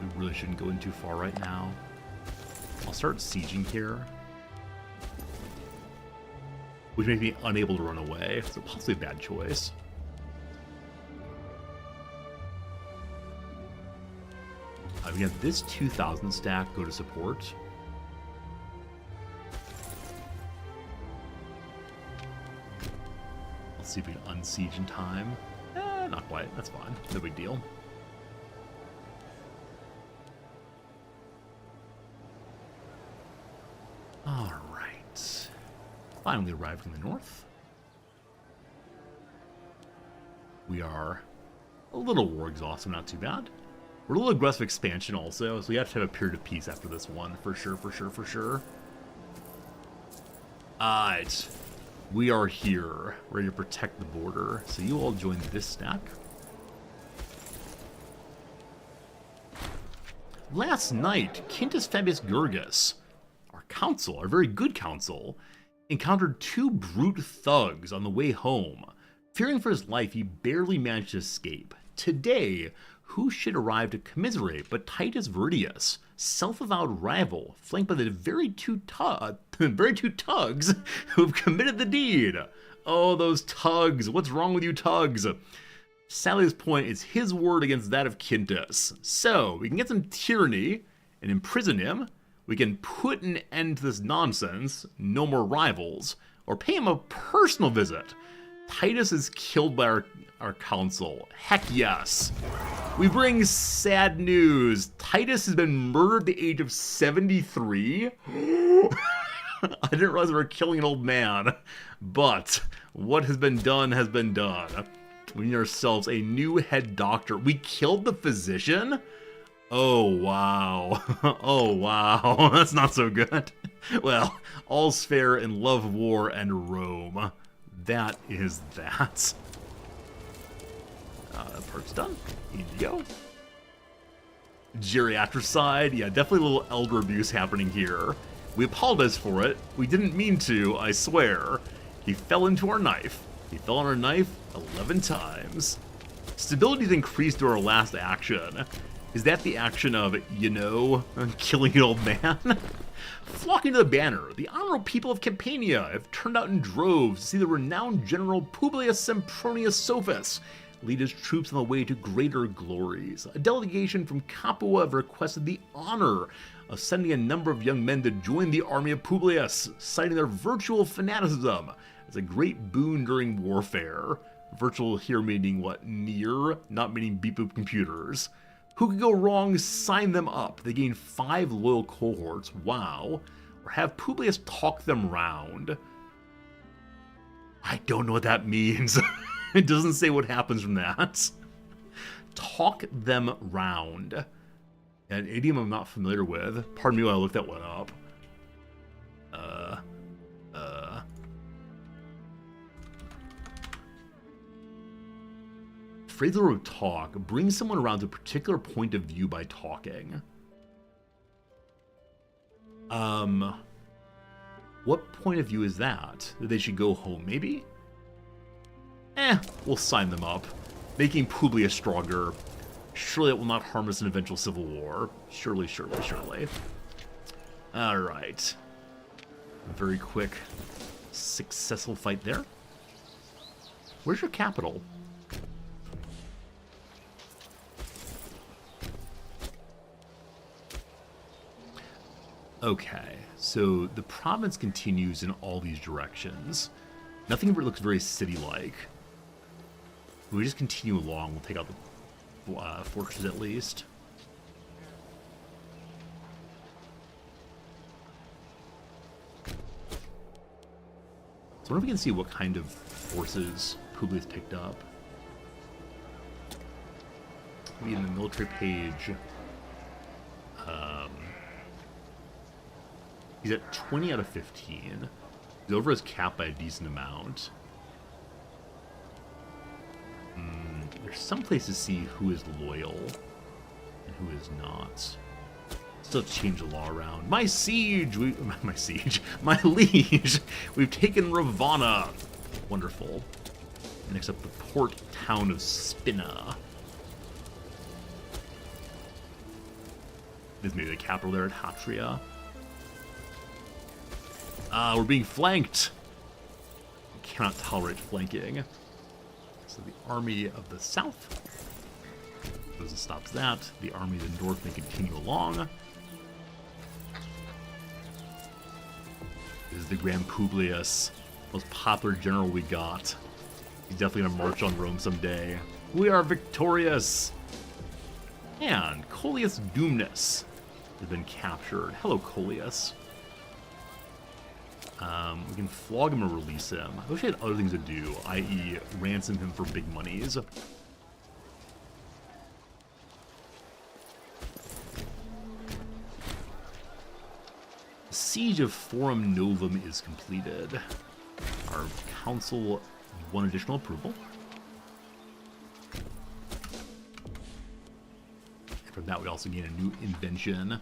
We really shouldn't go in too far right now. I'll start sieging here, which makes me unable to run away, so possibly a bad choice. We have this 2,000 stack go to support. Let's see if we can unsiege in time. Not quite, that's fine, no big deal. Alright. Finally arrived from the north. We are a little war exhausted, not too bad. We're a little aggressive expansion also, so we have to have a period of peace after this one, for sure, for sure, for sure. Alright. We are here, ready to protect the border. So you all join this stack. Last night, Quintus Fabius Gurgus, our council, our very good council, encountered 2 brute thugs on the way home. Fearing for his life, he barely managed to escape. Today, who should arrive to commiserate but Titus Verdius, self-avowed rival, flanked by the very two tugs who have committed the deed. Oh, those tugs. What's wrong with you tugs? Sally's point is his word against that of Quintus. So, we can get some tyranny and imprison him. We can put an end to this nonsense, no more rivals, or pay him a personal visit. Titus is killed by our council. Heck yes. We bring sad news. Titus has been murdered at the age of 73. I didn't realize we were killing an old man. But what has been done has been done. We need ourselves a new head doctor. We killed the physician? Oh, wow. Oh, wow. That's not so good. Well, all's fair in love, war, and Rome. That is that. That part's done. Here you go. Geriatricide. Yeah, definitely a little elder abuse happening here. We apologize for it. We didn't mean to, I swear. He fell into our knife. He fell on our knife 11 times. Stability's increased to our last action. Is that the action of, you know, killing an old man? Flocking to the banner, the honorable people of Campania have turned out in droves to see the renowned General Publius Sempronius Sophus lead his troops on the way to greater glories. A delegation from Capua have requested the honor of sending a number of young men to join the army of Publius, citing their virtual fanaticism as a great boon during warfare. Virtual here meaning what? Near, not meaning beep boop computers. Who could go wrong? Sign them up. They gain 5 loyal cohorts. Wow. Or have Publius talk them round. I don't know what that means. It doesn't say what happens from that. Talk them round. An idiom I'm not familiar with. Pardon me while I look that one up. Phrasal verb talk. Bring someone around to a particular point of view by talking. What point of view is that? That they should go home, maybe? We'll sign them up. Making Publius stronger. Surely it will not harm us in eventual civil war. Surely, surely, surely. Alright. Very quick, successful fight there. Where's your capital? Okay, so the province continues in all these directions. Nothing looks very city-like. We just continue along. We'll take out the fortresses at least. So I wonder if we can see what kind of forces Publius picked up. Maybe in the military page. He's at 20 out of 15. He's over his cap by a decent amount. There's some place to see who is loyal and who is not. Still have to change the law around. My siege! My liege! We've taken Ravana. Wonderful. Next up, the port town of Spina. This may be the capital there at Hatria. We're being flanked. We cannot tolerate flanking. So the army of the south stops that. The army of the north may continue along. This is the Grand Publius, most popular general we got. He's definitely gonna march on Rome someday. We are victorious. And Coelius Doomnus has been captured. Hello, Coelius. We can flog him or release him. I wish I had other things to do, i.e. ransom him for big monies. The Siege of Forum Novum is completed. Our council won additional approval. And from that we also gain a new invention.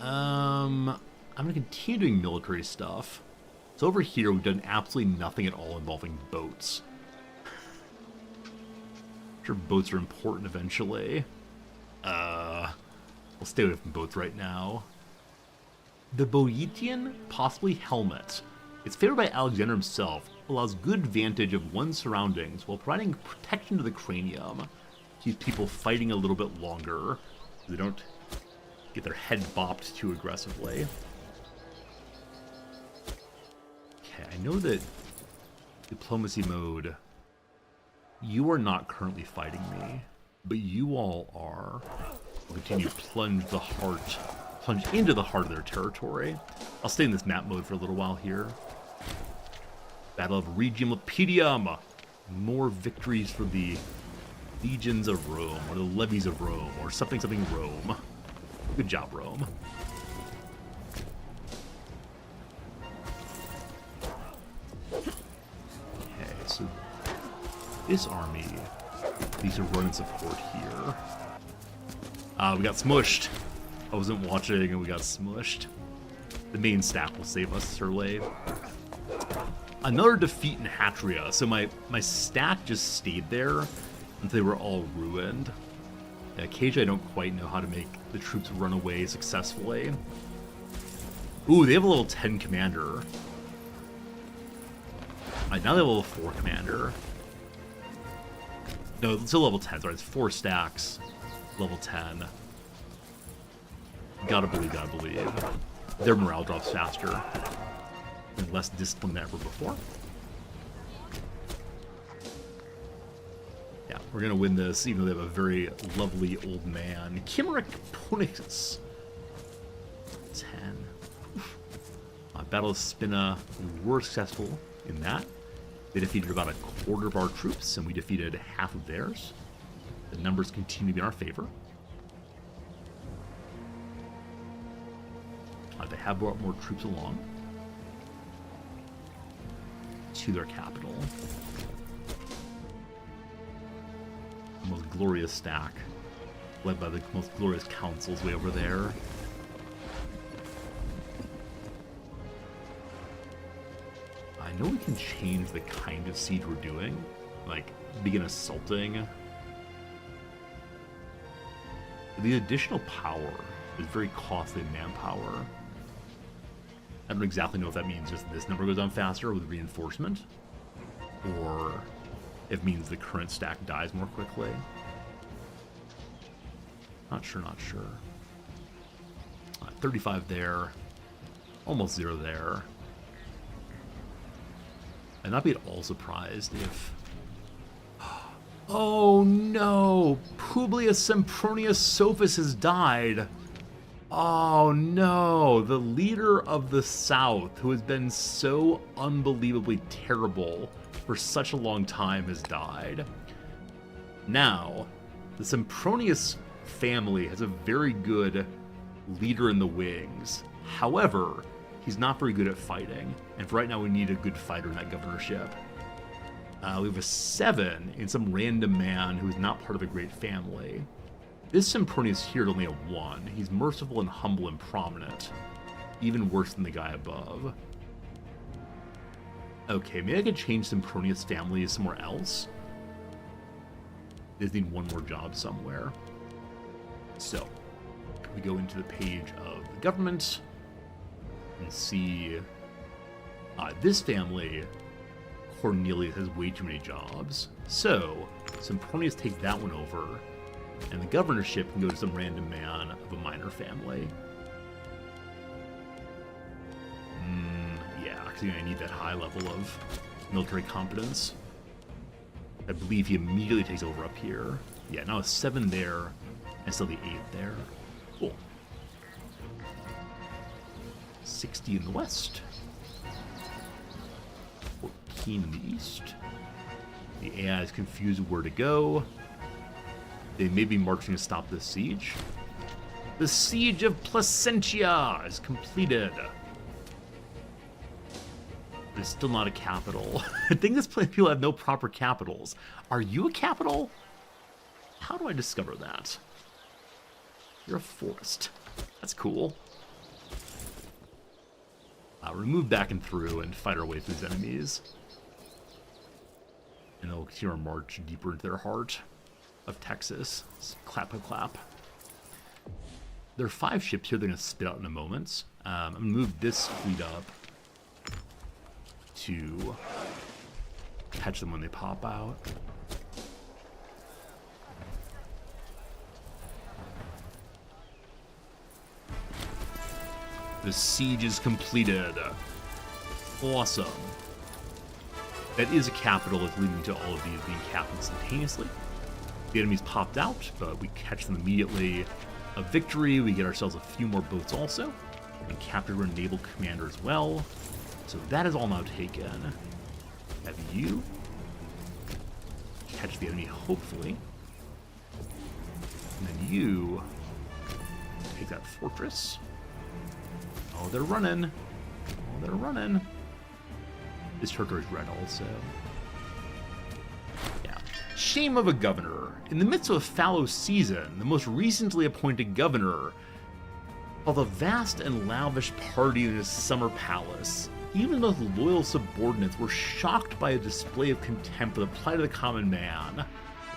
I'm going to continue doing military stuff. So over here, we've done absolutely nothing at all involving boats. I'm sure boats are important eventually. We'll stay away from boats right now. The Boeotian, possibly helmet. It's favored by Alexander himself, allows good vantage of one's surroundings while providing protection to the cranium. Keeps people fighting a little bit longer so they don't get their head bopped too aggressively. I know that diplomacy mode, you are not currently fighting me, but you all are. We'll continue to plunge into the heart of their territory. I'll stay in this map mode for a little while here. Battle of Regium Lapidum. More victories for the legions of Rome, or the levies of Rome, or something Rome. Good job, Rome. So this army, these are running support here. We got smushed. I wasn't watching and we got smushed. The main staff will save us, Sir Lave. Another defeat in Hatria. So my stack just stayed there until they were all ruined. Occasionally I don't quite know how to make the troops run away successfully. Ooh, they have a level 10 commander. Alright, now they have a level 4 commander. No, it's still level 10, sorry, it's 4 stacks. Level 10. Gotta believe. Their morale drops faster. And less disciplined than ever before. Yeah, we're gonna win this, even though they have a very lovely old man. Chimeric Ponix. 10. Battle of Spina, we were successful in that. They defeated about a quarter of our troops, and we defeated half of theirs. The numbers continue to be in our favor. They have brought more troops along to their capital. The most glorious stack, led by the most glorious councils way over there. I know we can change the kind of siege we're doing, like begin assaulting. The additional power is very costly in manpower. I don't exactly know if that means just this number goes down faster with reinforcement, or if it means the current stack dies more quickly. Not sure. 35 there, almost 0 there. I'd not be at all surprised if... Oh no! Publius Sempronius Sophus has died! Oh no! The leader of the South, who has been so unbelievably terrible for such a long time, has died. Now, the Sempronius family has a very good leader in the wings. However, he's not very good at fighting, and for right now we need a good fighter in that governorship. We have a 7 in some random man who is not part of a great family. This Sempronius here is only a 1. He's merciful and humble and prominent. Even worse than the guy above. Okay, maybe I could change Sempronius' family somewhere else. They just need one more job somewhere. So, we go into the page of the government and see this family, Cornelius, has way too many jobs. So, Sempronius takes that one over, and the governorship can go to some random man of a minor family. Yeah, because I need that high level of military competence. I believe he immediately takes over up here. Yeah, now a 7 there, and still the 8 there. Cool. 60 in the west. 14 in the east. The AI is confused where to go. They may be marching to stop this siege. The siege of Placentia is completed. It's still not a capital. I think this place people have no proper capitals. Are you a capital? How do I discover that? You're a forest. That's cool. We'll move back and through and fight our way through these enemies. And they'll continue our march deeper into their heart of Texas. Clap, clap, clap. There are 5 ships here they're going to spit out in a moment. I'm going to move this fleet up to catch them when they pop out. The siege is completed. Awesome. That is a capital that's leading to all of these being capped instantaneously. The enemies popped out, but we catch them immediately. A victory, we get ourselves a few more boats also, and captured a naval commander as well. So that is all now taken. Have you catch the enemy, hopefully. And then you take that fortress. Oh, they're running. Oh, they're running. This territory is red also. Yeah. Shame of a governor. In the midst of a fallow season, the most recently appointed governor held a vast and lavish party in his summer palace. Even those loyal subordinates were shocked by a display of contempt for the plight of the common man. The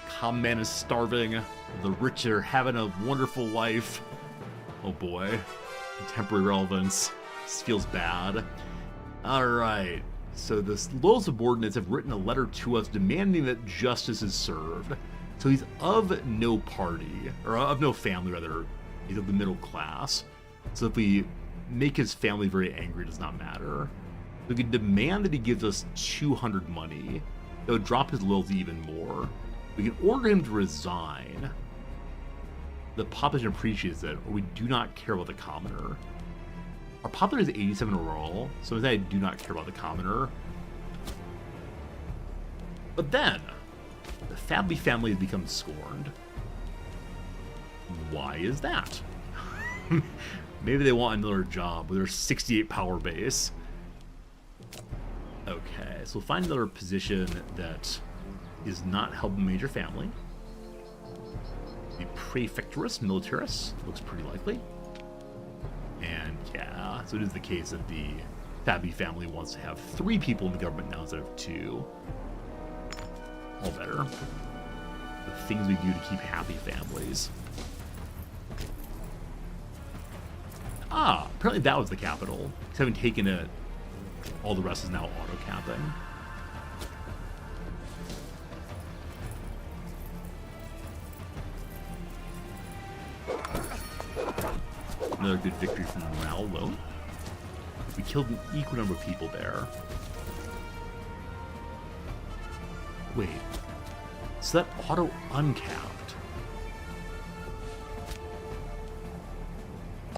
common man is starving. The rich are having a wonderful life. Oh boy. Contemporary relevance. This feels bad. Alright. So the loyal subordinates have written a letter to us demanding that justice is served. So he's of no party, or of no family rather. He's of the middle class. So if we make his family very angry, it does not matter. We can demand that he gives us 200 money. That would drop his loyalty even more. We can order him to resign. The population appreciates it, or we do not care about the commoner. Our population is 87 overall, so I do not care about the commoner. But then, the Fabby family has become scorned. Why is that? Maybe they want another job with their 68 power base. Okay, so we'll find another position that is not helping major family. The Prefecturus Militaris looks pretty likely. And yeah, so it is the case that the Fabby family wants to have 3 people in the government now instead of 2. All better. The things we do to keep happy families. Ah, apparently that was the capital. Because having taken it, all the rest is now auto-capping. Another good victory from morale alone. We killed an equal number of people there. Wait. So that auto-uncapped.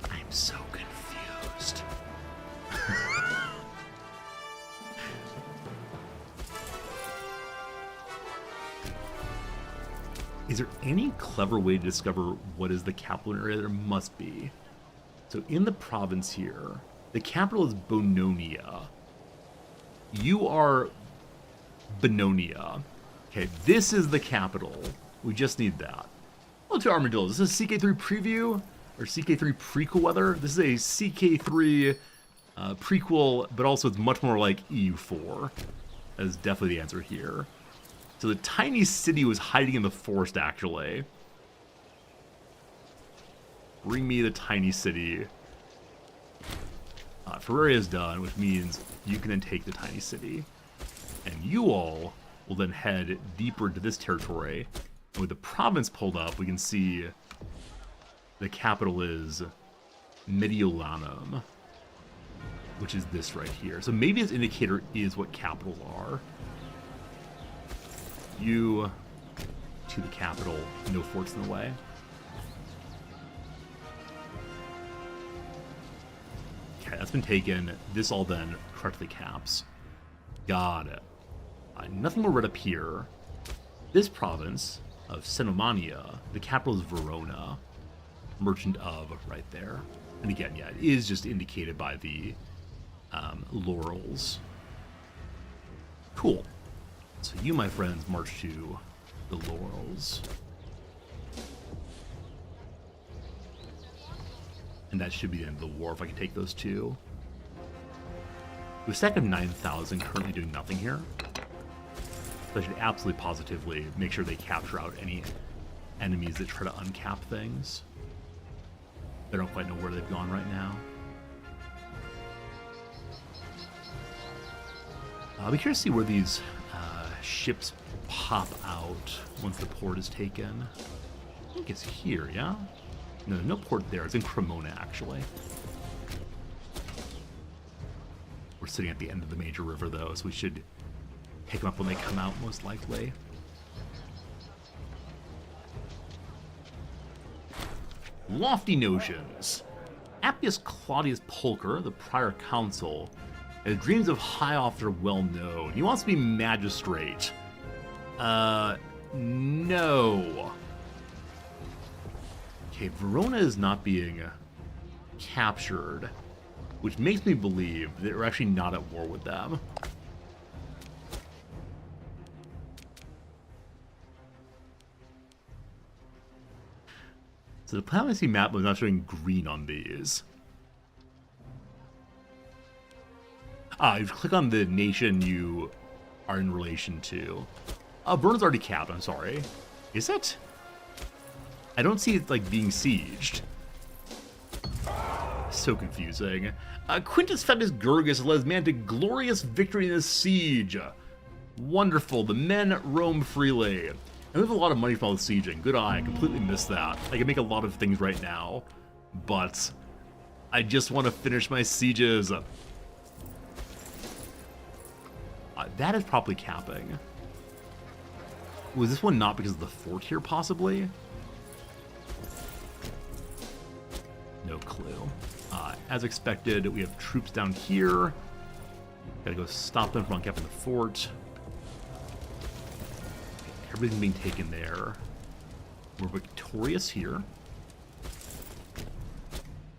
I'm so confused. Is there any clever way to discover what is the capital area? There must be. So in the province here, the capital is Bononia. You are Bononia. Okay, this is the capital. We just need that. Well, to Armadillos. This is CK3 preview, or CK3 prequel, whether. This is a CK3 prequel, but also it's much more like EU4. That is definitely the answer here. So the tiny city was hiding in the forest, actually. Bring me the tiny city. Ferraria is done, which means you can then take the tiny city. And you all will then head deeper into this territory. And with the province pulled up, we can see the capital is Mediolanum, which is this right here. So maybe this indicator is what capitals are. You to the capital, no forts in the way. Okay, that's been taken. This all then correctly caps. Got it. Nothing more right up here. This province of Cenomania, the capital is Verona. Merchant of right there. And again, yeah, it is just indicated by the laurels. Cool. So you, my friends, march to the laurels. And that should be the end of the war if I can take those two. With a stack of 9,000 currently doing nothing here. So I should absolutely positively make sure they capture out any enemies that try to uncap things. I don't quite know where they've gone right now. I'll be curious to see where these ships pop out once the port is taken. I think it's here, yeah? No, no port there. It's in Cremona, actually. We're sitting at the end of the major river, though, so we should pick them up when they come out, most likely. Lofty notions. Appius Claudius Pulcher, the prior consul, his dreams of high office are well known. He wants to be magistrate. No. Okay, Verona is not being captured, which makes me believe that we're actually not at war with them. So the diplomacy map was not showing green on these. You click on the nation you are in relation to. Verona's already capped, I'm sorry. Is it? I don't see it, like, being sieged. So confusing. Quintus Fabius Gurgus led his man to glorious victory in this siege. Wonderful. The men roam freely. And we have a lot of money from all the sieging. Good eye. I completely missed that. I can make a lot of things right now, but I just want to finish my sieges. That is probably capping. Was this one not because of the fort here, possibly? No clue. As expected, we have troops down here. Gotta go stop them from uncapping the fort. Everything being taken there. We're victorious here.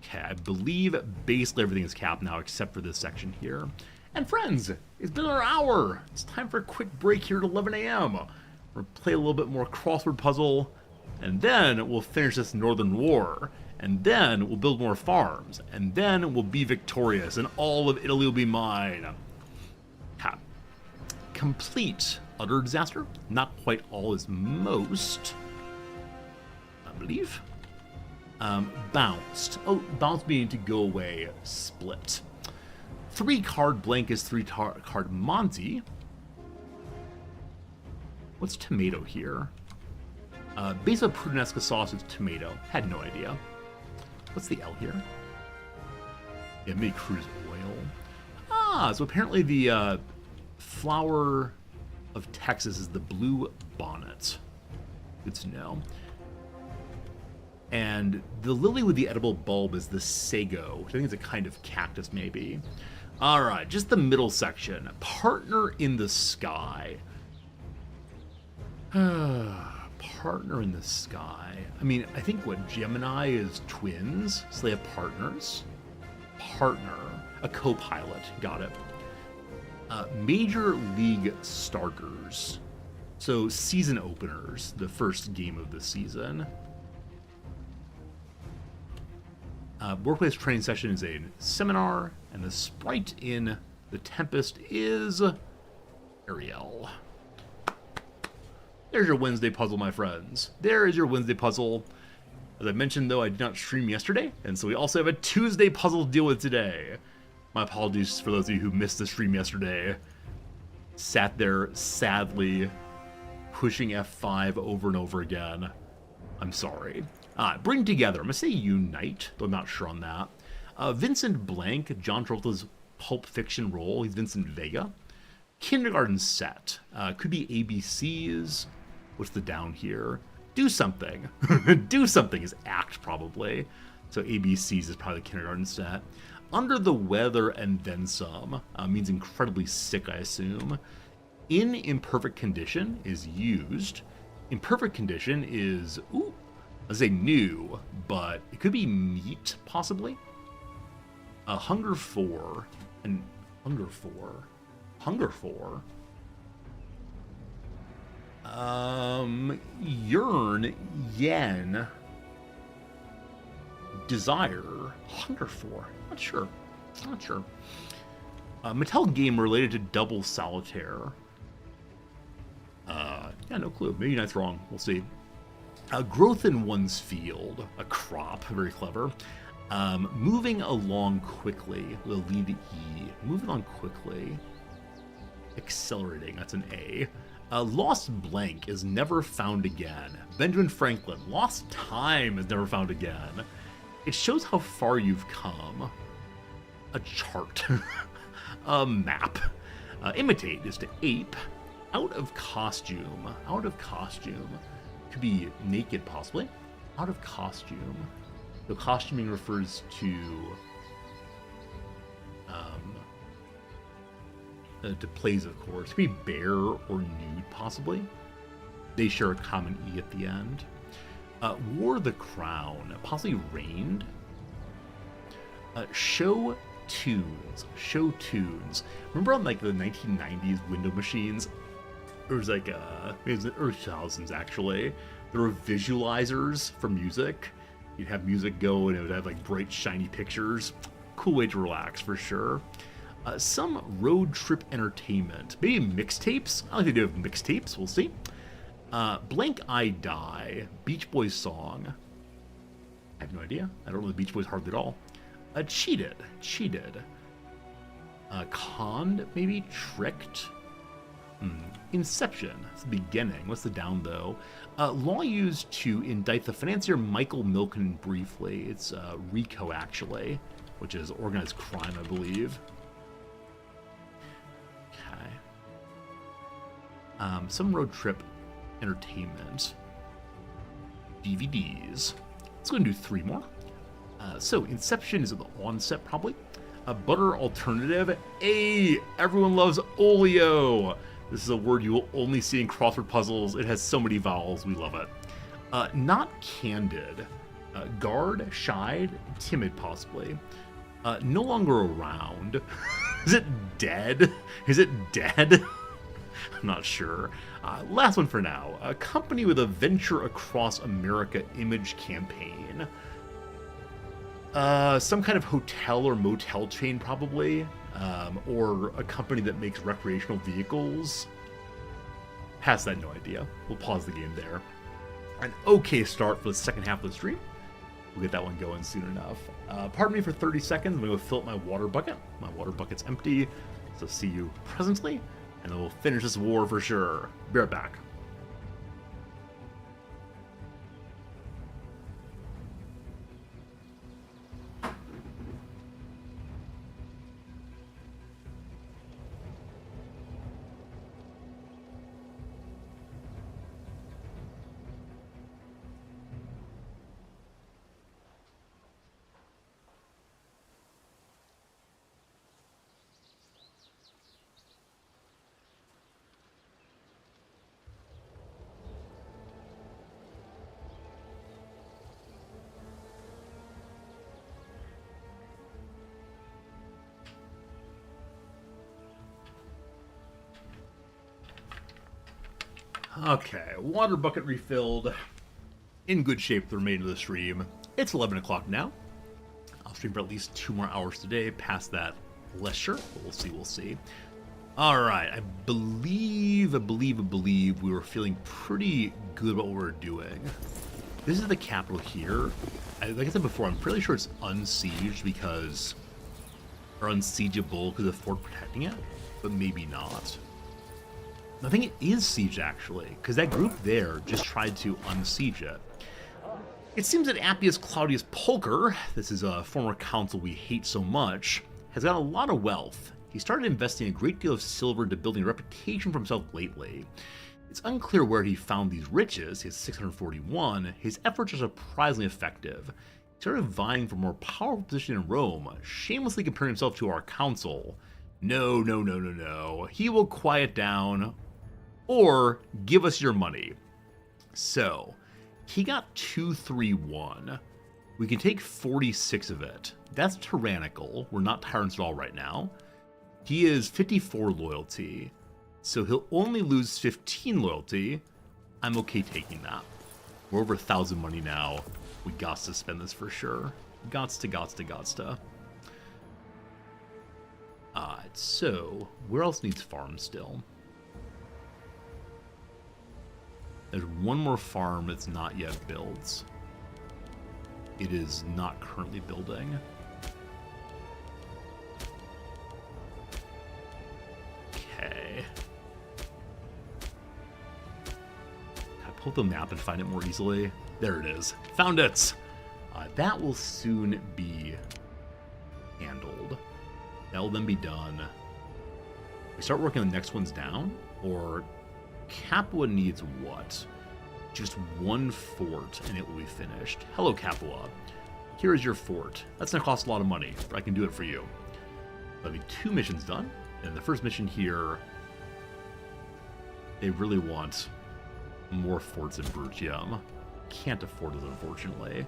Okay, I believe basically everything is capped now except for this section here. And friends, it's been an hour. It's time for a quick break here at 11 a.m. We'll play a little bit more crossword puzzle, and then we'll finish this Northern War. And then we'll build more farms, and then we'll be victorious, and all of Italy will be mine. Ha. Complete utter disaster. Not quite all as most, I believe. Bounced. Oh, bounced meaning to go away. Split. 3-card blank is 3-card Monty. What's tomato here? Base of Puttanesca sauce is tomato. Had no idea. What's the L here? Yeah, maybe cruise oil. Ah, so apparently the flower of Texas is the blue bonnet. Good to know. And the lily with the edible bulb is the sago, which I think is a kind of cactus, maybe. All right, just the middle section. Partner in the sky. Partner in the sky. I mean, I think what Gemini is twins, so they have partners. Partner, a co-pilot, got it. Major League starters, so season openers, the first game of the season. Workplace training session is a seminar, and the sprite in the Tempest is Ariel. There's your Wednesday puzzle, my friends. There is your Wednesday puzzle. As I mentioned, though, I did not stream yesterday, and so we also have a Tuesday puzzle to deal with today. My apologies for those of you who missed the stream yesterday. Sat there sadly pushing F5 over and over again. I'm sorry. Bring together. I'm going to say unite, though I'm not sure on that. Vincent Blank, John Travolta's Pulp Fiction role. He's Vincent Vega. Kindergarten set. Could be ABCs. What's the down here? Do something. Do something is act, probably. So ABCs is probably the kindergarten set. Under the weather and then some. Means incredibly sick, I assume. In imperfect condition is used. Imperfect condition is, ooh, let's say new, but it could be meat, possibly. Hunger for, and hunger for. Yearn, yen, desire, hunger for. Not sure. Mattel game related to double solitaire. Yeah, no clue. Maybe that's wrong. We'll see. Growth in one's field, a crop, very clever. Moving along quickly, will lead to E. Moving on quickly. Accelerating, that's an A. Lost blank is never found again. Benjamin Franklin, lost time is never found again. It shows how far you've come. A chart. A map. Imitate is to ape. Out of costume. Could be naked, possibly. Out of costume. The costuming refers to plays, of course. Could be bare or nude, possibly. They share a common E at the end. Wore the crown, possibly reigned. Show tunes. Remember on like the 1990s window machines? There was like maybe it was the early 2000s actually. There were visualizers for music. You'd have music go and it would have like bright, shiny pictures. Cool way to relax for sure. Some road trip entertainment. Maybe mixtapes? I like the idea of mixtapes. We'll see. Blank I Die. Beach Boys song. I have no idea. I don't know the Beach Boys hardly at all. Cheated. Conned, maybe? Tricked? Inception. It's the beginning. What's the down, though? Law used to indict the financier Michael Milken briefly. It's RICO, actually, which is organized crime, I believe. Okay. Some road trip entertainment, DVDs. Let's go and do 3 more. So Inception is at the onset probably. A butter alternative. Everyone loves oleo. This is a word you will only see in crossword puzzles. It has so many vowels. We love it. Not candid. Guard, shied, timid possibly. No longer around. Is it dead? Is it dead? I'm not sure. Last one for now. A company with a Venture Across America image campaign. Some kind of hotel or motel chain, probably. Or a company that makes recreational vehicles. Past that, no idea. We'll pause the game there. An okay start for the second half of the stream. We'll get that one going soon enough. Pardon me for 30 seconds. I'm going to go fill up my water bucket. My water bucket's empty. So see you presently. And then we'll finish this war for sure. Be right back. Okay, water bucket refilled. In good shape for the remainder of the stream. It's 11 o'clock now. I'll stream for at least 2 more hours today. Past that, less sure. But we'll see. Alright, I believe we were feeling pretty good about what we're doing. This is the capital here. Like I said before, I'm pretty sure it's unsieged because... or unsiegeable because of the fort protecting it. But maybe not. I think it is sieged, actually, because that group there just tried to unsiege it. It seems that Appius Claudius Pulcher, this is a former consul we hate so much, has got a lot of wealth. He started investing a great deal of silver into building a reputation for himself lately. It's unclear where he found these riches. He has 641. His efforts are surprisingly effective. He started vying for a more powerful position in Rome, shamelessly comparing himself to our consul. No. He will quiet down or give us your money. So, he got 231. We can take 46 of it. That's tyrannical. We're not tyrants at all right now. He is 54 loyalty, so he'll only lose 15 loyalty. I'm okay taking that. We're over 1,000 money now. We got to spend this for sure. Gots to. Alright, so where else needs farm still? There's one more farm that's not yet built. It is not currently building. Okay. Can I pull up the map and find it more easily? There it is. Found it! That will soon be handled. That will then be done. We start working on the next ones down, or Capua needs what? Just one fort and it will be finished. Hello, Capua. Here is your fort. That's going to cost a lot of money, but I can do it for you. That'll be 2 missions done. And the first mission here, they really want more forts in Brutium. Can't afford it, unfortunately.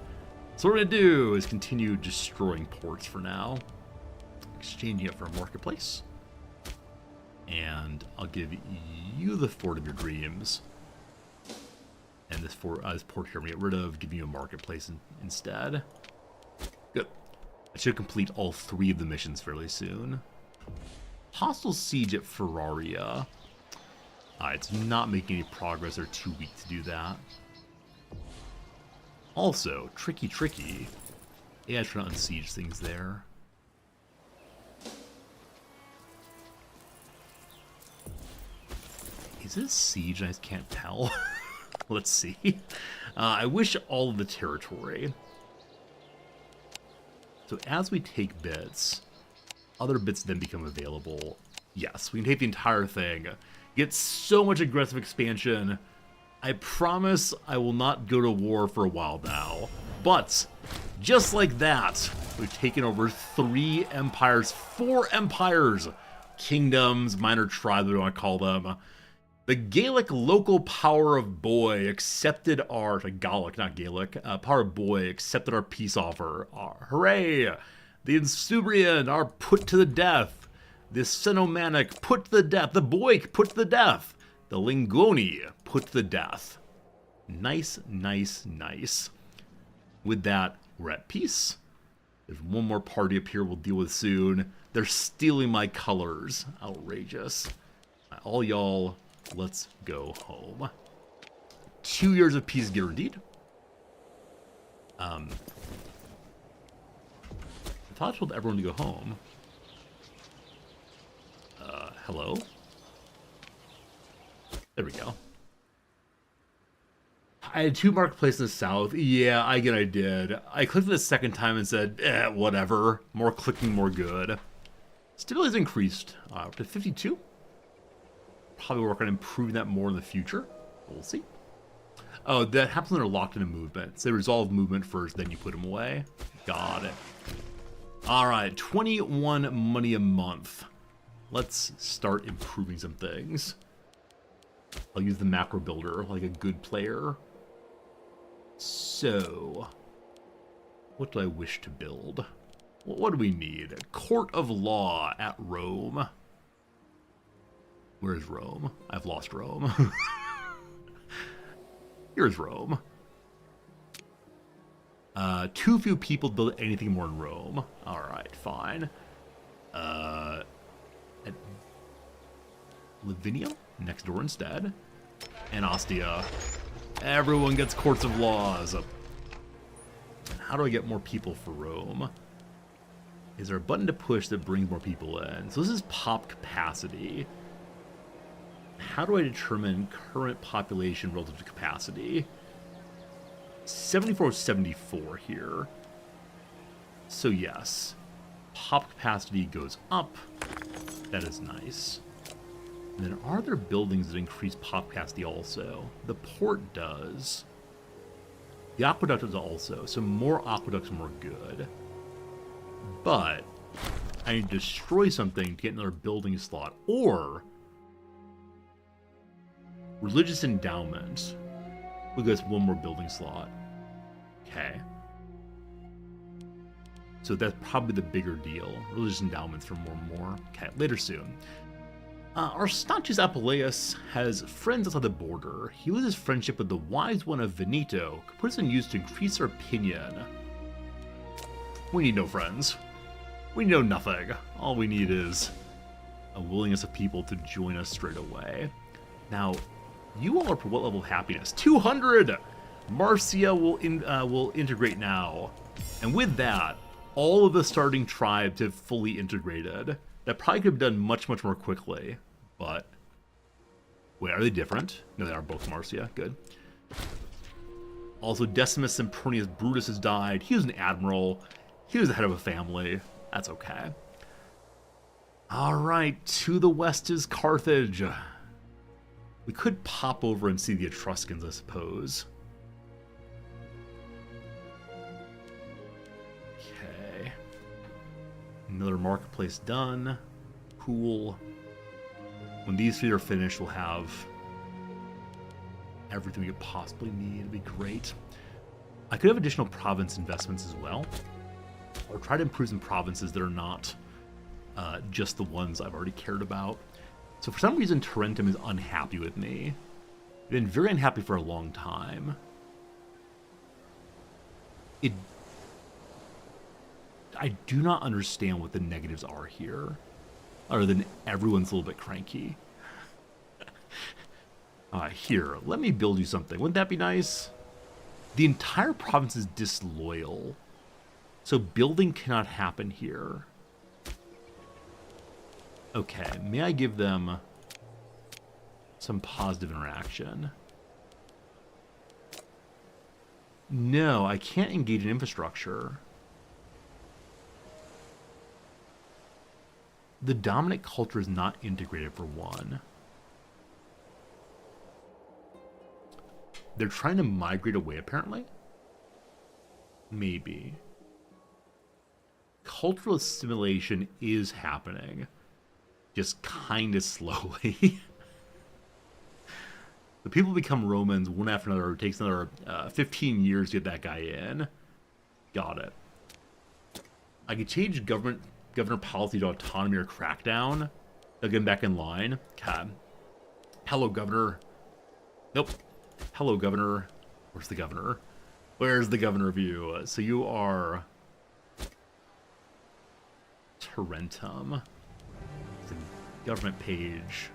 So what we're going to do is continue destroying ports for now. Exchanging it for a marketplace. And I'll give you the fort of your dreams. And this port here I'm going to get rid of, giving you a marketplace instead. Good. I should complete all 3 of the missions fairly soon. Hostile siege at Ferraria. It's not making any progress. They're too weak to do that. Also, tricky. Yeah, trying to unsiege things there. Is this siege? I just can't tell. Let's see. I wish all of the territory. So as we take bits, other bits then become available. Yes, we can take the entire thing. Get so much aggressive expansion. I promise I will not go to war for a while now. But, just like that, we've taken over 3 empires, 4 empires, kingdoms, minor tribes, what do I want to call them. The Gaelic local power of Boy accepted our, Gallic, not Gaelic, power of Boy accepted our peace offer. Hooray! The Insubrian are put to the death. The Cenomanic put to the death. The Boic put to the death. The Lingoni put to the death. Nice, nice, nice. With that, we're at peace. There's one more party up here we'll deal with soon. They're stealing my colors. Outrageous. All y'all, let's go home. 2 years of peace guaranteed. I thought I told everyone to go home. Hello? There we go. I had 2 marketplaces in the south. Yeah, I did. I clicked it the second time and said, whatever. More clicking, more good. Stability's increased to 52. Probably work on improving that more in the future. We'll see. Oh, that happens when they're locked in a movement. So they resolve movement first, then you put them away. Got it. Alright, 21 money a month. Let's start improving some things. I'll use the macro builder like a good player. So, what do I wish to build? What do we need? A court of law at Rome. Where is Rome? I've lost Rome. Here's Rome. Too few people build anything more in Rome. Alright, fine. Lavinia? Next door instead. And Ostia. Everyone gets courts of laws. And how do I get more people for Rome? Is there a button to push that brings more people in? So this is pop capacity. How do I determine current population relative to capacity? 74 here. So yes. Pop capacity goes up. That is nice. And then are there buildings that increase pop capacity also? The port does. The aqueduct does also. So more aqueducts, more good. But I need to destroy something to get another building slot. Or religious endowment. We'll get one more building slot. Okay. So that's probably the bigger deal. Religious endowments for more and more. Okay, later soon. Our Statius Apuleius has friends outside the border. He loses friendship with the wise one of Veneto, could put us in use to increase our opinion. We need no friends. We know nothing. All we need is a willingness of people to join us straight away. Now, you all are for what level of happiness? 200! Marcia will integrate now. And with that, all of the starting tribes have fully integrated. That probably could have done much, much more quickly. But, wait, are they different? No, they are both Marcia. Good. Also, Decimus Sempronius Brutus has died. He was an admiral. He was the head of a family. That's okay. Alright, to the west is Carthage. We could pop over and see the Etruscans, I suppose. Okay. Another marketplace done. Cool. When these 3 are finished, we'll have everything we could possibly need. It'd be great. I could have additional province investments as well. Or try to improve some provinces that are not just the ones I've already cared about. So for some reason, Tarentum is unhappy with me. They've been very unhappy for a long time. I do not understand what the negatives are here, other than everyone's a little bit cranky. Here, let me build you something. Wouldn't that be nice? The entire province is disloyal, so building cannot happen here. Okay, may I give them some positive interaction? No, I can't engage in infrastructure. The dominant culture is not integrated for one. They're trying to migrate away, apparently. Maybe. Cultural assimilation is happening. Just kind of slowly. The people become Romans one after another. It takes another 15 years to get that guy in. Got it. I could change governor policy to autonomy or crackdown. They'll get him back in line. Okay. Hello, governor. Nope. Hello, governor. Where's the governor? Where's the governor of you? So you are Tarentum. It's a government page.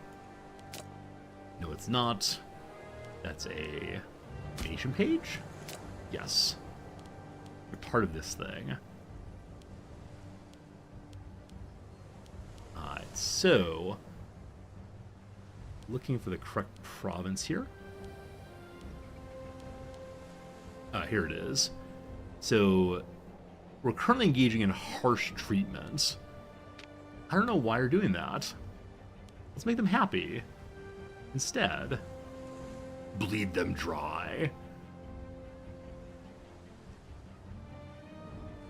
No, it's not. That's a nation page? Yes. You're part of this thing. Alright, so looking for the correct province here. Here it is. So we're currently engaging in harsh treatment. I don't know why you're doing that. Let's make them happy. Instead, bleed them dry.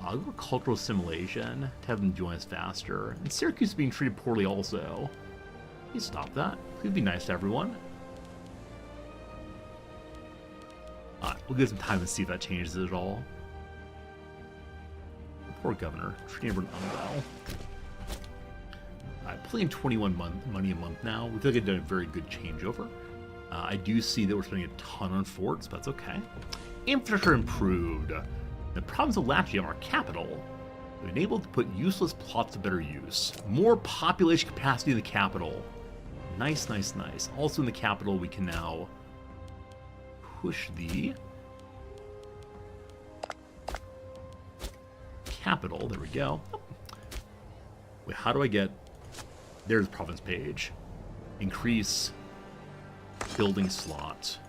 I'll go for cultural assimilation to have them join us faster. And Syracuse is being treated poorly also. Please stop that. Please be nice to everyone. We'll give some time to see if that changes it at all. Poor governor, treating everyone unwell. Pulling 21 money a month now. We feel like we've done a very good changeover. I do see that we're spending a ton on forts, but that's okay. Infrastructure improved. The province of Latvia, our capital, we've been able to put useless plots to better use. More population capacity in the capital. Nice, nice, nice. Also in the capital, we can now push the capital. There we go. Wait, how do I get... There's the province page. Increase building slot.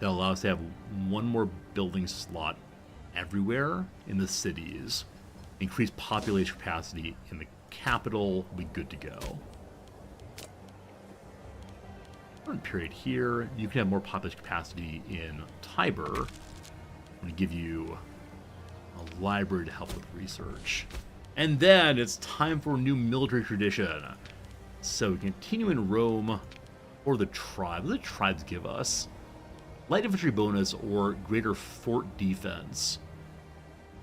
That allows us to have one more building slot everywhere in the cities. Increase population capacity in the capital. We'll be good to go. Period here. You can have more population capacity in Tiber. I'm going to give you a library to help with research. And then it's time for a new military tradition. So continue in Rome or the tribe. What do the tribes give us? Light infantry bonus or greater fort defense.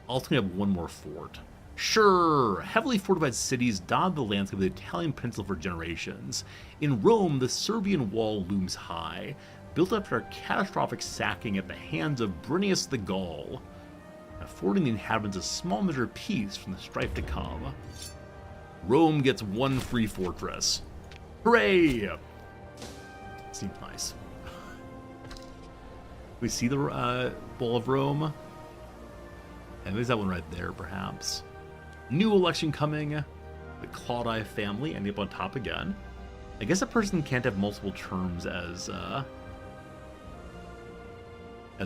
Also gonna have one more fort. Sure, heavily fortified cities dot the landscape of the Italian peninsula for generations. In Rome, the Serbian wall looms high, built after a catastrophic sacking at the hands of Bryennius the Gaul, affording the inhabitants a small measure of peace from the strife to come. Rome gets one free fortress. Hooray! Seems nice. We see the Bull of Rome. And there's that one right there, perhaps. New election coming. The Claudi family ending up on top again. I guess a person can't have multiple terms as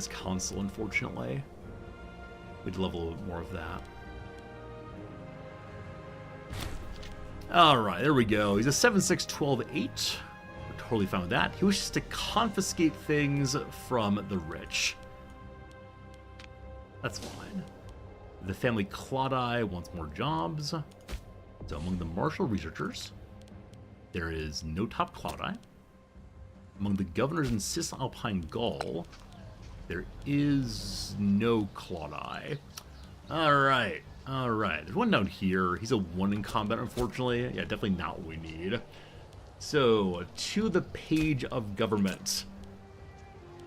consul, unfortunately. We'd love a little bit more of that. Alright, there we go. He's a 7-6-12-8. We're totally fine with that. He wishes to confiscate things from the rich. That's fine. The family Claudi wants more jobs. So among the martial researchers, there is no top Claudi. Among the governors in Cisalpine Gaul, there is no Claudi. Alright, alright. There's one down here. He's a 1 in combat, unfortunately. Yeah, definitely not what we need. So, to the page of government.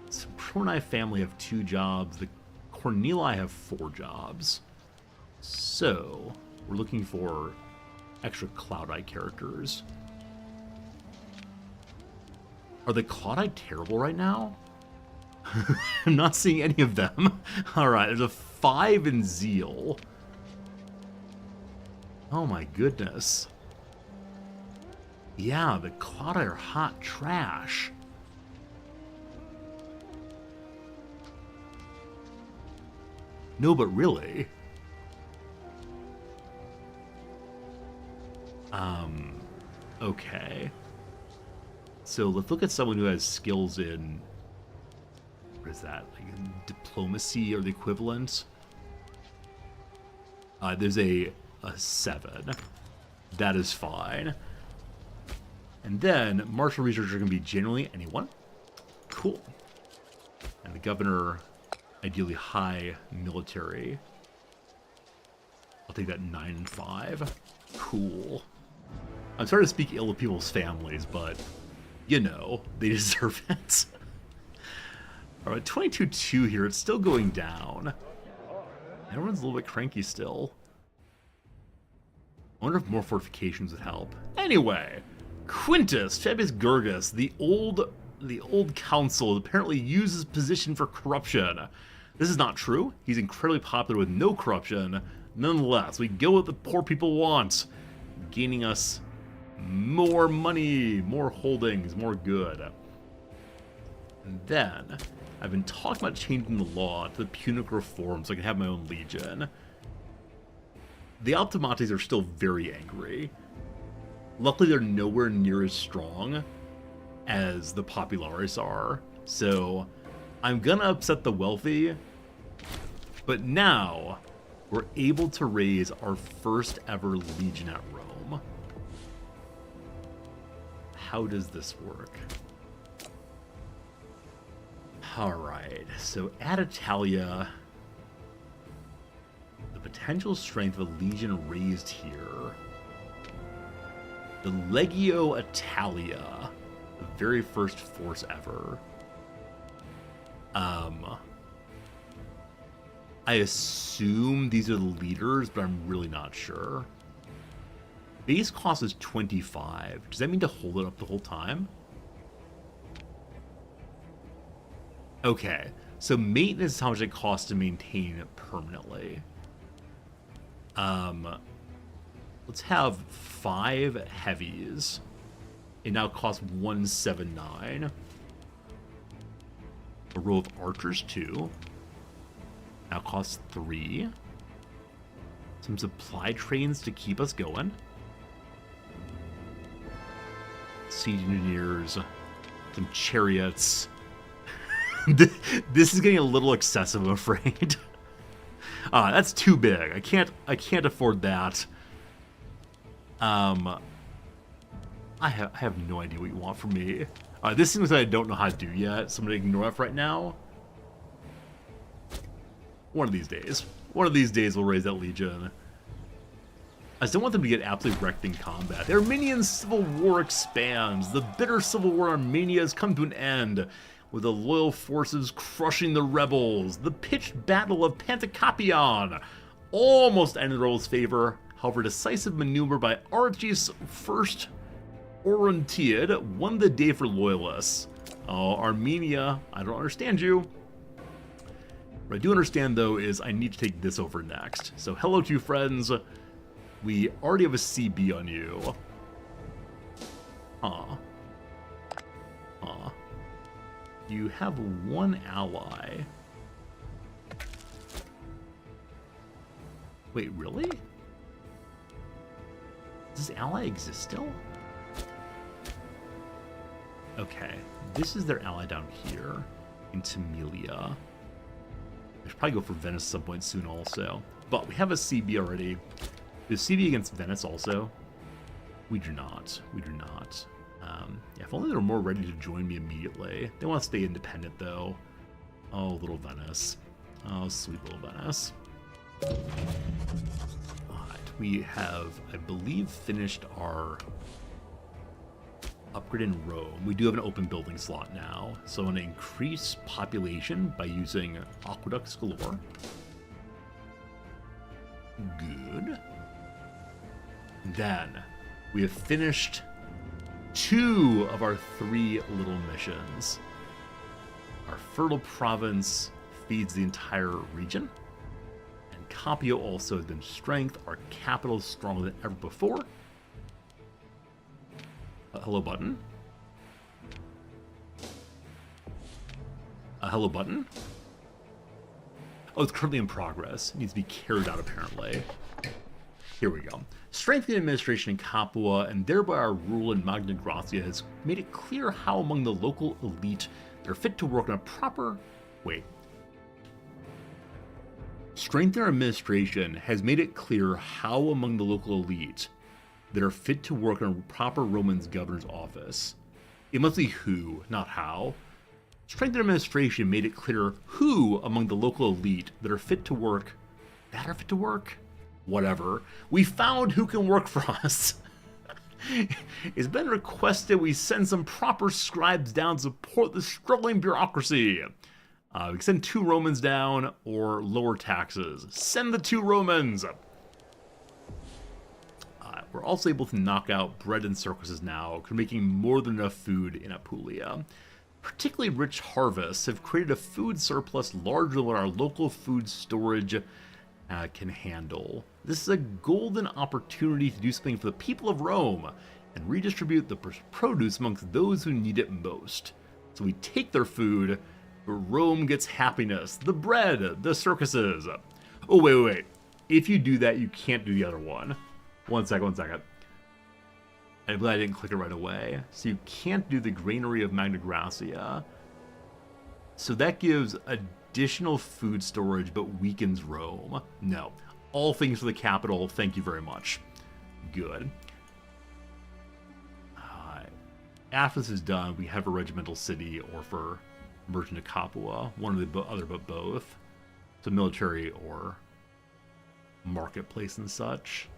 The Proni family have 2 jobs. The Corneli have 4 jobs. So, we're looking for extra Claudi characters. Are the Claudi terrible right now? I'm not seeing any of them. Alright, there's a 5 in Zeal. Oh my goodness. Yeah, the Claudi are hot trash. No, but really. Okay. So let's look at someone who has skills in, what is that, like diplomacy or the equivalent. There's a 7. That is fine. And then martial researcher can be generally anyone. Cool. And the governor, ideally high military. I'll take that 9 and 5. Cool. I'm sorry to speak ill of people's families, but you know, they deserve it. Alright, 22-2 here. It's still going down. Everyone's a little bit cranky still. I wonder if more fortifications would help. Anyway, Quintus Fabius Gurgus, the old council, apparently uses position for corruption. This is not true. He's incredibly popular with no corruption. Nonetheless, we go what the poor people want, gaining us more money, more holdings, more good. And then, I've been talking about changing the law to the Punic reform so I can have my own legion. The Optimates are still very angry. Luckily, they're nowhere near as strong as the Populares are, so I'm gonna upset the wealthy, but now we're able to raise our first ever legion at Rome. How does this work? Alright, so at Italia, the potential strength of a legion raised here. The Legio Italia, the very first force ever. I assume these are the leaders, but I'm really not sure. Base cost is 25. Does that mean to hold it up the whole time? Okay, so maintenance is how much it costs to maintain it permanently. Let's have 5 heavies. It now costs 179. A row of archers 2. Now costs 3. Some supply trains to keep us going. Siege engineers. Some chariots. This is getting a little excessive, I'm afraid. That's too big. I can't afford that. I have no idea what you want from me. This seems like I don't know how to do yet, so I'm gonna ignore that for right now. One of these days we'll raise that legion. I still want them to get absolutely wrecked in combat. The Armenian civil war expands. The bitter civil war in Armenia has come to an end, with the loyal forces crushing the rebels. The pitched battle of Panticapaeon almost ended in the rebels' favor. However, decisive maneuver by Archie's first Orontiad won the day for loyalists. Oh, Armenia, I don't understand you. What I do understand, though, is I need to take this over next. So, hello to you, friends. We already have a CB on you. You have 1 ally. Wait, really? Does this ally exist still? Okay, this is their ally down here in Tamilia. I should probably go for Venice at some point soon also. But we have a CB already. Is CB against Venice also? We do not. We do not. Yeah, if only they were more ready to join me immediately. They want to stay independent, though. Oh, little Venice. Oh, sweet little Venice. Alright, we have, I believe, finished our upgrade in Rome. We do have an open building slot now. So I'm going to increase population by using aqueducts galore. Good. Then, we have finished 2 of our 3 little missions. Our fertile province feeds the entire region. And Capio also has been strength. Our capital is stronger than ever before. Hello button. Hello button. Oh, it's currently in progress. It needs to be carried out, apparently. Here we go. Strengthening administration in Capua and thereby our rule in Magna Graecia has made it clear how among the local elite they're fit to work on a proper... Wait. Strengthening our administration has made it clear how among the local elite that are fit to work in a proper Roman's governor's office. It must be who, not how. Strengthening administration made it clear who among the local elite that are fit to work... That are fit to work? Whatever. We found who can work for us. It's been requested we send some proper scribes down to support the struggling bureaucracy. We can send 2 Romans down or lower taxes. Send the 2 Romans! We're also able to knock out bread and circuses now, making more than enough food in Apulia. Particularly rich harvests have created a food surplus larger than what our local food storage can handle. This is a golden opportunity to do something for the people of Rome and redistribute the produce amongst those who need it most. So we take their food, but Rome gets happiness, the bread, the circuses. Oh, wait. If you do that, you can't do the other one. One second. I'm glad I didn't click it right away. So you can't do the granary of Magna Graecia. So that gives additional food storage, but weakens Rome. No. All things for the capital, thank you very much. Good. After this is done, we have a regimental city or for merchant of Capua. One of the other, but both. So military or marketplace and such.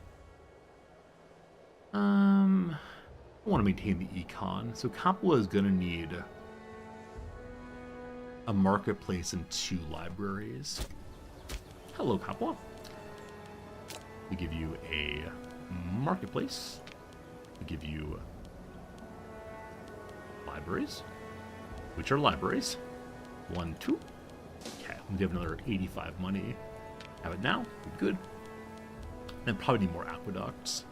I want to maintain the econ. So Capua is going to need a marketplace and 2 libraries. Hello, Capua. We give you a marketplace. We give you libraries, which are libraries. 1, 2. Okay, we have another 85 money. Have it now. Good. And probably need more aqueducts.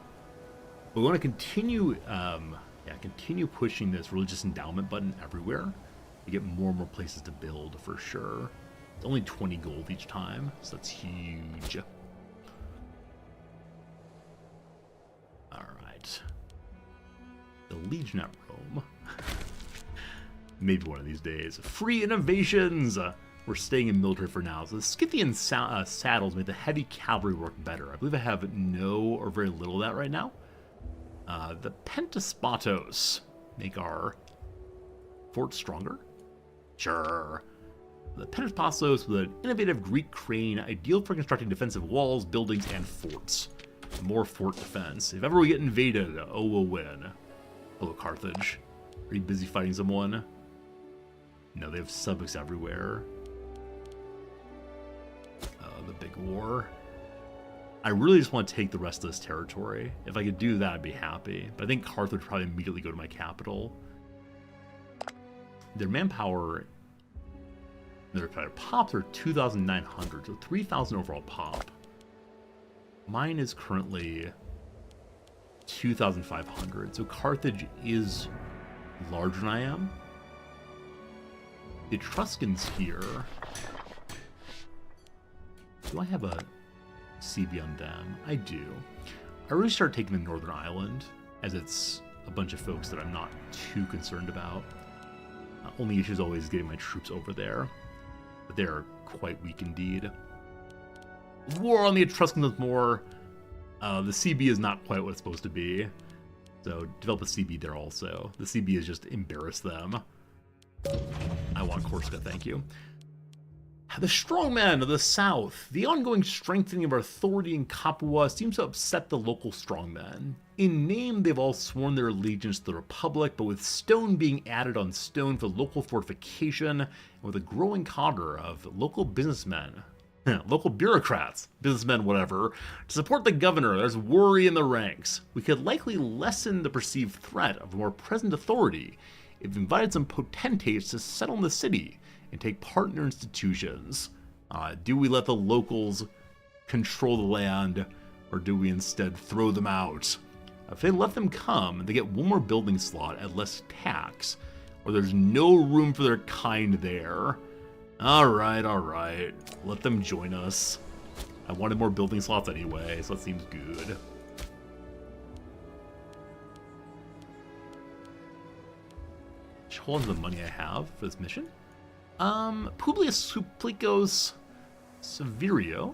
But we want to continue, continue pushing this religious endowment button everywhere. You get more and more places to build for sure. It's only 20 gold each time, so that's huge. Alright. The Legion at Rome. Maybe one of these days. Free innovations! We're staying in military for now. So the Scythian saddles make the heavy cavalry work better. I believe I have no or very little of that right now. The Pentaspatos make our fort stronger. Sure. The Pentaspatos with an innovative Greek crane, ideal for constructing defensive walls, buildings, and forts. More fort defense. If ever we get invaded, we'll win. Hello, Carthage. Are you busy fighting someone? No, they have subjects everywhere. The big war. I really just want to take the rest of this territory. If I could do that, I'd be happy. But I think Carthage would probably immediately go to my capital. Their manpower... Their pops are 2,900, so 3,000 overall pop. Mine is currently 2,500, so Carthage is larger than I am. The Etruscans here... Do I have a CB on them? I do. I really start taking the Northern Island, as it's a bunch of folks that I'm not too concerned about. Only issue is always getting my troops over there. But they're quite weak indeed. War on the Etruscans with more. The CB is not quite what it's supposed to be. So develop a CB there also. The CB is just embarrass them. I want Corsica, thank you. The strongmen of the south. The ongoing strengthening of our authority in Capua seems to upset the local strongmen. In name, they've all sworn their allegiance to the Republic, but with stone being added on stone for local fortification, and with a growing cadre of local businessmen, local bureaucrats, businessmen, whatever, to support the governor, there's worry in the ranks. We could likely lessen the perceived threat of a more present authority if we invited some potentates to settle in the city and take part in their institutions. Do we let the locals control the land, or do we instead throw them out? If they let them come, they get one more building slot at less tax, or there's no room for their kind there. Alright, let them join us. I wanted more building slots anyway, so that seems good. Hold on to the money I have for this mission. Publius Supplicos Severio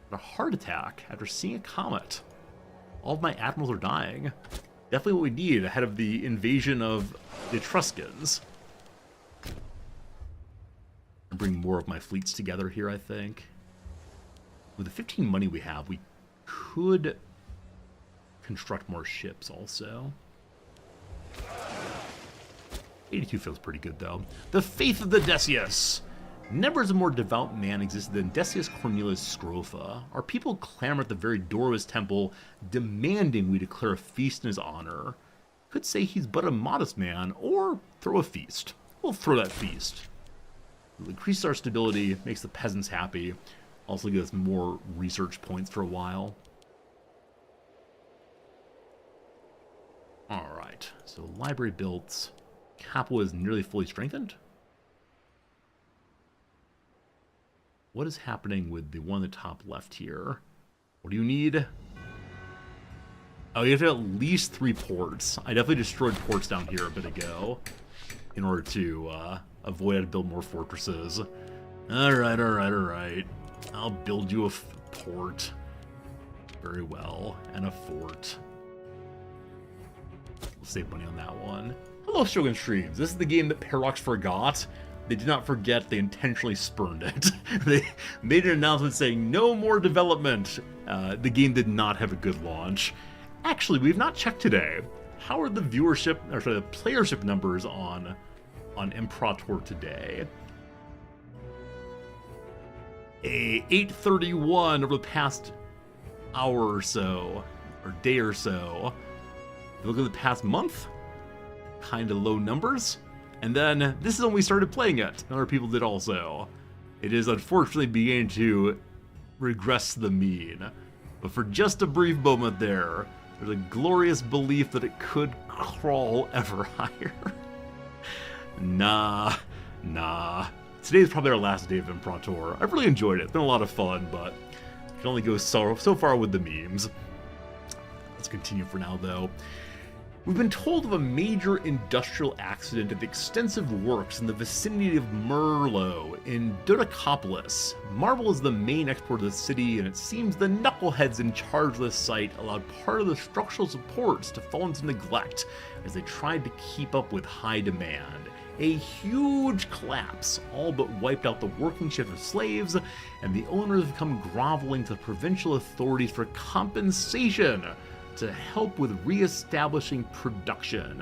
had a heart attack after seeing a comet. All of my admirals are dying. Definitely what we need ahead of the invasion of the Etruscans. I'll bring more of my fleets together here, I think. With the 15 money we have, we could construct more ships also. 82 feels pretty good, though. The Faith of the Decius. Never has a more devout man existed than Decius Cornelius Scrofa. Our people clamor at the very door of his temple, demanding we declare a feast in his honor. Could say he's but a modest man, or throw a feast. We'll throw that feast. It'll increase our stability, makes the peasants happy. Also gives us more research points for a while. Alright, so library built. Capua is nearly fully strengthened. What is happening with the one on the top left here? What do you need? Oh, you have to have at least 3 ports. I definitely destroyed ports down here a bit ago in order to avoid having to build more fortresses. Alright. I'll build you a port. Very well. And a fort. We'll save money on that one. Hello, Shogun Streams. This is the game that Paradox forgot. They did not forget, they intentionally spurned it. They made an announcement saying no more development. The game did not have a good launch. Actually, we've not checked today. How are the viewership, or sorry, the playership numbers on Imperator today? 831 over the past hour or so, or day or so. If you look at the past month, kind of low numbers. And then this is when we started playing it. Other people did also. It is unfortunately beginning to regress to the mean. But for just a brief moment there, there's a glorious belief that it could crawl ever higher. Nah. Today is probably our last day of Imperator. I've really enjoyed it. It's been a lot of fun, but it can only go so far with the memes. Let's continue for now, though. We've been told of a major industrial accident at the extensive works in the vicinity of Merlo in Dodecapolis. Marble is the main export of the city, and it seems the knuckleheads in charge of this site allowed part of the structural supports to fall into neglect as they tried to keep up with high demand. A huge collapse all but wiped out the working shift of slaves, and the owners have come groveling to the provincial authorities for compensation to help with re-establishing production.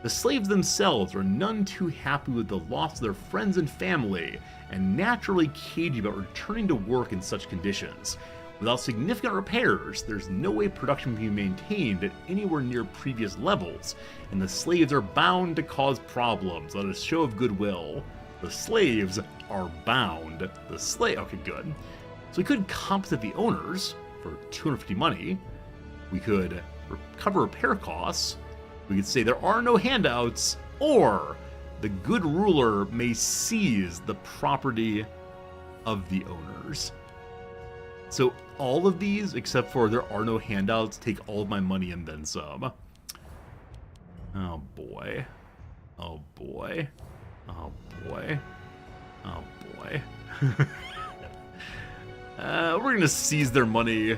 The slaves themselves are none too happy with the loss of their friends and family, and naturally cagey about returning to work in such conditions. Without significant repairs, there's no way production can be maintained at anywhere near previous levels, and the slaves are bound to cause problems on a show of goodwill. The slaves are bound. Okay, good. So we could compensate the owners for 250 money. We could cover repair costs. We could say there are no handouts, or the good ruler may seize the property of the owners. So all of these, except for there are no handouts, take all of my money and then some. Oh boy. Oh boy. Oh boy. Oh boy. We're gonna seize their money.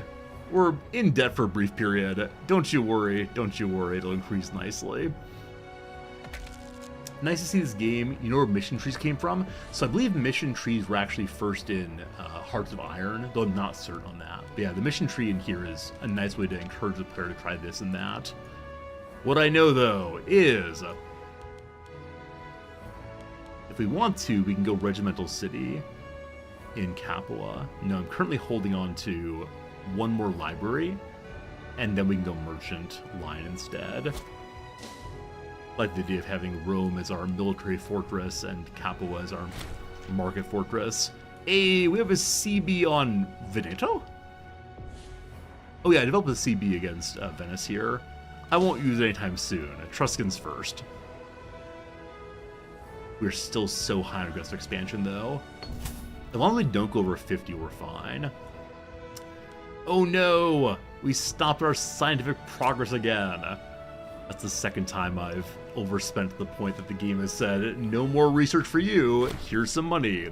We're in debt for a brief period. Don't you worry, it'll increase nicely. Nice to see this game. You know where mission trees came from? So I believe mission trees were actually first in Hearts of Iron, though I'm not certain on that. But yeah, the mission tree in here is a nice way to encourage the player to try this and that. What I know, though, is if we want to, we can go Regimental City in Capua. You know, I'm currently holding on to one more library, and then we can go Merchant line instead. Like the idea of having Rome as our military fortress and Capua as our market fortress. Hey, we have a CB on Veneto? Oh yeah, I developed a CB against Venice here. I won't use it anytime soon. Etruscans first. We're still so high on aggressive expansion though. As long as we don't go over 50, we're fine. Oh no! We stopped our scientific progress again. That's the second time I've overspent to the point that the game has said, no more research for you, here's some money.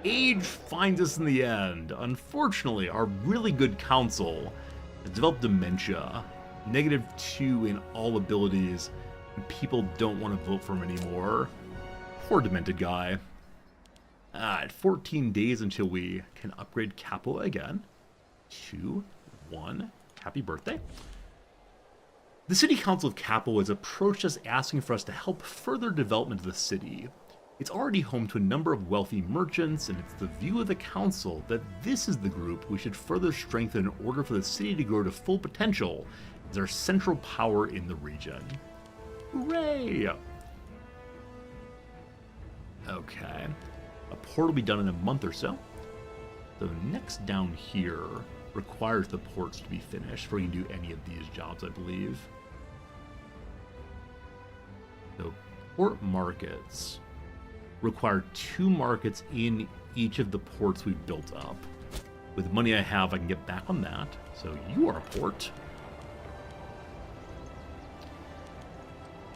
Age finds us in the end. Unfortunately, our really good council has developed dementia, -2 in all abilities, and people don't want to vote for him anymore. Poor demented guy. Alright, 14 days until we can upgrade Capo again. 2, 1, happy birthday. The City Council of Capo has approached us asking for us to help further development of the city. It's already home to a number of wealthy merchants, and it's the view of the council that this is the group we should further strengthen in order for the city to grow to full potential as our central power in the region. Hooray! Okay. A port will be done in a month or so. So next down here requires the ports to be finished before you can do any of these jobs, I believe. So port markets require 2 markets in each of the ports we've built up. With the money I have, I can get back on that. So you are a port.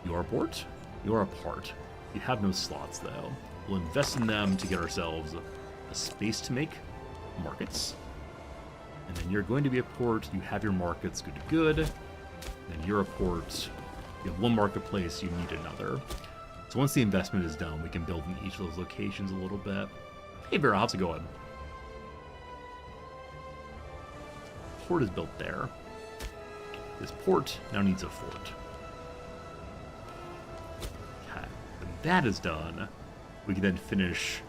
You are a port. You are a part. You have no slots, though. We'll invest in them to get ourselves a space to make markets. And then you're going to be a port. You have your markets, good to good. Then you're a port. You have one marketplace, you need another. So once the investment is done, we can build in each of those locations a little bit. Hey Vera, how's it going? Port is built there. This port now needs a fort. Okay, when that is done, we can then finish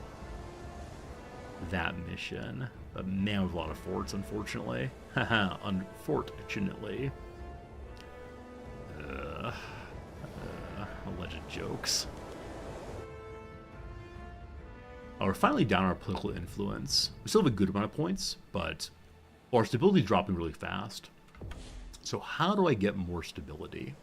that mission. But man, we have a lot of forts, unfortunately. Haha, unfortunately. Alleged jokes. Oh, we're finally down our political influence. We still have a good amount of points, but our stability is dropping really fast. So how do I get more stability?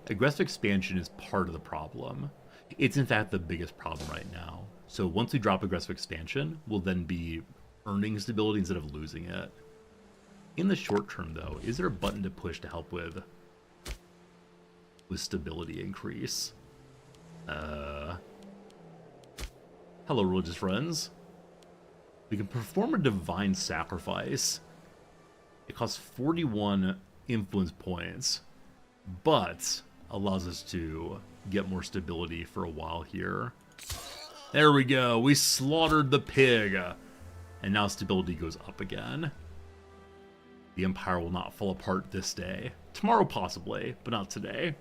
Aggressive expansion is part of the problem. It's in fact the biggest problem right now. So once we drop aggressive expansion, we'll then be earning stability instead of losing it. In the short term, though, is there a button to push to help with stability increase? Hello, religious friends. We can perform a divine sacrifice. It costs 41 influence points, but allows us to get more stability for a while here. There we go. We slaughtered the pig. And now stability goes up again. The Empire will not fall apart this day. Tomorrow possibly, but not today.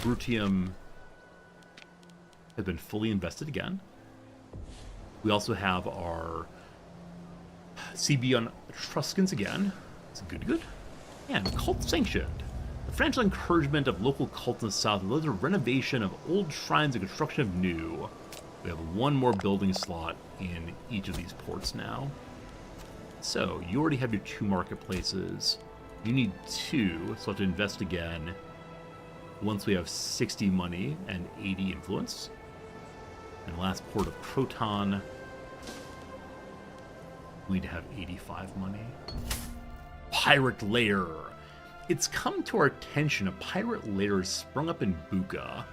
Brutium has been fully invested again. We also have our CB on Etruscans again. It's good. And cult sanctioned. The financial encouragement of local cults in the south led to the renovation of old shrines and construction of new. We have one more building slot in each of these ports now. So you already have your 2 marketplaces. You need 2, so I have to invest again. Once we have 60 money and 80 influence. And last port of Croton, we'd have 85 money. Pirate lair. It's come to our attention a pirate lair has sprung up in Buka.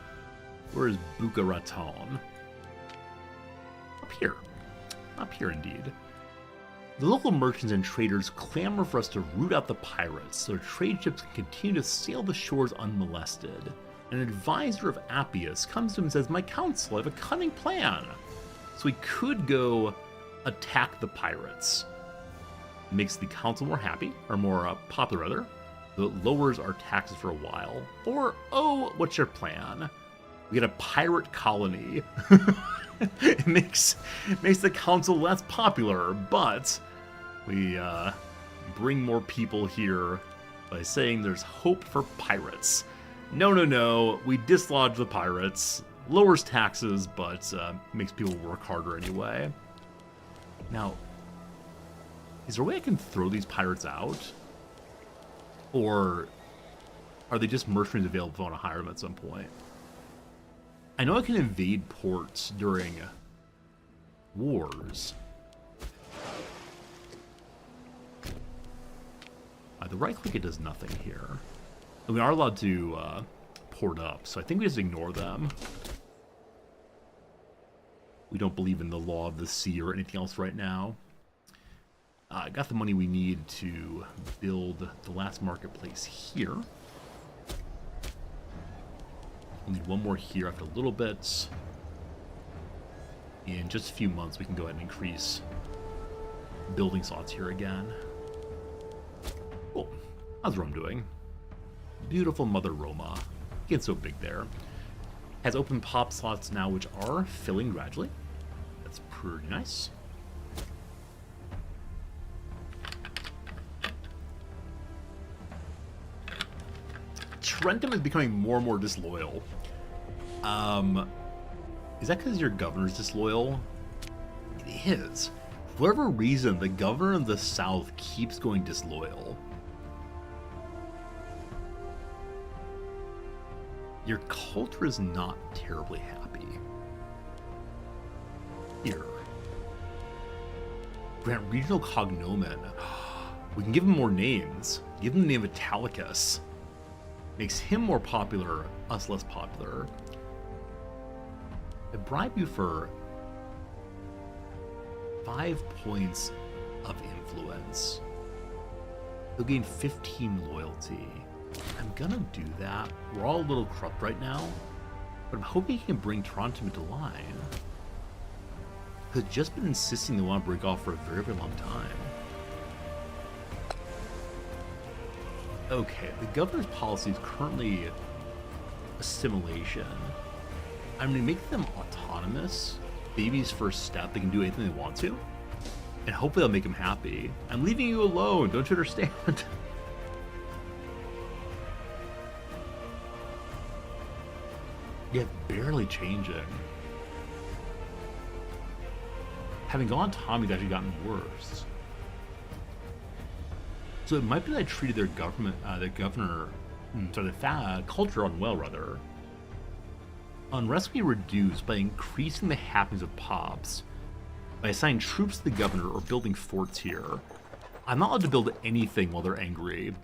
Where is Buka Raton? Up here. Up here indeed. The local merchants and traders clamor for us to root out the pirates so trade ships can continue to sail the shores unmolested. An advisor of Appius comes to him and says, "My counsel, I have a cunning plan." So we could go attack the pirates. It makes the council more happy, or more popular rather. It lowers our taxes for a while. Or, oh, what's your plan? We get a pirate colony. It makes the council less popular, but we bring more people here by saying there's hope for pirates. No, we dislodge the pirates, lowers taxes, but makes people work harder anyway. Now, is there a way I can throw these pirates out? Or are they just mercenaries available if I want to hire them at some point? I know I can invade ports during wars. The right click, it does nothing here. And we are allowed to port up, so I think we just ignore them. We don't believe in the law of the sea or anything else right now. I got the money we need to build the last marketplace here. We'll need one more here after a little bit. In just a few months, we can go ahead and increase building slots here again. Cool. How's Rome doing? Beautiful Mother Roma. Getting so big there. Has open pop slots now, which are filling gradually. That's pretty nice. Trentum is becoming more and more disloyal. Is that because your governor's disloyal? It is. For whatever reason, the governor of the South keeps going disloyal. Your culture is not terribly happy. Here. Grant regional cognomen. We can give him more names. Give him the name Italicus. Makes him more popular, us less popular. I bribe you for 5 points of influence. You'll gain 15 loyalty. I'm gonna do that. We're all a little corrupt right now, but I'm hoping he can bring Toronto into line. He's just been insisting they want to break off for a very, very long time. Okay, the governor's policy is currently assimilation. I'm going to make them autonomous. Baby's first step. They can do anything they want to. And hopefully I'll make them happy. I'm leaving you alone. Don't you understand? Yeah, barely changing. Having gone Tommy's actually gotten worse. So it might be that I treated their government, culture unwell, rather. Unrest can be reduced by increasing the happenings of pops, by assigning troops to the governor or building forts here. I'm not allowed to build anything while they're angry.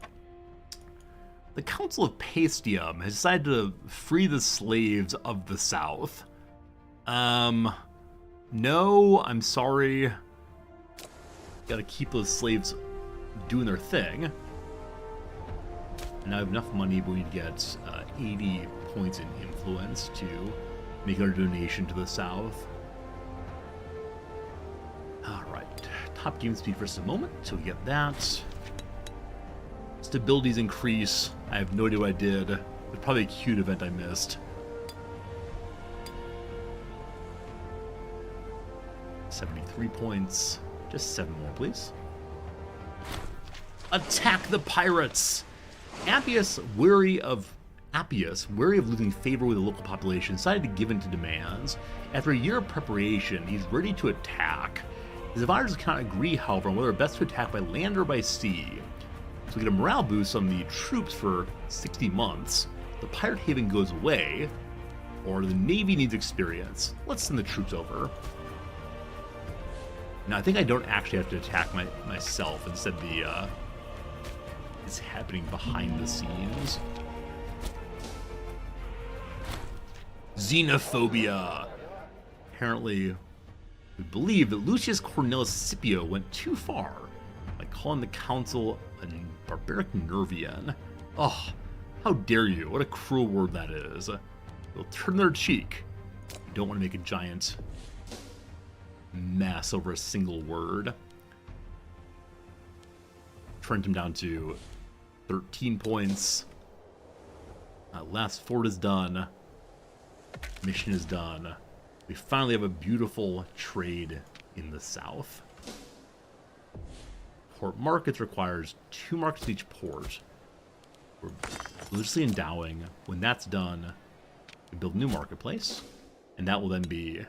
The Council of Paestium has decided to free the slaves of the South. No, I'm sorry. Gotta keep those slaves doing their thing. And now I have enough money, but we need to get 80 points in influence to make our donation to the South. Alright, top game speed for just a moment, so we get that. Stabilities increase. I have no idea what I did. It's probably a cute event I missed. 73 points. Just 7 more, please. Attack the pirates! Appius, wary of losing favor with the local population, decided to give in to demands. After a year of preparation, he's ready to attack. His advisors cannot agree, however, on whether best to attack by land or by sea. So we get a morale boost on the troops for 60 months. The pirate haven goes away, or the navy needs experience. Let's send the troops over. Now I think I don't actually have to attack myself. Instead, it's happening behind the scenes. Xenophobia. Apparently, we believe that Lucius Cornelius Scipio went too far by calling the council a barbaric Nervian. Oh, how dare you? What a cruel word that is. They'll turn their cheek. You don't want to make a giant mess over a single word. Trent him down to 13 points. Last fort is done. Mission is done. We finally have a beautiful trade in the south. Port markets requires 2 markets each port. We're loosely endowing. When that's done, we build a new marketplace, and that will then be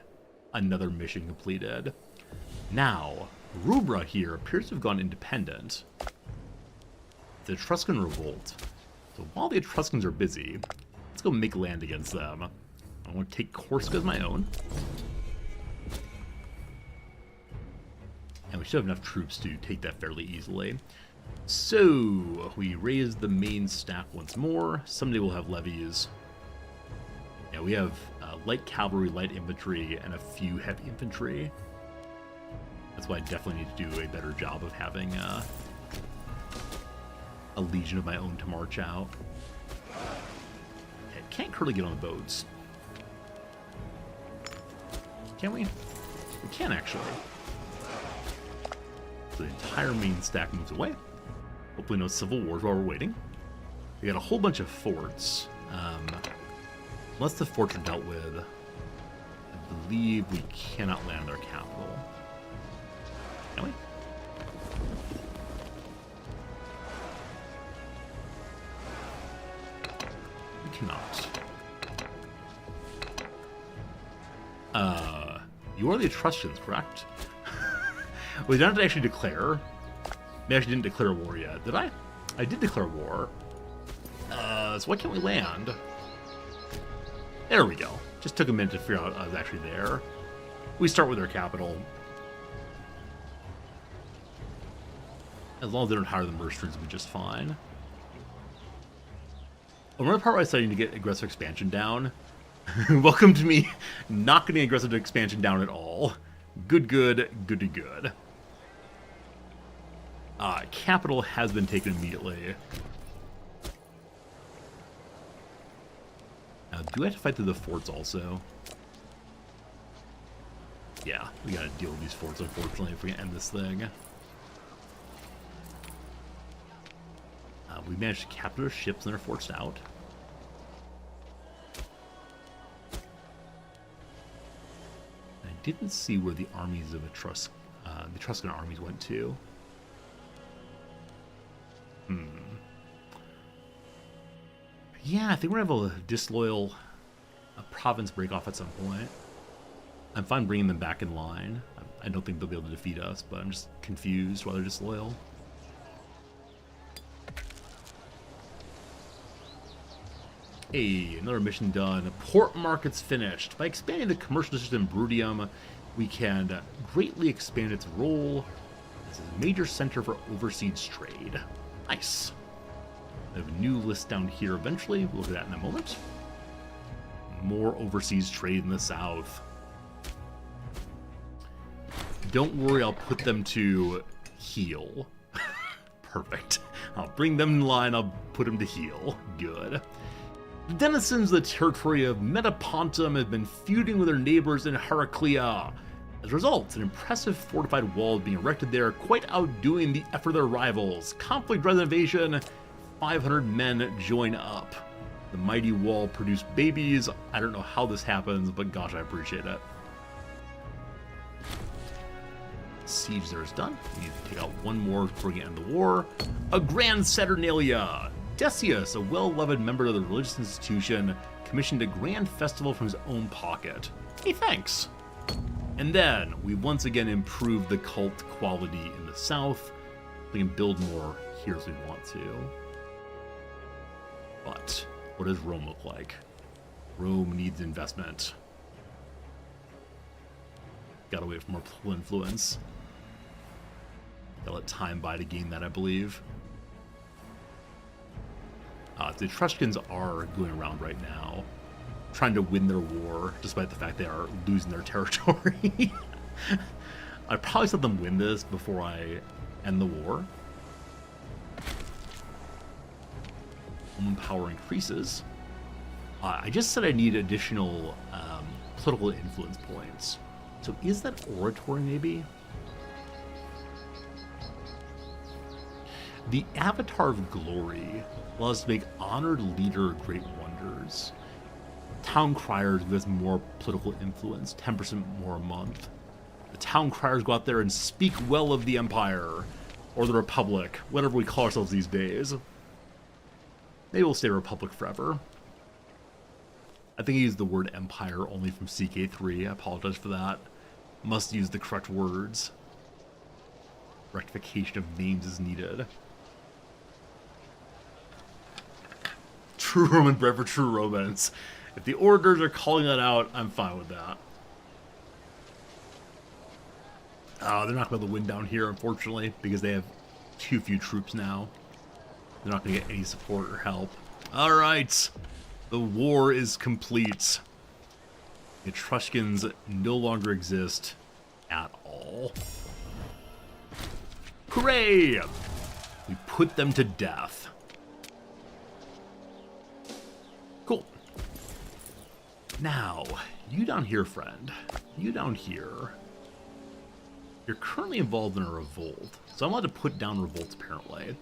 another mission completed. Now, Rubra here appears to have gone independent. The Etruscan revolt. So while the Etruscans are busy, let's go make land against them. I want to take Corsica as my own. And we should have enough troops to take that fairly easily. So, we raise the main stack once more. Someday we'll have levies. Yeah, we have light cavalry, light infantry, and a few heavy infantry. That's why I definitely need to do a better job of having a legion of my own to march out. Okay, can't currently get on the boats. Can we? We can, actually. So the entire main stack moves away. Hopefully no civil wars while we're waiting. We got a whole bunch of forts. Unless the forts are dealt with, I believe we cannot land their capital. Can we? We cannot. You are the Etruscans, correct? We didn't actually declare. We actually didn't declare war yet, did I? I did declare war. So why can't we land? There we go. Just took a minute to figure out I was actually there. We start with our capital. As long as they don't hire the mercenaries, we'll be just fine. Another part where I said I need to get aggressive expansion down. Welcome to me not getting aggressive expansion down at all. Good. Capital has been taken immediately. Now, do I have to fight through the forts also? Yeah, we gotta deal with these forts, unfortunately, if we can end this thing. We managed to capture their ships and their forts out. I didn't see where the armies of the Etruscan armies went to. Yeah, I think we're gonna have a disloyal province break off at some point. I'm fine bringing them back in line. I don't think they'll be able to defeat us, but I'm just confused why they're disloyal. Hey, another mission done. Port markets finished. By expanding the commercial district in Brutium, we can greatly expand its role as a major center for overseas trade. Nice. I have a new list down here eventually. We'll look at that in a moment. More overseas trade in the south. Don't worry, I'll put them to heal. Perfect. I'll bring them in line, I'll put them to heal. Good. The denizens of the territory of Metapontum have been feuding with their neighbors in Heraclea. As a result, an impressive fortified wall is being erected there, quite outdoing the effort of their rivals. Conflict rather than invasion, 500 men join up. The mighty wall produced babies. I don't know how this happens, but gosh, I appreciate it. Siege there is done. We need to take out one more before we end the war. A Grand Saturnalia. Decius, a well-loved member of the religious institution, commissioned a grand festival from his own pocket. Hey, thanks. And then we once again improved the cult quality in the south. We can build more here as we want to. But what does Rome look like? Rome needs investment. Gotta wait for more political influence. Gotta let time by to gain that, I believe. The Etruscans are going around right now, trying to win their war, despite the fact they are losing their territory. I'd probably let them win this before I end the war. Roman power increases. I just said I need additional political influence points. So is that oratory, maybe? The Avatar of Glory allows us to make honored leader great wonders. Town criers give us more political influence, 10% more a month. The town criers go out there and speak well of the Empire, or the Republic, whatever we call ourselves these days. Maybe we'll stay Republic forever. I think I used the word Empire only from CK3, I apologize for that. Must use the correct words. Rectification of names is needed. True Roman bred for true Romans. If the orators are calling that out, I'm fine with that. They're not going to win down here, unfortunately, because they have too few troops now. They're not going to get any support or help. All right, the war is complete. The Etruscans no longer exist at all. Hooray! We put them to death. Cool. Now, you down here, friend. You down here. You're currently involved in a revolt, so I'm allowed to put down revolts, apparently.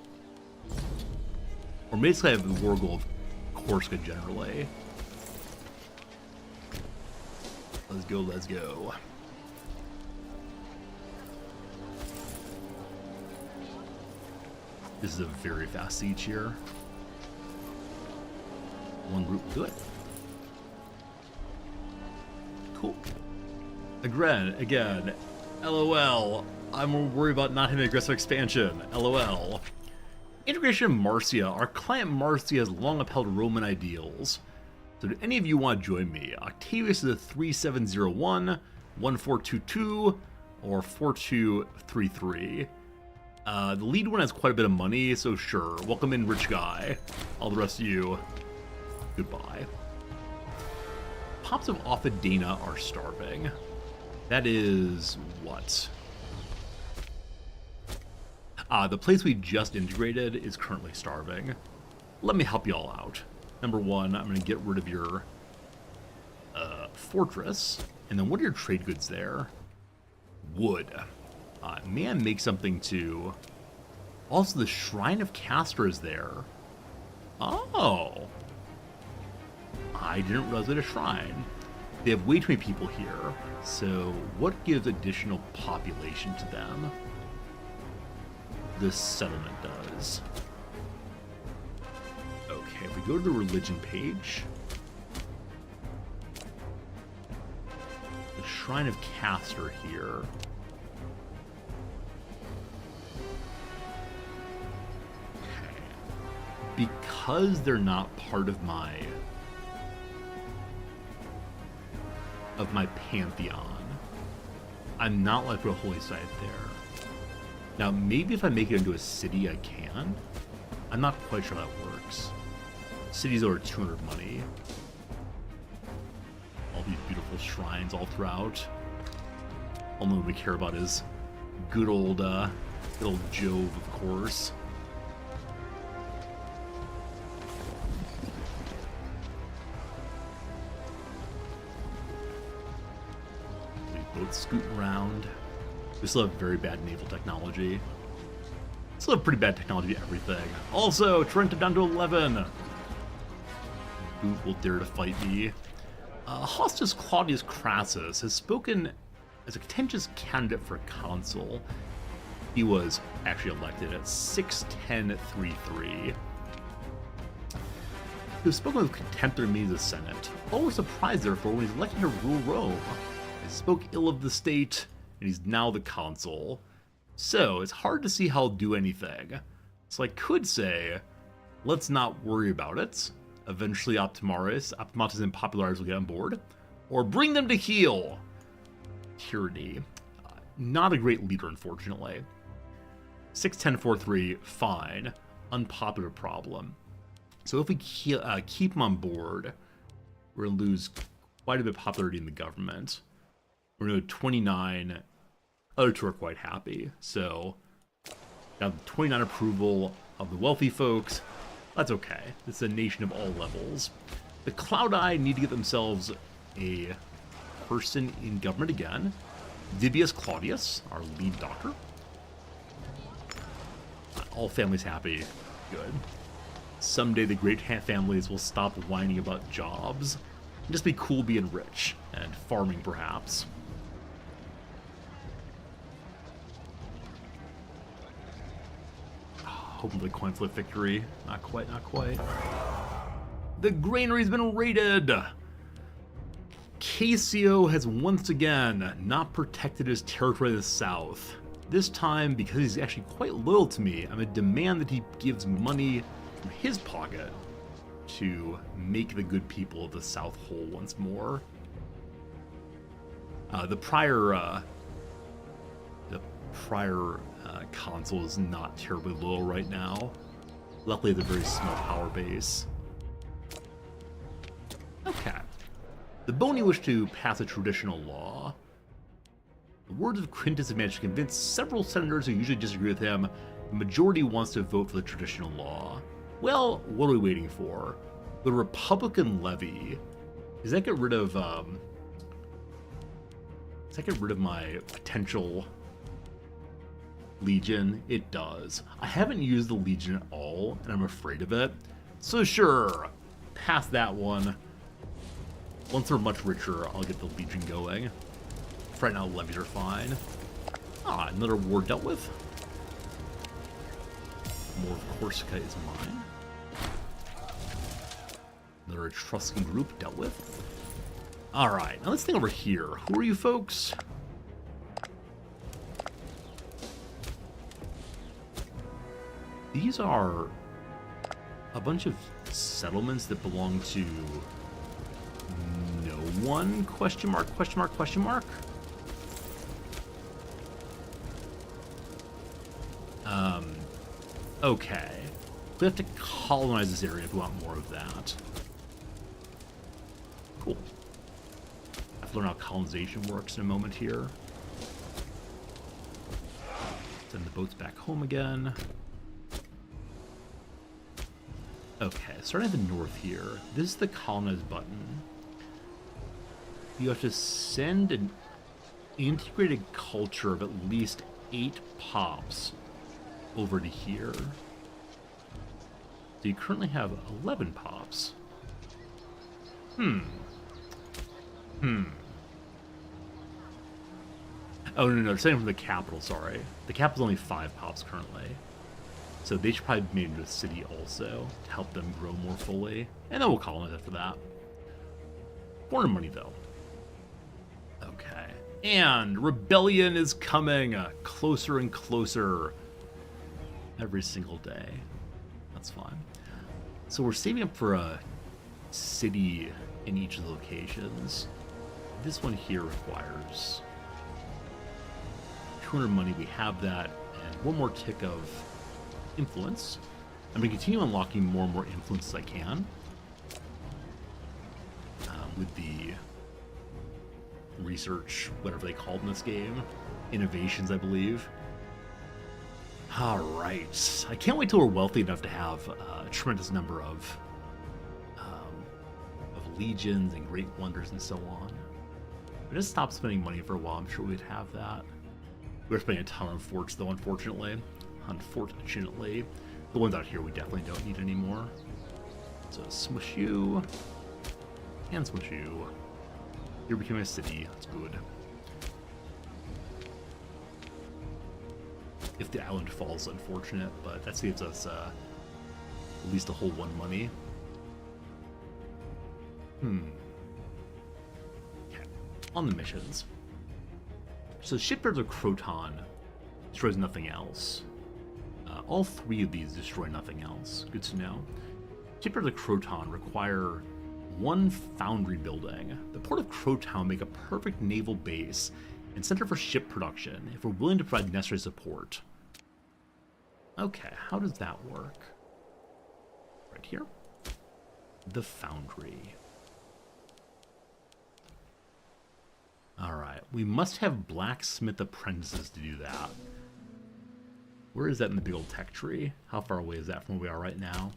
Or basically I have the war goal of Corsica generally. Let's go, let's go. This is a very fast siege here. One group will do it. Cool. Again, LOL. I'm worried about not having aggressive expansion. LOL. Integration of Marcia. Our client Marcia has long upheld Roman ideals. So do any of you want to join me? Octavius is a 3701, 1422, or 4233. The lead one has quite a bit of money, so sure. Welcome in, rich guy. All the rest of you, goodbye. Pops of Offadena are starving. That is what? The place we just integrated is currently starving. Let me help you all out. Number one, I'm going to get rid of your fortress. And then what are your trade goods there? Wood. May I make something to... Also, the Shrine of Castor is there. Oh. I didn't realize it was a shrine. They have way too many people here. So, what gives additional population to them? This settlement does. Okay, if we go to the religion page, the Shrine of Castor here. Okay. Because they're not part of my pantheon, I'm not allowed to put a holy site there. Now, maybe if I make it into a city, I can. I'm not quite sure how that works. Cities over 200 money. All these beautiful shrines all throughout. Only what we care about is good old Jove, of course. We both scoot around. We still have very bad naval technology. Still have pretty bad technology to everything. Also, Trent down to 11. Boot will dare to fight me. Hostus Claudius Crassus has spoken as a contentious candidate for consul. He was actually elected at 61033. He was spoken with contempt during meetings of the Senate. All were surprised, therefore, when he's elected to rule Rome. He spoke ill of the state, and he's now the consul. So, it's hard to see how he'll do anything. So I could say, let's not worry about it. Eventually Optimatus and Popularis will get on board. Or bring them to heel. Tyranny. Not a great leader, unfortunately. 61043, fine. Unpopular problem. So if we keep him on board, we're going to lose quite a bit of popularity in the government. We're going to 29. Other two are quite happy. So, now 29 approval of the wealthy folks. That's okay. It's a nation of all levels. The Cloud Eye need to get themselves a person in government again. Dibius Claudius, our lead doctor. All families happy. Good. Someday the great families will stop whining about jobs and just be cool being rich and farming, perhaps. Hoping for the coin flip victory. Not quite, not quite. The granary's been raided! Casio has once again not protected his territory to the south. This time, because he's actually quite loyal to me, I'm going to demand that he gives money from his pocket to make the good people of the south whole once more. The prior console is not terribly low right now. Luckily, it's a very small power base. Okay. The Bony wish to pass a traditional law. The words of Quintus have managed to convince several senators who usually disagree with him. The majority wants to vote for the traditional law. Well, what are we waiting for? The Republican levy. Does that get rid of my potential Legion? It does. I haven't used the Legion at all, and I'm afraid of it. So sure, pass that one. Once they're much richer, I'll get the Legion going. For right now, levies are fine. Ah, another war dealt with. More of Corsica is mine. Another Etruscan group dealt with. Alright, now let's think over here. Who are you folks? These are a bunch of settlements that belong to no one? Question mark, question mark, question mark? Okay. We have to colonize this area if we want more of that. Cool. I have to learn how colonization works in a moment here. Send the boats back home again. Okay, starting at the north here. This is the colonize button. You have to send an integrated culture of at least 8 pops over to here. So you currently have 11 pops. Oh, no, sending from the capital, sorry. The capital's only 5 pops currently. So they should probably be made into a city also to help them grow more fully. And then we'll colonize after that. Foreign money, though. Okay. And rebellion is coming closer and closer every single day. That's fine. So we're saving up for a city in each of the locations. This one here requires 200 money. We have that. And one more tick of influence. I'm going to continue unlocking more and more influence as I can. With the research, whatever they called in this game. Innovations, I believe. Alright. I can't wait till we're wealthy enough to have a tremendous number of legions and great wonders and so on. If we just stop spending money for a while, I'm sure we'd have that. We're spending a ton on forts, though, unfortunately. Unfortunately. The ones out here we definitely don't need anymore. So smush you. And smush you. You're becoming a city. That's good. If the island falls, unfortunate, but that saves us at least a whole 1 money. Okay. On the missions. So Shipyards of Croton destroys nothing else. All 3 of these destroy nothing else. Good to know. Shipyards of Croton require 1 foundry building. The port of Croton make a perfect naval base and center for ship production if we're willing to provide necessary support. Okay, how does that work? Right here. The foundry. Alright, we must have blacksmith apprentices to do that. Where is that in the big old tech tree? How far away is that from where we are right now?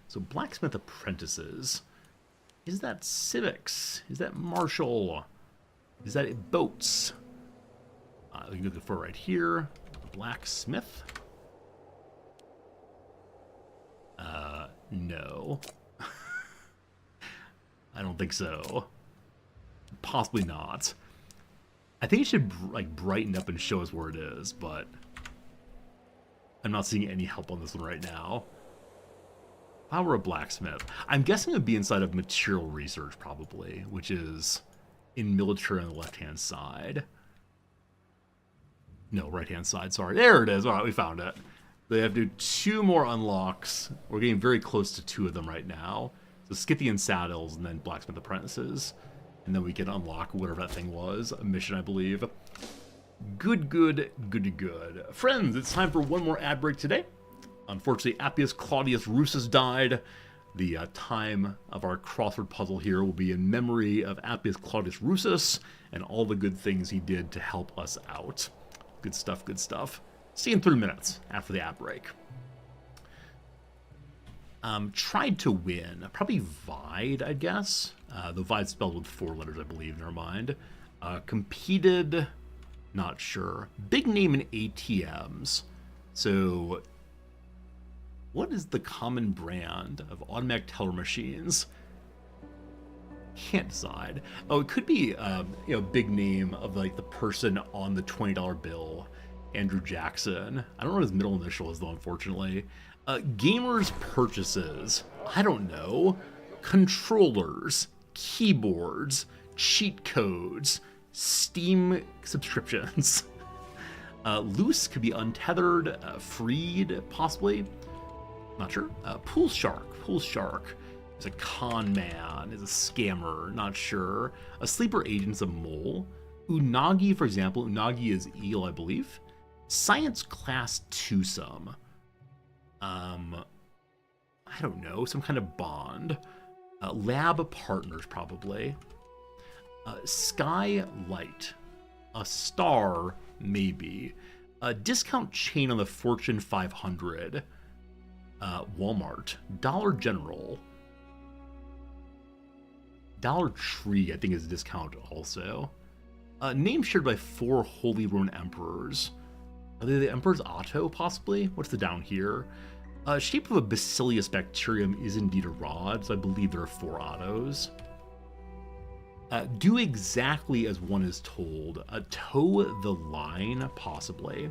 So blacksmith apprentices. Is that civics? Is that martial? Is that boats? We can look for right here. Blacksmith. No. I don't think so. Possibly not. I think it should like brighten up and show us where it is, but I'm not seeing any help on this one right now. If I were a blacksmith, I'm guessing it would be inside of material research probably, which is in military on the left-hand side. No, right-hand side, sorry. There it is. All right, we found it. They have to do 2 more unlocks. We're getting very close to 2 of them right now. So Scythian Saddles and then Blacksmith Apprentices. And then we can unlock whatever that thing was. A mission, I believe. Good. Friends, it's time for one more ad break today. Unfortunately, Appius Claudius Russus died. The time of our crossword puzzle here will be in memory of Appius Claudius Russus and all the good things he did to help us out. Good stuff. See you in 3 minutes after the ad break. Tried to win. Probably vied, I guess. The vied spelled with 4 letters, I believe. Never mind. Competed. Not sure. Big name in ATMs. So, what is the common brand of automatic teller machines? Can't decide. Oh, it could be, big name of like the person on the $20 bill. Andrew Jackson. I don't know what his middle initial is though, unfortunately. Gamers purchases. I don't know. Controllers, keyboards, cheat codes, Steam subscriptions. Loose could be untethered, freed, possibly. Not sure. Pool shark. Is a con man, is a scammer, not sure. A sleeper agent's a mole. Unagi, for example. Unagi is eel, I believe. Science class twosome. I don't know, some kind of bond. Lab partners, probably. Skylight. A star, maybe. A discount chain on the Fortune 500. Walmart. Dollar General. Dollar Tree, I think, is a discount also. Name shared by 4 Holy Roman Emperors. Are they the Emperor's Otto, possibly? What's the down here? Shape of a Bacillus bacterium is indeed a rod, so I believe there are 4 Ottos. Do exactly as one is told. Toe the line, possibly.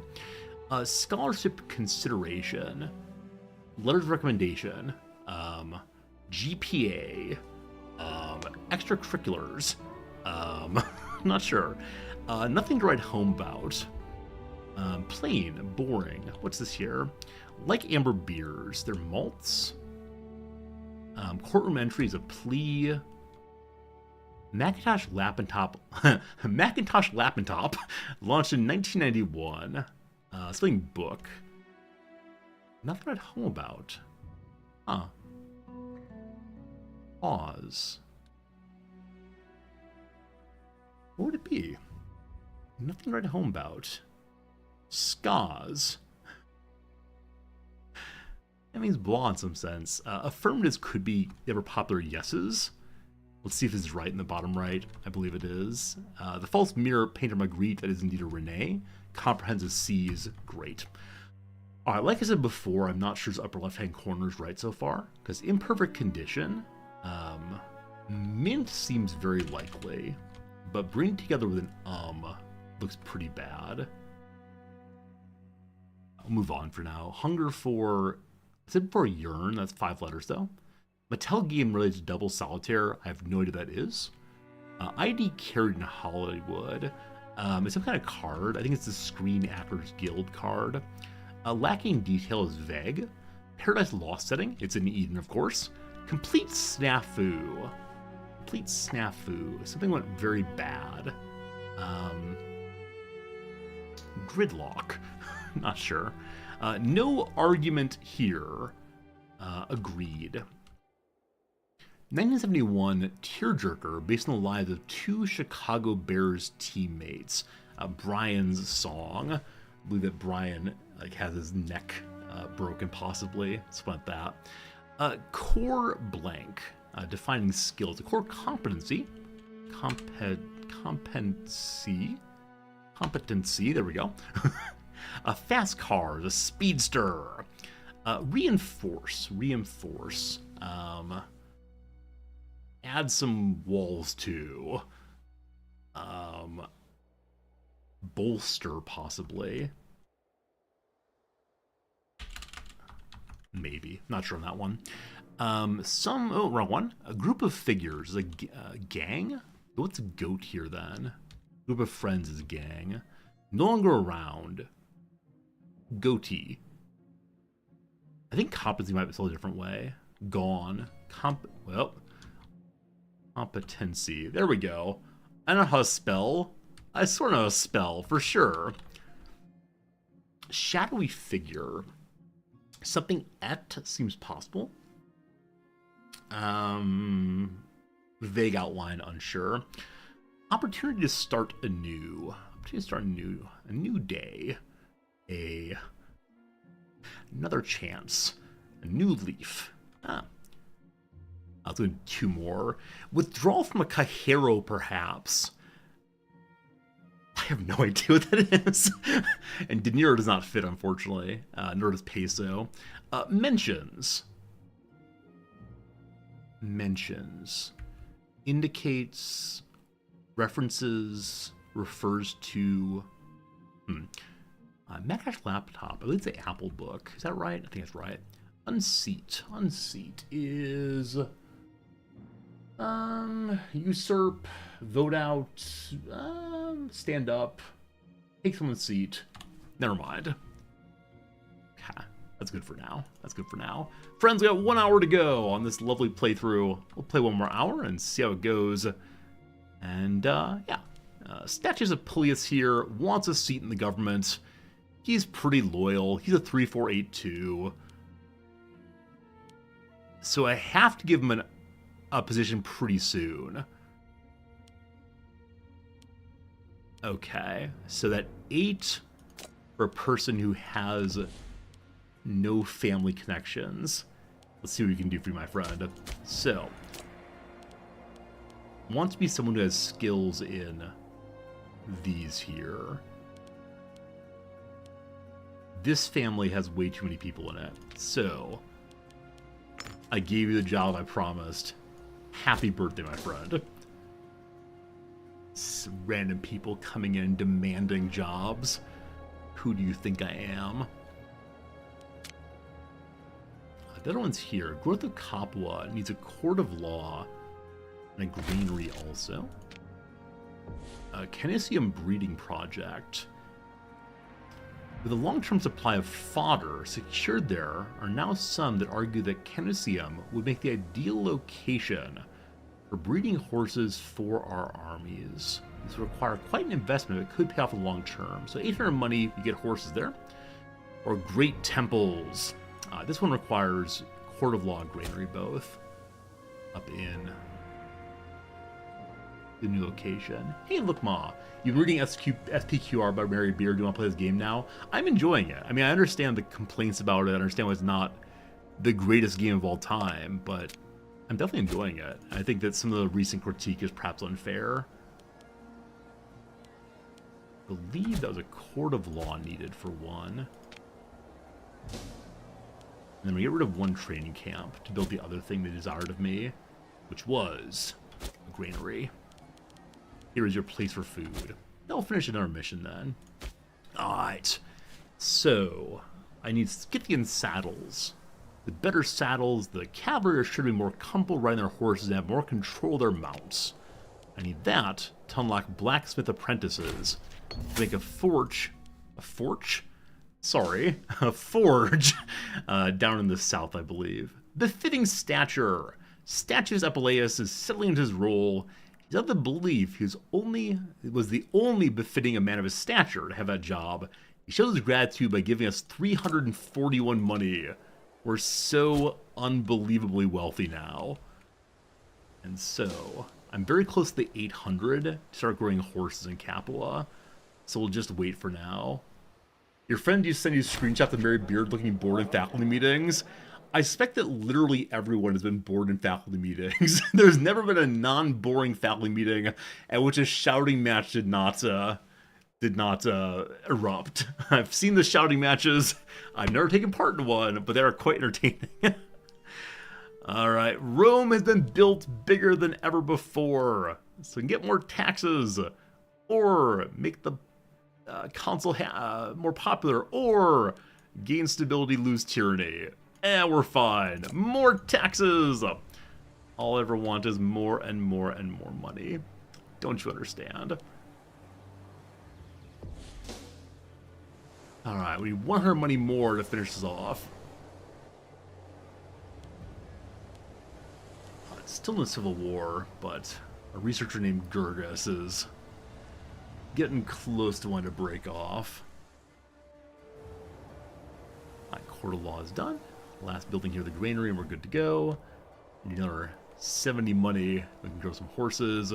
Scholarship consideration. Letters of recommendation. GPA. Extracurriculars. Not sure. Nothing to write home about. Plain, boring. What's this here? Like amber beers, they're malts. Courtroom entry is a plea. Macintosh Laptop launched in 1991. Spelling book. Nothing at home about. Huh. Pause. What would it be? Nothing to write home about. Scars. That means blah in some sense. Affirmatives could be ever popular yeses. Let's see if this is right in the bottom right. I believe it is. The false mirror painter Magritte, that is indeed a Renee. Comprehensive C's, great. Alright, like I said before, I'm not sure his upper left-hand corner is right so far. Because imperfect condition, mint seems very likely. But bring together with an looks pretty bad. I'll move on for now. Hunger for, I said for yearn, that's 5 letters though. Mattel game related to double solitaire, I have no idea what that is. ID carried in Hollywood. It's some kind of card. I think it's the Screen Actors Guild card. Lacking detail is vague. Paradise Lost setting, it's in Eden of course. Complete snafu. Something went very bad. Gridlock. Not sure. No argument here. Agreed. 1971 tearjerker based on the lives of 2 Chicago Bears teammates. Brian's song. I believe that Brian has his neck broken, possibly. Something like that. Core blank. Defining skills. A core competency. Competency. There we go. Fast cars. A speedster. Reinforce. Add some walls to. Bolster, possibly. Maybe. Not sure on that one. Wrong one. A group of figures. A gang? What's a goat here, then? Group of friends is gang. No longer around. Goatee. I think competency might be spelled a different way. Gone. Competency. There we go. I don't know how to spell. I sort of a spell, for sure. Shadowy figure. Something et seems possible. Vague outline, unsure. Opportunity to start anew. Opportunity to start anew. A new day. Another chance. A new leaf. I'll do 2 more. Withdrawal from a Cajero, perhaps. I have no idea what that is. And dinero does not fit, unfortunately. Nor does peso. Mentions. Mentions. Indicates, references, refers to... Macintosh laptop. I believe it's the Apple book. Is that right? I think that's right. Unseat. Unseat is... usurp, vote out, stand up, take someone's seat. Never mind. Okay, that's good for now. That's good for now. Friends, we got 1 hour to go on this lovely playthrough. We'll play 1 more hour and see how it goes. And, yeah. Statues of Peleus here wants a seat in the government. He's pretty loyal. He's a 3482. So I have to give him a position pretty soon. Okay, so that 8 for a person who has no family connections. Let's see what we can do for you, my friend. So, want to be someone who has skills in these here. This family has way too many people in it. So, I gave you the job I promised. Happy birthday, my friend. Random people coming in demanding jobs. Who do you think I am? The other one's here. Growth of Capua needs a court of law and a granary also. Canisium breeding project. With a long-term supply of fodder secured there are now some that argue that Canisium would make the ideal location for breeding horses for our armies. This would require quite an investment, but could pay off in the long term. So 800 money, you get horses there. Or great temples. This one requires court of law and granary both. Up in the new location. Hey, look, Ma. You've been reading SPQR by Mary Beard. Do you want to play this game now? I'm enjoying it. I mean, I understand the complaints about it. I understand why it's not the greatest game of all time, but I'm definitely enjoying it. I think that some of the recent critique is perhaps unfair. I believe that was a court of law needed for one. And then we get rid of one training camp to build the other thing they desired of me, which was a granary. Here is your place for food. I'll finish another mission then. Alright. So, I need Scythian saddles. With better saddles, the cavalry should be more comfortable riding their horses and have more control of their mounts. I need that to unlock blacksmith apprentices. To make a forge. A forge? Sorry. A forge. Down in the south, I believe. Befitting stature. Statues Apuleius is settling into his role. He's of the belief he was the only befitting a man of his stature to have that job. He shows his gratitude by giving us 341 money. We're so unbelievably wealthy now. And so, I'm very close to the 800 to start growing horses in Capua. So we'll just wait for now. Your friend used to send you screenshots of Mary Beard looking bored in faculty meetings. I suspect that literally everyone has been bored in faculty meetings. There's never been a non-boring faculty meeting at which a shouting match did not erupt. I've seen the shouting matches. I've never taken part in one, but they are quite entertaining. Alright, Rome has been built bigger than ever before. So we can get more taxes, or make the consul more popular, or gain stability, lose tyranny. We're fine. More taxes! All I ever want is more and more and more money. Don't you understand? Alright, we need 100 money more to finish this off. It's still in the Civil War, but a researcher named Gurgis is Getting close to wanting to break off. Alright, Court of Law is done. Last building here, the granary, and we're good to go. Need another 70 money. We can grow some horses.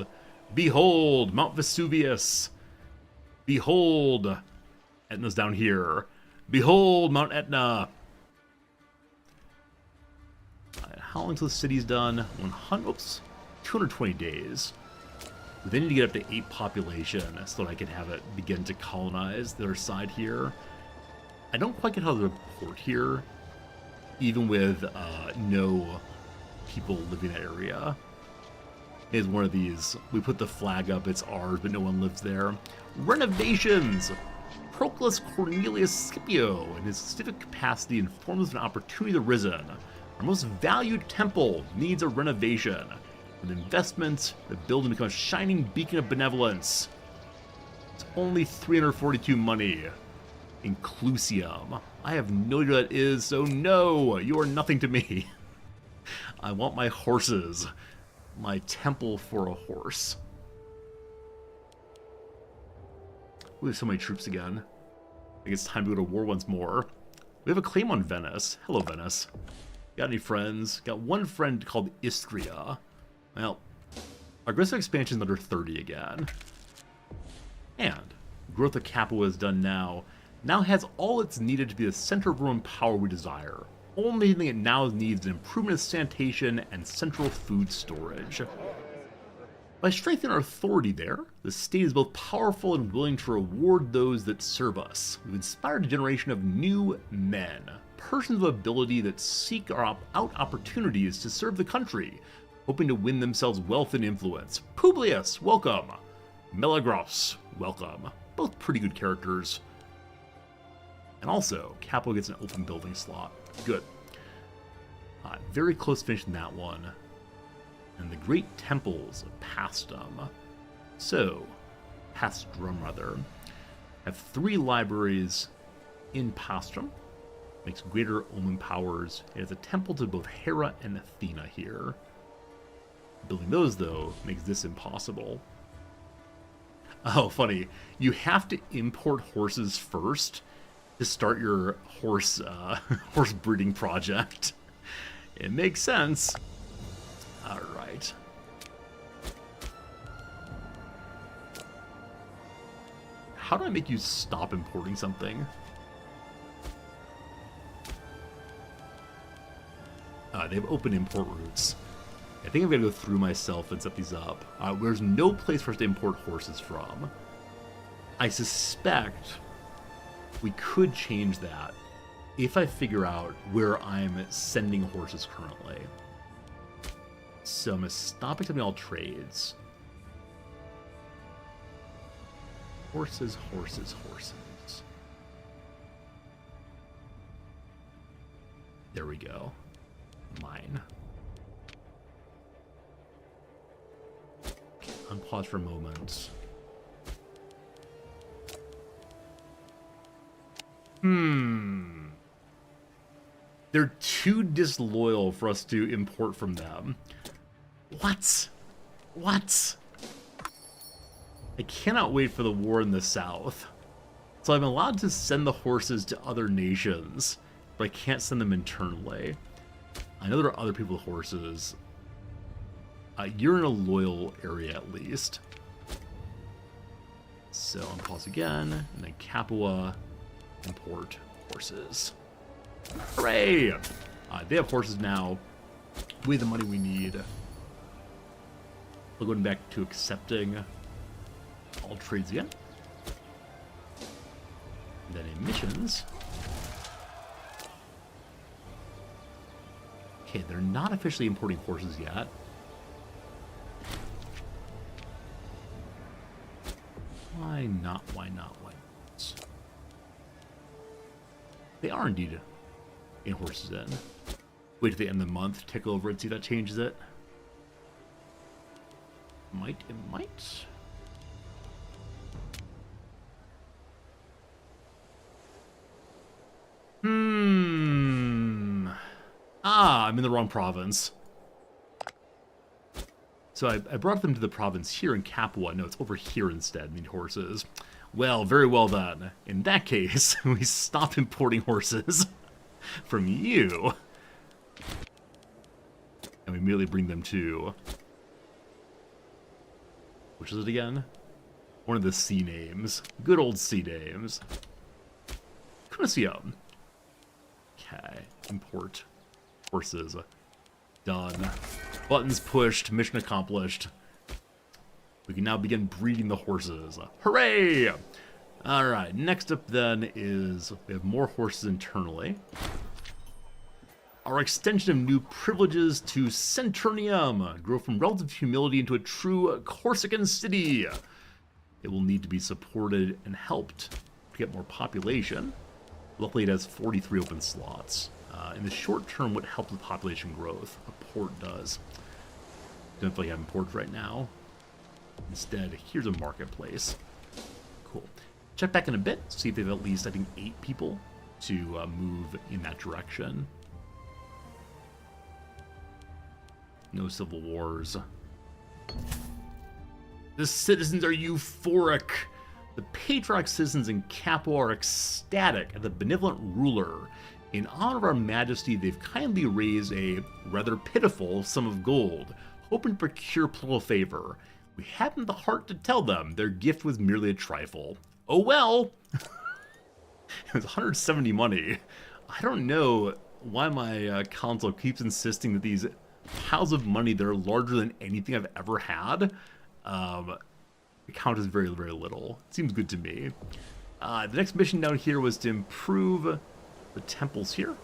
Behold, Mount Vesuvius. Behold, Etna's down here. Behold, Mount Etna. Right, how long till the city's done? 220 days. They need to get up to 8 population so that I can have it begin to colonize their side here. I don't quite get how to report here, even with no people living in that area. It's one of these, we put the flag up, it's ours, but no one lives there. Renovations! Proclus Cornelius Scipio, in his civic capacity, informs of an opportunity arisen. Our most valued temple needs a renovation. With investment, the building becomes a shining beacon of benevolence. It's only 342 money. Inclusium. I have no idea what that is, so no, you are nothing to me. I want my horses. My temple for a horse. We have so many troops again. I think it's time to go to war once more. We have a claim on Venice. Hello, Venice. Got any friends? Got one friend called Istria. Well, aggressive expansion is under 30 again. And growth of Capua is done now. Now has all it's needed to be the center of Roman power we desire. Only thing it now needs is an improvement of sanitation and central food storage. By strengthening our authority there, the state is both powerful and willing to reward those that serve us. We've inspired a generation of new men, persons of ability that seek out opportunities to serve the country, hoping to win themselves wealth and influence. Publius, welcome. Melagros, welcome. Both pretty good characters. And also, Capua gets an open building slot. Good. Very close to finishing that one. And the great temples of Pastrum. So, Pastrum rather, have 3 libraries in Pastrum. Makes greater omen powers. It has a temple to both Hera and Athena here. Building those, though, makes this impossible. Oh, funny. You have to import horses first to start your horse breeding project. It makes sense. All right. How do I make you stop importing something? They have open import routes. I think I'm going to go through myself and set these up. There's no place for us to import horses from. I suspect we could change that if I figure out where I'm sending horses currently. So I'm going to stop accepting all trades. Horses, horses, horses. There we go. Mine. Okay, unpause for a moment. They're too disloyal for us to import from them. What? What? I cannot wait for the war in the south. So I'm allowed to send the horses to other nations, but I can't send them internally. I know there are other people with horses. You're in a loyal area at least. So unpause again, and then Capua, import horses. Hooray! They have horses now. We have the money we need. We're going back to accepting all trades again. And then in missions. Okay, they're not officially importing horses yet. Why not? Why not? Why not? They are indeed getting horses in. Wait till the end of the month, tick over and see if that changes it. It might. I'm in the wrong province. So I brought them to the province here in Capua. No, it's over here instead, need horses. Well, very well then. In that case, we stop importing horses from you. And we immediately bring them to... which is it again? One of the sea names. Good old sea names. Crucium. Okay. Import horses. Done. Buttons pushed. Mission accomplished. We can now begin breeding the horses. Hooray! Alright, next up then is we have more horses internally. Our extension of new privileges to Centurnium grow from relative humility into a true Corsican city. It will need to be supported and helped to get more population. Luckily, it has 43 open slots. In the short term, what helps with population growth? A port does. Don't feel like having ports right now. Instead, here's a marketplace. Cool. Check back in a bit, see if they have at least, I think, 8 people to move in that direction. No civil wars. The citizens are euphoric. The patriotic citizens in Capua are ecstatic at the benevolent ruler. In honor of our majesty, they've kindly raised a rather pitiful sum of gold, hoping to procure political favor. We haven't the heart to tell them their gift was merely a trifle. Oh well! It was 170 money. I don't know why my council keeps insisting that these piles of money that are larger than anything I've ever had count as very, very little. It seems good to me. The next mission down here was to improve the temples here,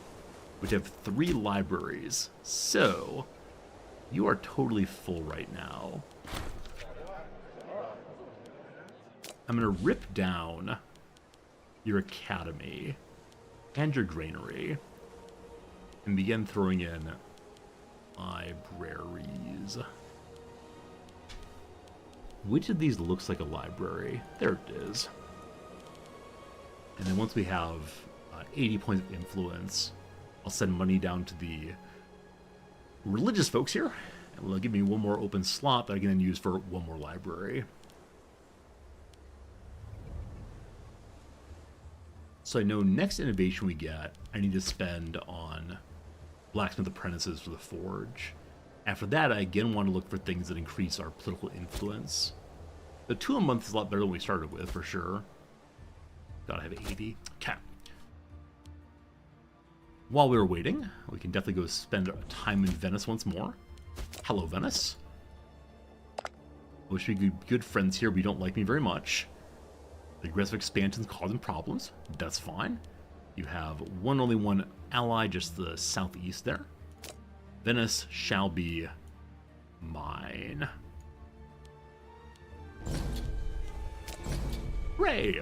which have 3 libraries. So, you are totally full right now. I'm going to rip down your academy and your granary and begin throwing in libraries. Which of these looks like a library? There it is. And then once we have 80 points of influence, I'll send money down to the religious folks here, and will give me 1 more open slot that I can then use for 1 more library. So I know next innovation we get, I need to spend on blacksmith apprentices for the forge. After that, I again want to look for things that increase our political influence. The 2 a month is a lot better than we started with, for sure. Gotta have 80. Okay. While we were waiting, we can definitely go spend time in Venice once more. Hello, Venice. Wish we could be good friends here, but you don't like me very much. The aggressive expansion's causing problems. That's fine. You have only one ally, just the southeast there. Venice shall be mine. Hooray!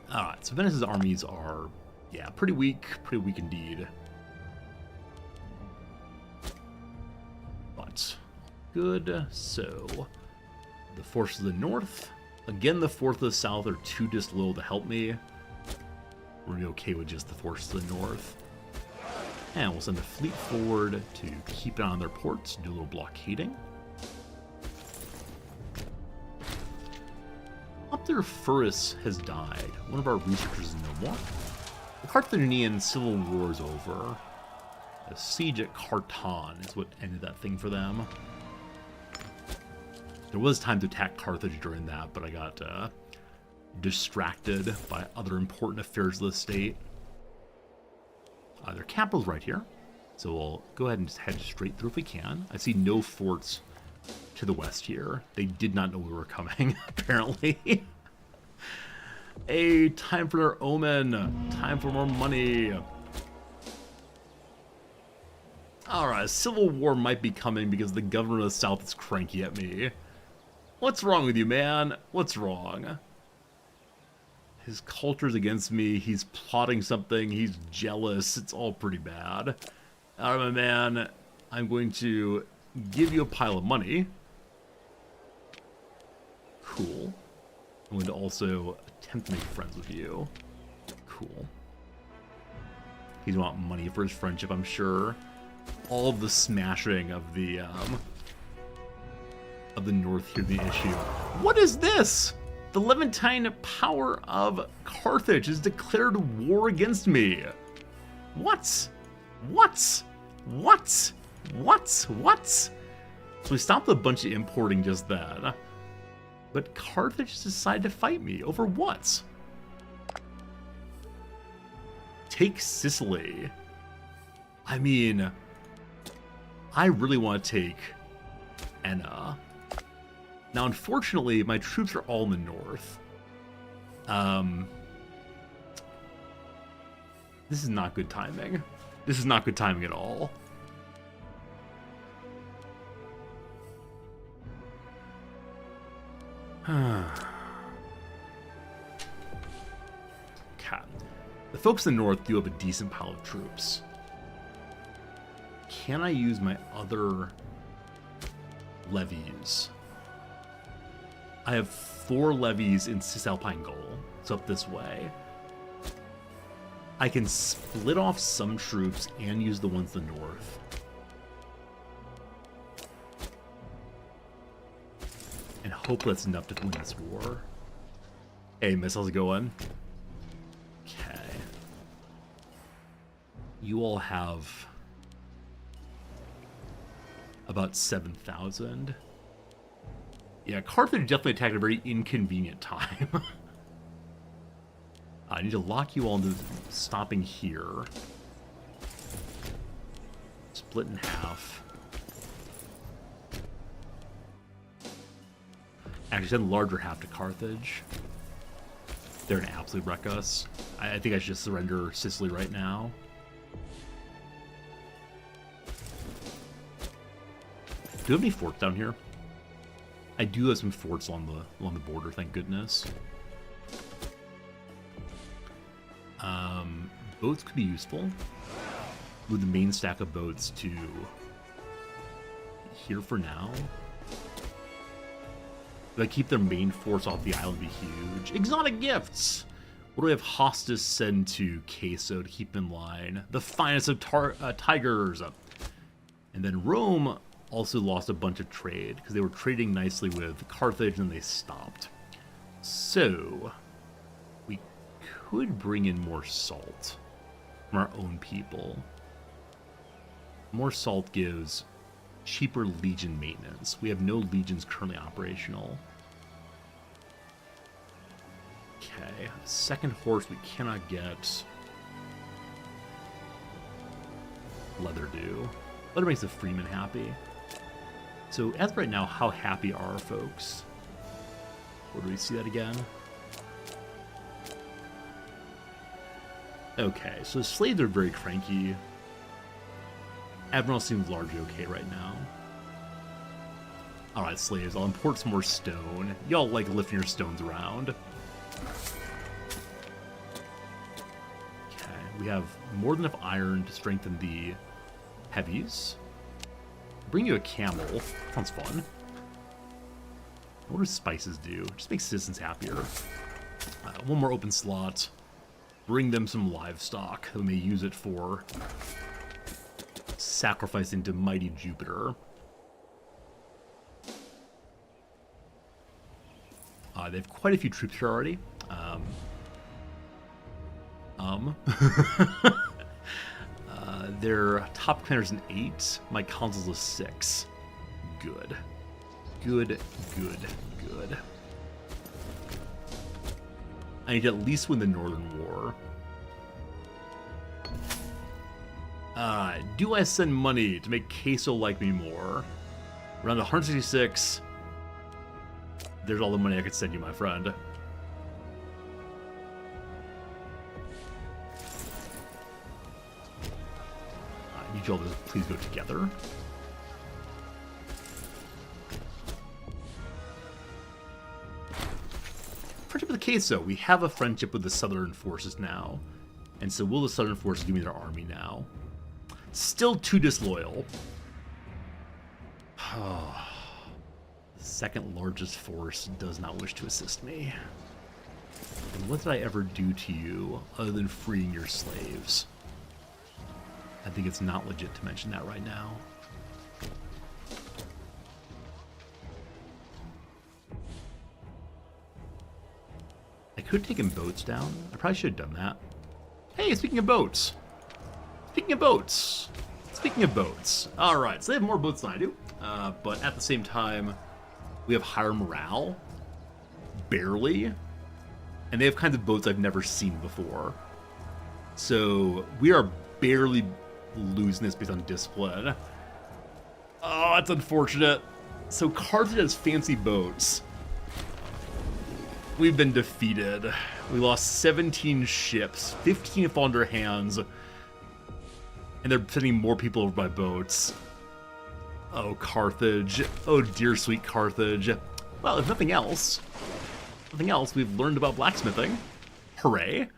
Alright, so Venice's armies are, yeah, pretty weak indeed. But, good. So, the forces of the north. Again, the forces of the south are too disloyal to help me. We're gonna be okay with just the forces of the north. And we'll send a fleet forward to keep it on their ports, do a little blockading. Up there, Furus has died. One of our researchers is no more. The Carthaginian civil war is over. A siege at Carthon is what ended that thing for them. There was time to attack Carthage during that, but I got distracted by other important affairs of the state. Their capital's right here, so we'll go ahead and just head straight through if we can. I see no forts to the west here. They did not know we were coming, apparently. Hey, time for their omen. Time for more money. Alright, a civil war might be coming because the governor of the south is cranky at me. What's wrong with you, man? What's wrong? His culture's against me. He's plotting something. He's jealous. It's all pretty bad. Alright, my man. I'm going to give you a pile of money. Cool. I'm going to also attempt to make friends with you. Cool. He's gonna want money for his friendship, I'm sure. All of the smashing of the of the North here the issue. What is this? The Levantine power of Carthage has declared war against me. What? What? What? What? What? So we stopped a bunch of importing just then. But Carthage decided to fight me. Over what? Take Sicily. I mean, I really want to take Enna. Now, unfortunately, my troops are all in the north. This is not good timing. This is not good timing at all. Okay. The folks in the north do have a decent pile of troops. Can I use my other levies? I have 4 levies in Cisalpine Gaul. It's up this way. I can split off some troops and use the ones in the north. And hope that's enough to win this war. Hey, miss, how's it going? Okay. You all have about 7,000. Yeah, Carthage definitely attacked at a very inconvenient time. I need to lock you all into stopping here. Split in half. Actually, send the larger half to Carthage. They're gonna absolutely wreck us. I think I should just surrender Sicily right now. Do you have any forts down here? I do have some forts along the border, thank goodness. Boats could be useful. Move the main stack of boats to here for now. If I keep their main force off the island, it'd be huge. Exotic gifts! What do we have Hostus send to Queso to keep in line? The finest of tigers! And then Rome also lost a bunch of trade because they were trading nicely with Carthage and they stopped. So we could bring in more salt from our own people. More salt gives cheaper legion maintenance. We have no legions currently operational. Okay, second horse we cannot get. Leather do. Leather makes the freeman happy. So as of right now, how happy are our folks? Where do we see that again? Okay, so the slaves are very cranky. Admiral seems largely okay right now. Alright, slaves, I'll import some more stone. Y'all like lifting your stones around. Okay, we have more than enough iron to strengthen the heavies. Bring you a camel. Sounds fun. What do spices do? Just make citizens happier. One more open slot. Bring them some livestock. They may use it for sacrificing to mighty Jupiter. They have quite a few troops here already. Their top commander's an 8. My consul's a 6. Good. Good, good, good. I need to at least win the Northern War. Do I send money to make Queso like me more? Around 166. There's all the money I could send you, my friend. I need you all to please go together. Friendship with Queso. We have a friendship with the Southern forces now. And so will the Southern forces give me their army now? Still too disloyal. The second largest force does not wish to assist me. And what did I ever do to you other than freeing your slaves? I think it's not legit to mention that right now. could have taken boats down. I probably should have done that. Hey, speaking of boats. Speaking of boats. Speaking of boats. Alright, so they have more boats than I do. But at the same time, we have higher morale. Barely. And they have kinds of boats I've never seen before. So we are barely losing this based on discipline. Oh, that's unfortunate. So Carthage has fancy boats. We've been defeated. We lost 17 ships, 15 fall into our hands, and they're sending more people over by boats. Oh, Carthage. Oh, dear sweet Carthage. Well, if nothing else, we've learned about blacksmithing. Hooray.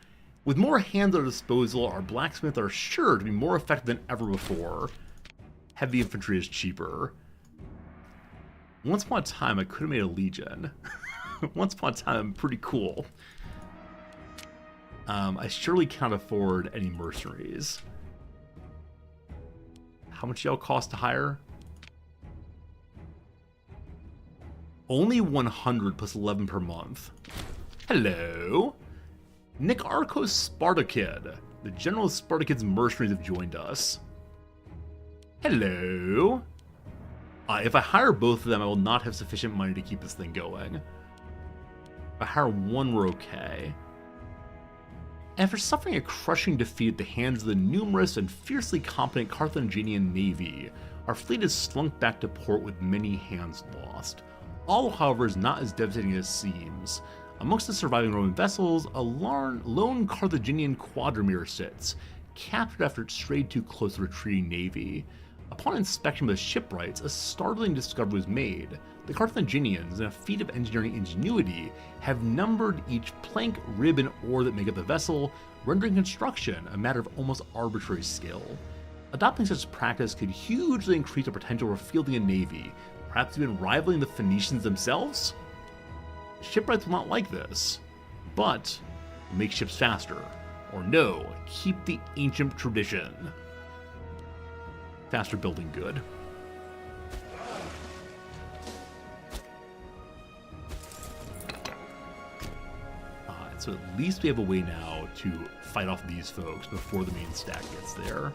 With more hands at our disposal, our blacksmiths are sure to be more effective than ever before. Heavy infantry is cheaper. Once upon a time, I could have made a legion. Once upon a time, pretty cool. I surely can't afford any mercenaries. How much y'all cost to hire? Only 100 plus 11 per month. Hello? Nick Arcos Spartakid. The General Spartakid's mercenaries have joined us. Hello? If I hire both of them, I will not have sufficient money to keep this thing going. If I hire one, we're okay. After suffering a crushing defeat at the hands of the numerous and fiercely competent Carthaginian navy, our fleet has slunk back to port with many hands lost. All, however, is not as devastating as it seems. Amongst the surviving Roman vessels, a lone Carthaginian quadrimere sits, captured after it strayed too close to the retreating navy. Upon inspection by the shipwrights, a startling discovery was made. The Carthaginians, in a feat of engineering ingenuity, have numbered each plank, rib, and oar that make up the vessel, rendering construction a matter of almost arbitrary skill. Adopting such practice could hugely increase the potential for fielding a navy, perhaps even rivaling the Phoenicians themselves? Shipwrights will not like this, but make ships faster. Or no, keep the ancient tradition. Faster building good. So at least we have a way now to fight off these folks before the main stack gets there.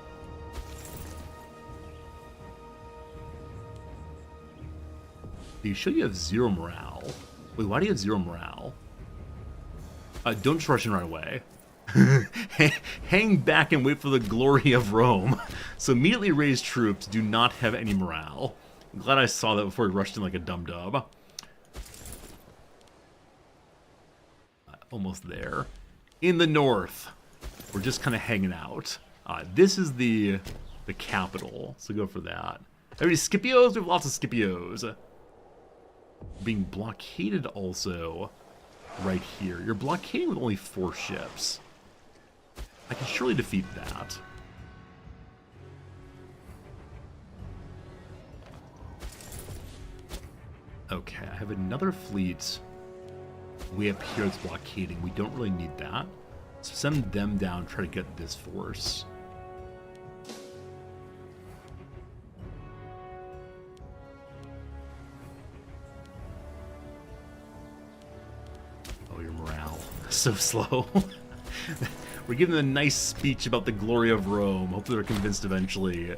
You show you have 0 morale. Wait, why do you have 0 morale? Don't just rush in right away. Hang back and wait for the glory of Rome. So immediately raised troops do not have any morale. I'm glad I saw that before I rushed in like a dum-dum. Almost there. In the north, we're just kind of hanging out. This is the capital, so go for that. Everybody Scipios? We have lots of Scipios. Being blockaded also right here. You're blockading with only 4 ships. I can surely defeat that. Okay, I have another fleet way up here that's blockading. We don't really need that. So send them down, try to get this force. Oh, your morale. So slow. We're giving them a nice speech about the glory of Rome. Hopefully they're convinced eventually.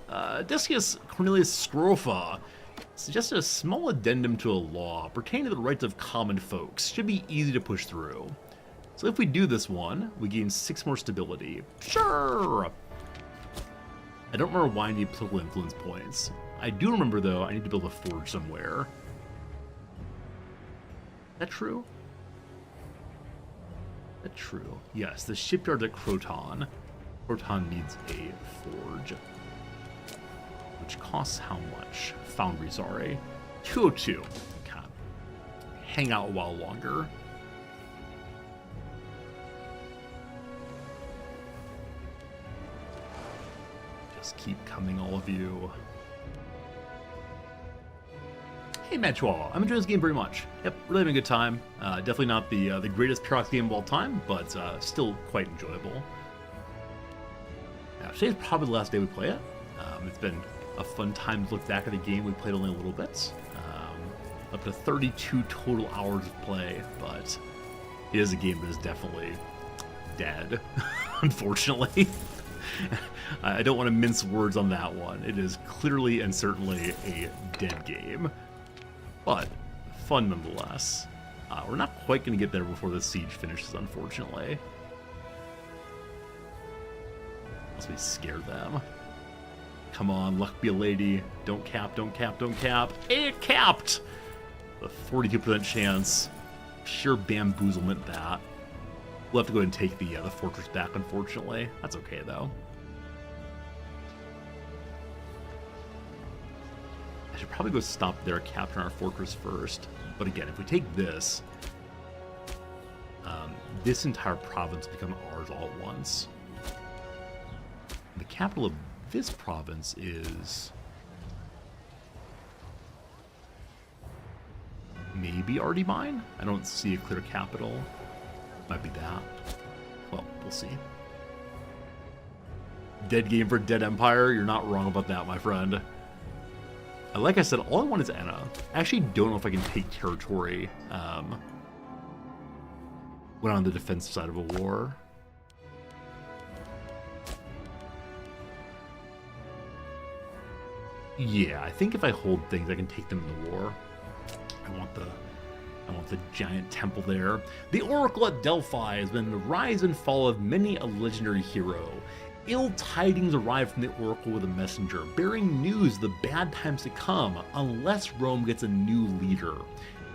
Decius Cornelius Scrofa suggested a small addendum to a law pertaining to the rights of common folks. Should be easy to push through. So if we do this one, we gain 6 more stability. Sure! I don't remember why I need political influence points. I do remember, though, I need to build a forge somewhere. Is that true? That's true. Yes, the shipyard at Croton. Croton needs a forge. Which costs how much? Foundry, sorry. 202. Okay. Hang out a while longer. Just keep coming, all of you. Hey, Matchwall. I'm enjoying this game very much. Yep, really having a good time. Definitely not the greatest Paradox game of all time, but still quite enjoyable. Today's probably the last day we play it. It's been a fun time to look back at the game. We played only a little bit. Up to 32 total hours of play, but It is a game that is definitely dead, unfortunately. I don't want to mince words on that one. It is clearly and certainly a dead game, but fun nonetheless. We're not quite going to get there before the siege finishes, unfortunately. Unless we scare them. Come on, luck be a lady. Don't cap, don't cap, don't cap. It capped! A 42% chance. Pure bamboozlement that. We'll have to go ahead and take the fortress back, unfortunately. That's okay, though. I should probably go stop their capturing our fortress first. But again, if we take this, this entire province becomes ours all at once. The capital of this province is maybe already mine? I don't see a clear capital. Might be that. Well, we'll see. Dead game for dead empire? You're not wrong about that, my friend. Like I said, all I want is Enna. I actually don't know if I can take territory when on the defensive side of a war. Yeah, I think if I hold things, I can take them in the war. I want the giant temple there. The Oracle at Delphi has been the rise and fall of many a legendary hero. Ill tidings arrive from the Oracle with a messenger, bearing news of the bad times to come unless Rome gets a new leader.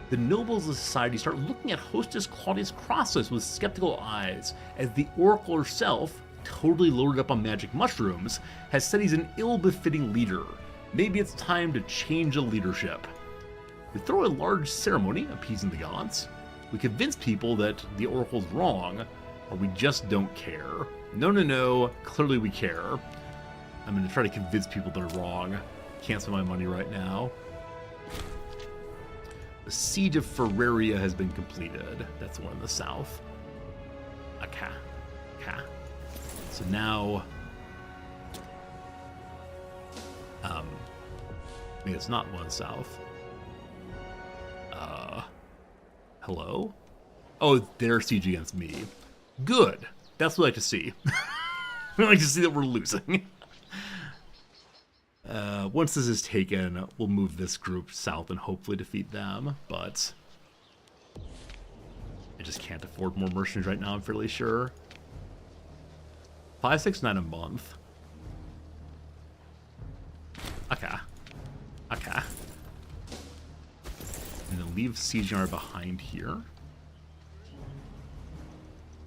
The nobles of society start looking at hostess Claudius Crassus with skeptical eyes, as the Oracle herself, totally loaded up on magic mushrooms, has said he's an ill-befitting leader. Maybe it's time to change the leadership. We throw a large ceremony appeasing the gods. We convince people that the Oracle's wrong, or we just don't care. No, clearly we care. I'm going to try to convince people they're wrong. Can't spend my money right now. The siege of Ferraria has been completed. That's the one in the south. Okay. So now... I mean, it's not one south. Hello? Oh, they're siege against me. Good. That's what I like to see. I like to see that we're losing. Once this is taken, we'll move this group south and hopefully defeat them, but I just can't afford more mercenaries right now, I'm fairly sure. 569 a month. Okay. And then leave siege yard behind here.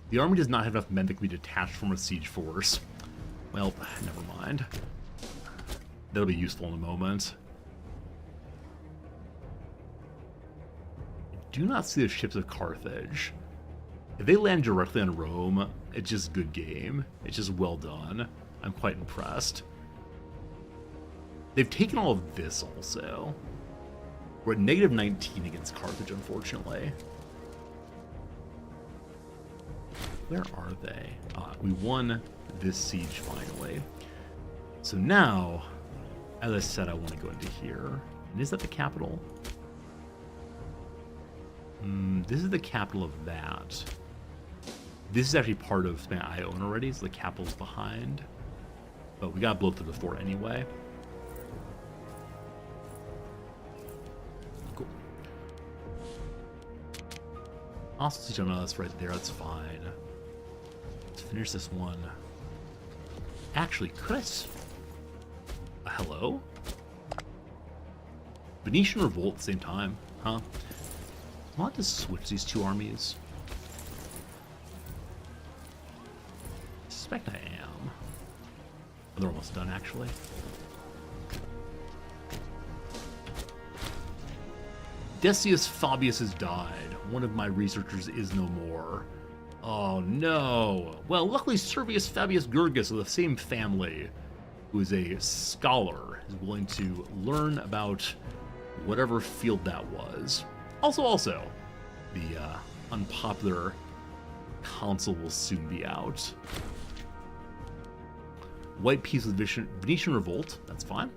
The army does not have enough men that can be detached from a siege force. Well, never mind. That'll be useful in a moment. I do not see the ships of Carthage. If they land directly on Rome, it's just good game. It's just well done. I'm quite impressed. They've taken all of this also. We're at negative 19 against Carthage, unfortunately. Where are they? We won this siege finally. So now, as I said, I want to go into here. And is that the capital? This is the capital of that. This is actually part of something I own already, so the capital's behind. But we gotta blow through the fort anyway. Cool. Also siege on us right there, that's fine. Let's finish this one. Actually, could I... hello? Venetian revolt at the same time, huh? I want to switch these two armies. I suspect I am. Oh, they're almost done, actually. Decius Fabius has died. One of my researchers is no more. Oh no. Well, luckily Servius Fabius Gurgus of the same family, who is a scholar, is willing to learn about whatever field that was. Also, the unpopular consul will soon be out. White Peace with Venetian Revolt, that's fine.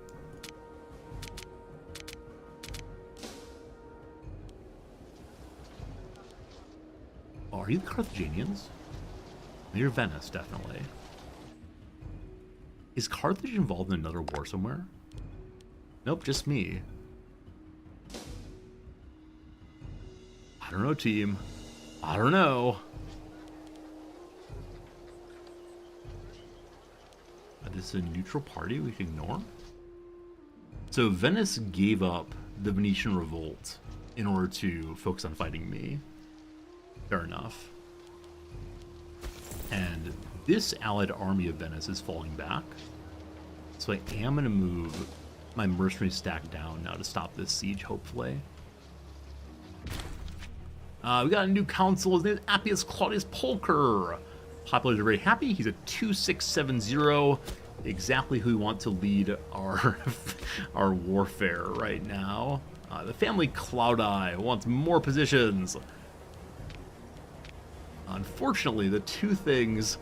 Oh, are you the Carthaginians? You're Venice, definitely. Is Carthage involved in another war somewhere? Nope, just me. I don't know, team. I don't know. This is a neutral party we can ignore? So Venice gave up the Venetian revolt in order to focus on fighting me. Fair enough. And this allied army of Venice is falling back. So I am going to move my mercenary stack down now to stop this siege, hopefully. We got a new consul. His name is Appius Claudius Pulcher. Popularity very happy. He's a 2670. Exactly who we want to lead our our warfare right now. The family Cloudi wants more positions. Unfortunately, the two things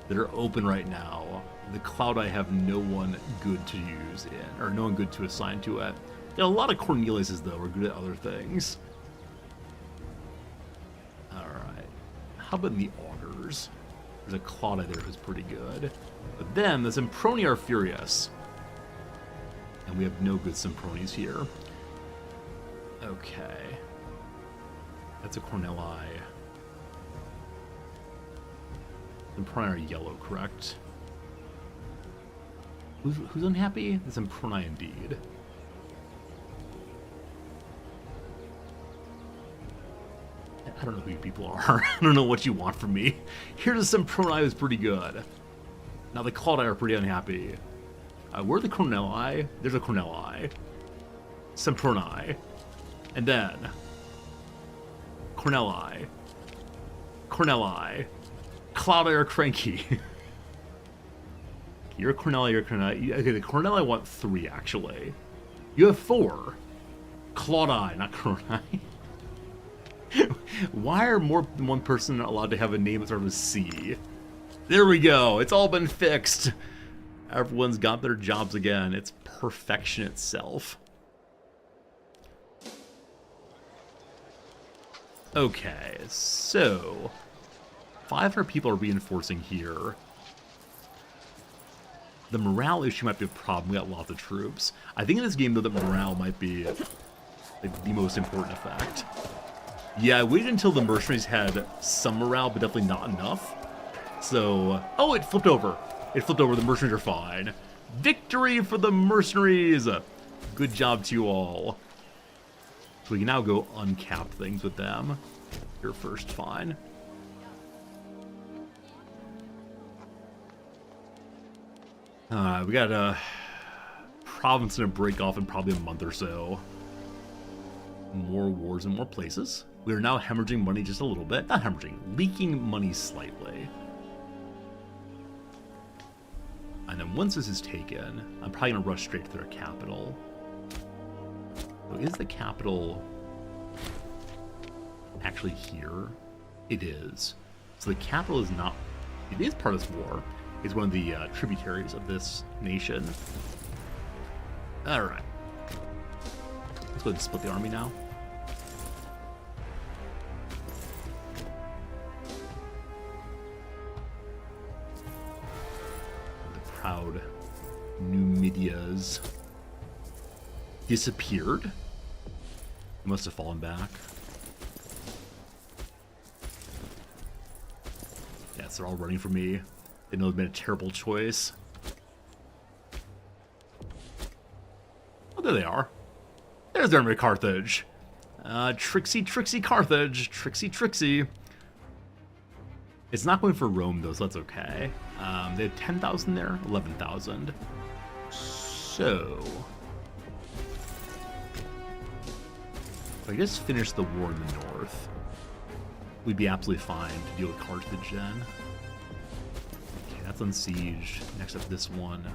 that are open right now, the Cloudi have no one good to use in, or no one good to assign to it. Got a lot of Corneliuses though. We're good at other things. All right. How about the augurs? There's a Claudia there who's pretty good. But then the Semproni are furious. And we have no good Sempronis here. Okay. That's a Corneli. Semproni are yellow, correct? Who's unhappy? The Semproni indeed. I don't know who you people are. I don't know what you want from me. Here's a Semproni who's pretty good. Now the Claudi are pretty unhappy. Where are the Corneli? There's a Corneli. Semproni. And then Corneli. Corneli. Claudi are cranky. You're a Corneli, you're a Corneli. Okay, the Corneli want 3, actually. You have 4. Claudi, not Corneli. Why are more than one person allowed to have a name that starts with C? There we go. It's all been fixed. Everyone's got their jobs again. It's perfection itself. Okay, so 500 people are reinforcing here. The morale issue might be a problem. We got lots of troops. I think in this game, though, that morale might be like, the most important effect. Yeah, I waited until the mercenaries had some morale, but definitely not enough. So, oh, it flipped over. It flipped over. The mercenaries are fine. Victory for the mercenaries! Good job to you all. So we can now go uncap things with them. You're first, fine. We got a province in a break off in probably a month or so. More wars in more places. We are now hemorrhaging money just a little bit. Not hemorrhaging, leaking money slightly. And then once this is taken, I'm probably going to rush straight to their capital. So is the capital actually here? It is. So the capital is not... It is part of this war. It's one of the tributaries of this nation. Alright. Let's go ahead and split the army now. The proud Numidias disappeared. They must have fallen back. Yes, they're all running for me. They know they've made a terrible choice. Oh, there they are. There's their army, Carthage. Tricksy Carthage. Tricksy. It's not going for Rome, though, so that's okay. They had 10,000 there, 11,000. So... if I just finish the war in the north, we'd be absolutely fine to deal with Carthage then. Okay, that's unsieged. Next up, this one.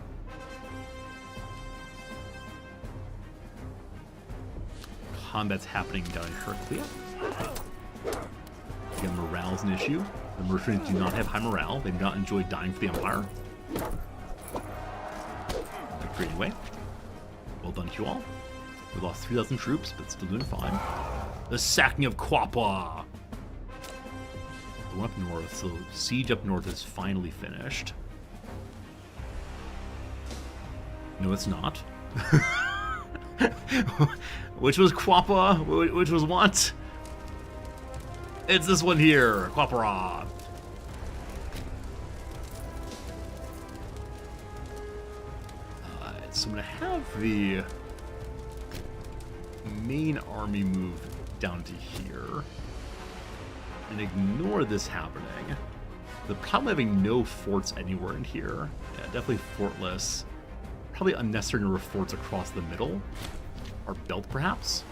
Combat's happening down in Heraclea. Again, morale's an issue. The mercenaries do not have high morale. They do not enjoy dying for the Empire. Victory anyway. Well done to you all. We lost 3,000 troops, but still doing fine. The sacking of Quapua. the one up north. So siege up north is finally finished. No, it's not. Which was Quappa? Which was what? It's this one here, Quapara. So I'm gonna have the main army move down to here and ignore this happening. The problem having no forts anywhere in here. Yeah, definitely fortless. Probably unnecessary number of forts across the middle. Or belt, perhaps.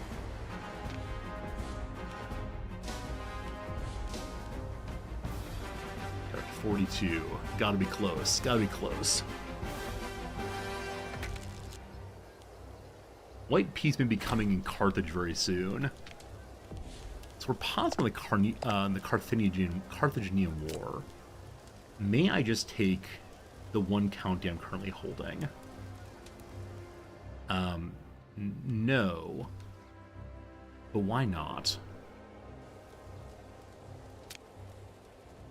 Got 42. Gotta be close. Gotta be close. White peace may be coming in Carthage very soon. So we're possibly the Carthaginian War. May I just take the one county I'm currently holding? No. But why not?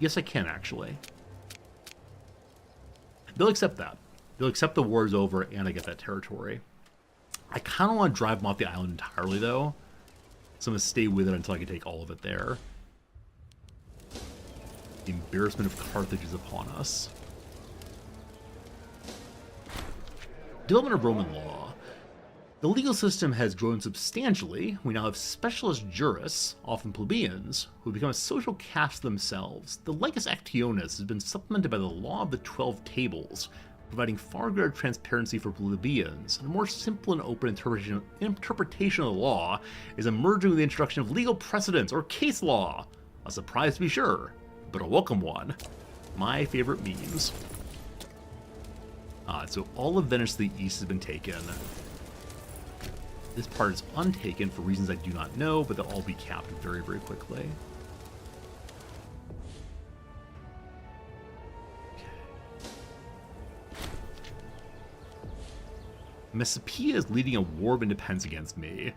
Yes, I can, actually. They'll accept that. They'll accept the war is over and I get that territory. I kind of want to drive them off the island entirely, though. So I'm going to stay with it until I can take all of it there. The embarrassment of Carthage is upon us. Development of Roman law. The legal system has grown substantially. We now have specialist jurists, often plebeians, who become a social caste themselves. The Legus Actionis has been supplemented by the Law of the 12 Tables, providing far greater transparency for plebeians, and a more simple and open interpretation of the law is emerging with the introduction of legal precedents or case law. A surprise to be sure, but a welcome one. My favorite memes. So all of Venice to the east has been taken. This part is untaken for reasons I do not know, but they'll all be capped very, very quickly. Messapia is leading a war of independence against me.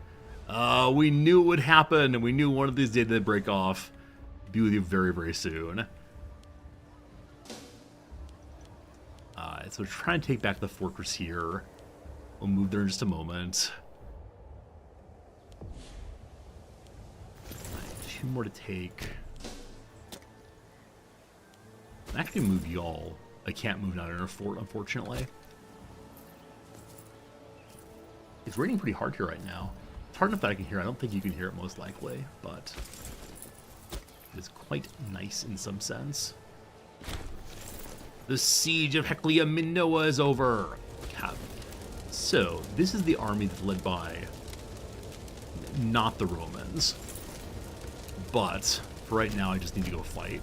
We knew it would happen, and we knew one of these days they'd break off. Be with you very, very soon. So try and take back the fortress here. We'll move there in just a moment. Two more to take. I can move y'all. I can't move down in a fort, unfortunately. It's raining pretty hard here right now. It's hard enough that I can hear. I don't think you can hear it most likely, but it is quite nice in some sense. The siege of Heclia Minoa is over. So this is the army that's led by not the Romans, but for right now I just need to go fight.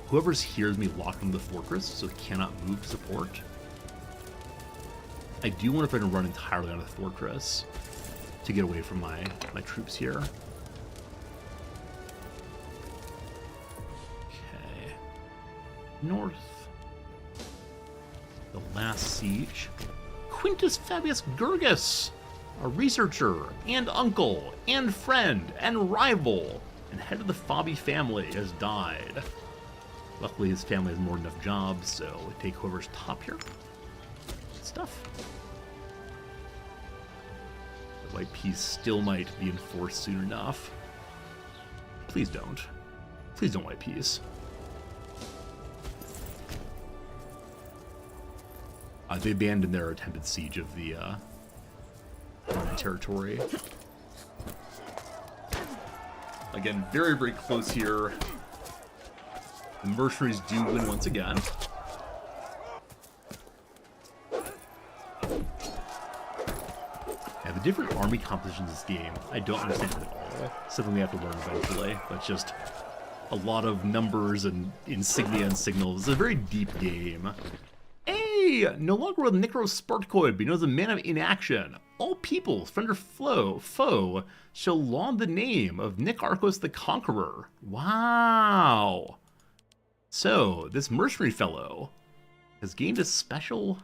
Whoever's here is me locked into the fortress, so it cannot move to support. I do wonder if I can run entirely out of the fortress to get away from my troops here. Okay. North. The last siege. Quintus Fabius Gurgus, a researcher and uncle and friend and rival and head of the Fabi family, has died. Luckily his family has more than enough jobs, so we take whoever's top here. Stuff. The white peace still might be enforced soon enough. Please don't. Please don't, white peace. They abandoned their attempted siege of the territory. Again, very, very close here. The mercenaries do win once again. Yeah, the different army compositions in this game, I don't understand at all. Something we have to learn eventually, but just a lot of numbers and insignia and signals. It's a very deep game. Hey, no longer with Nikros Spartkoid, but known as a man of inaction. All peoples, friend or foe, shall laud the name of Nicarchos the Conqueror. Wow. So, this mercenary fellow has gained a special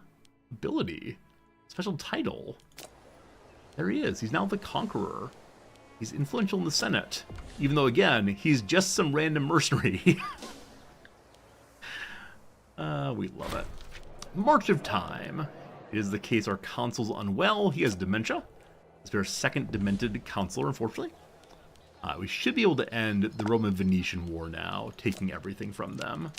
ability, special title. There he is. He's now the Conqueror. He's influential in the Senate, even though, again, he's just some random mercenary. We love it. March of Time. It is the case our consul's unwell. He has dementia. It's our second demented consular, unfortunately. We should be able to end the Roman-Venetian War now, taking everything from them.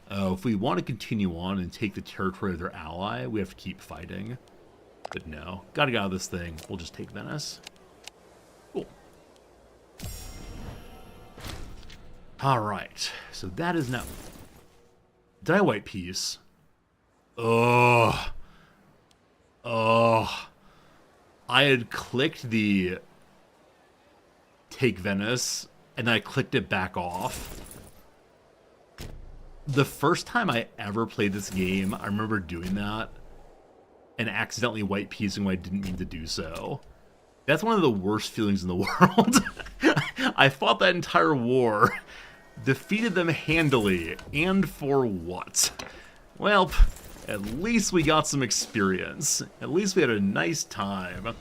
If we want to continue on and take the territory of their ally, we have to keep fighting. But no, gotta get out of this thing. We'll just take Venice. Cool. Alright, so that is now... Did I white peace? Ugh. Ugh. I had clicked the take Venice, and then I clicked it back off. The first time I ever played this game, I remember doing that and accidentally white piecing when I didn't mean to do so. That's one of the worst feelings in the world. I fought that entire war, defeated them handily, and for what? Well, at least we got some experience. At least we had a nice time. It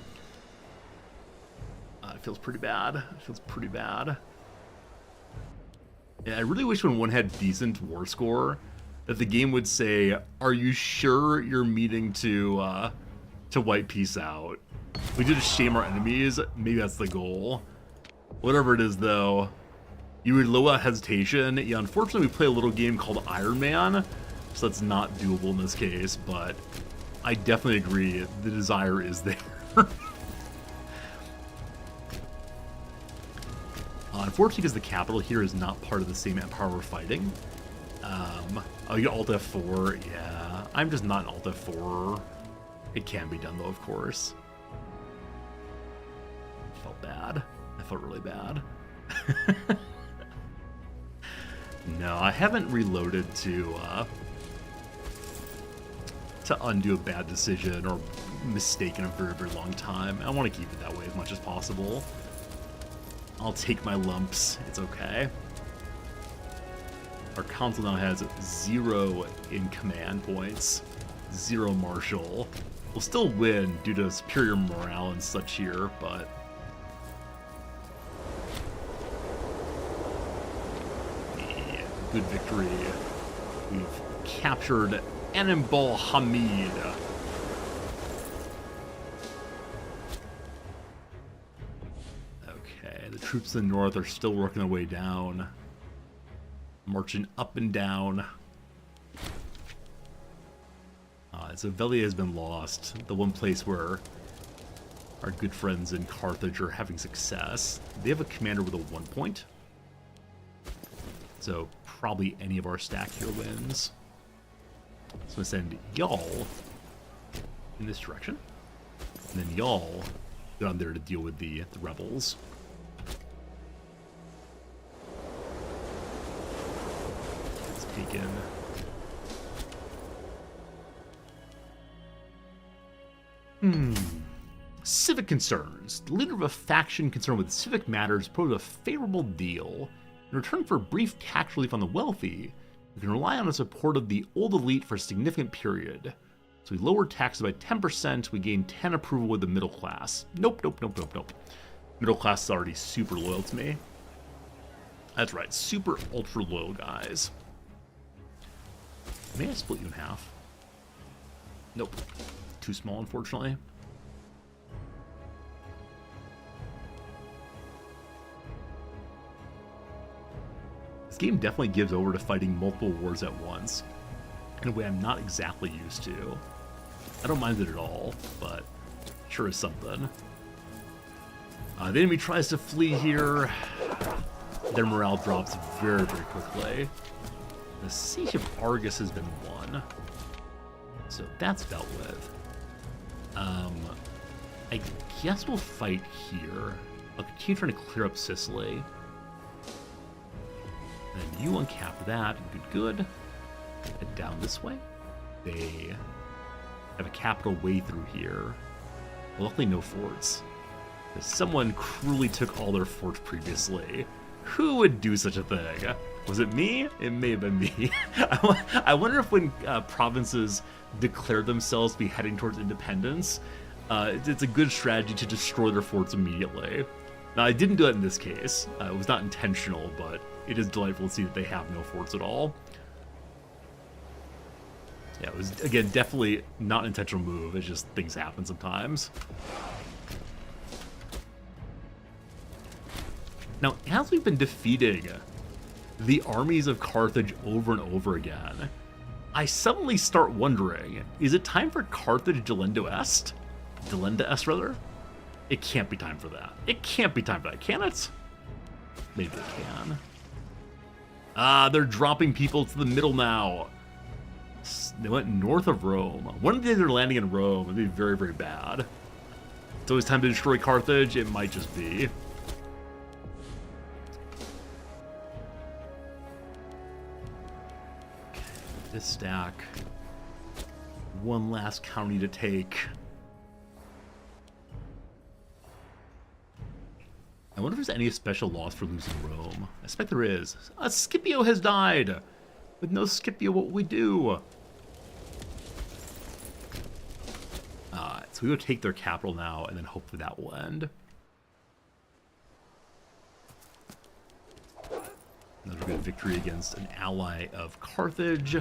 feels pretty bad. It feels pretty bad. Yeah, I really wish when one had decent war score that the game would say, "Are you sure you're meaning to wipe peace out?" We did shame our enemies. Maybe that's the goal. Whatever it is, though, you would low out hesitation. Yeah, unfortunately, we play a little game called Iron Man, so that's not doable in this case. But I definitely agree. The desire is there. Unfortunately, because the capital here is not part of the same empire we're fighting. Oh, you get Alt F4. Yeah, I'm just not an Alt F4. It can be done, though, of course. I felt bad. I felt really bad. No, I haven't reloaded to undo a bad decision or mistake in a very, very long time. I want to keep it that way as much as possible. I'll take my lumps. It's okay. Our consul now has 0 in command points, 0 marshal. We'll still win due to superior morale and such here, but... Yeah, good victory. We've captured Anambal Hamid. The troops in the north are still working their way down, marching up and down. So Velia has been lost, the one place where our good friends in Carthage are having success. They have a commander with a 1 point, so probably any of our stack here wins. So I'm going to send y'all in this direction, and then y'all go down there to deal with the rebels. Taken. Civic concerns. The leader of a faction concerned with civic matters proposed a favorable deal. In return for brief tax relief on the wealthy, we can rely on the support of the old elite for a significant period. So we lower taxes by 10%, we gain 10 approval with the middle class. Nope, nope, nope, nope, nope. Middle class is already super loyal to me. That's right, super ultra loyal guys. May I split you in half? Nope. Too small, unfortunately. This game definitely gives over to fighting multiple wars at once, in a way I'm not exactly used to. I don't mind it at all, but sure is something. The enemy tries to flee here. Their morale drops very, very quickly. The Siege of Argus has been won, so that's dealt with. I guess we'll fight here. I'll continue trying to clear up Sicily. And you uncap that. Good. Head down this way. They have a capital way through here. Well, luckily no forts. Someone cruelly took all their forts previously. Who would do such a thing? Was it me? It may have been me. I wonder if when provinces declare themselves to be heading towards independence, It's a good strategy to destroy their forts immediately. Now, I didn't do it in this case. It was not intentional, but it is delightful to see that they have no forts at all. Yeah, it was, again, definitely not an intentional move. It's just things happen sometimes. Now, as we've been defeating the armies of Carthage over and over again, I suddenly start wondering, is it time for Carthage Delenda Est? Delenda Est, rather? It can't be time for that. It can't be time for that, can it? Maybe it can. Ah, they're dropping people to the middle now. They went north of Rome. One of the days they're landing in Rome would be very, very bad. It's always time to destroy Carthage. It might just be. Okay, this stack. One last county to take. I wonder if there's any special loss for losing Rome. I expect there is. Scipio has died! With no Scipio, what will we do? So we will take their capital now, and then hopefully that will end. Another good victory against an ally of Carthage.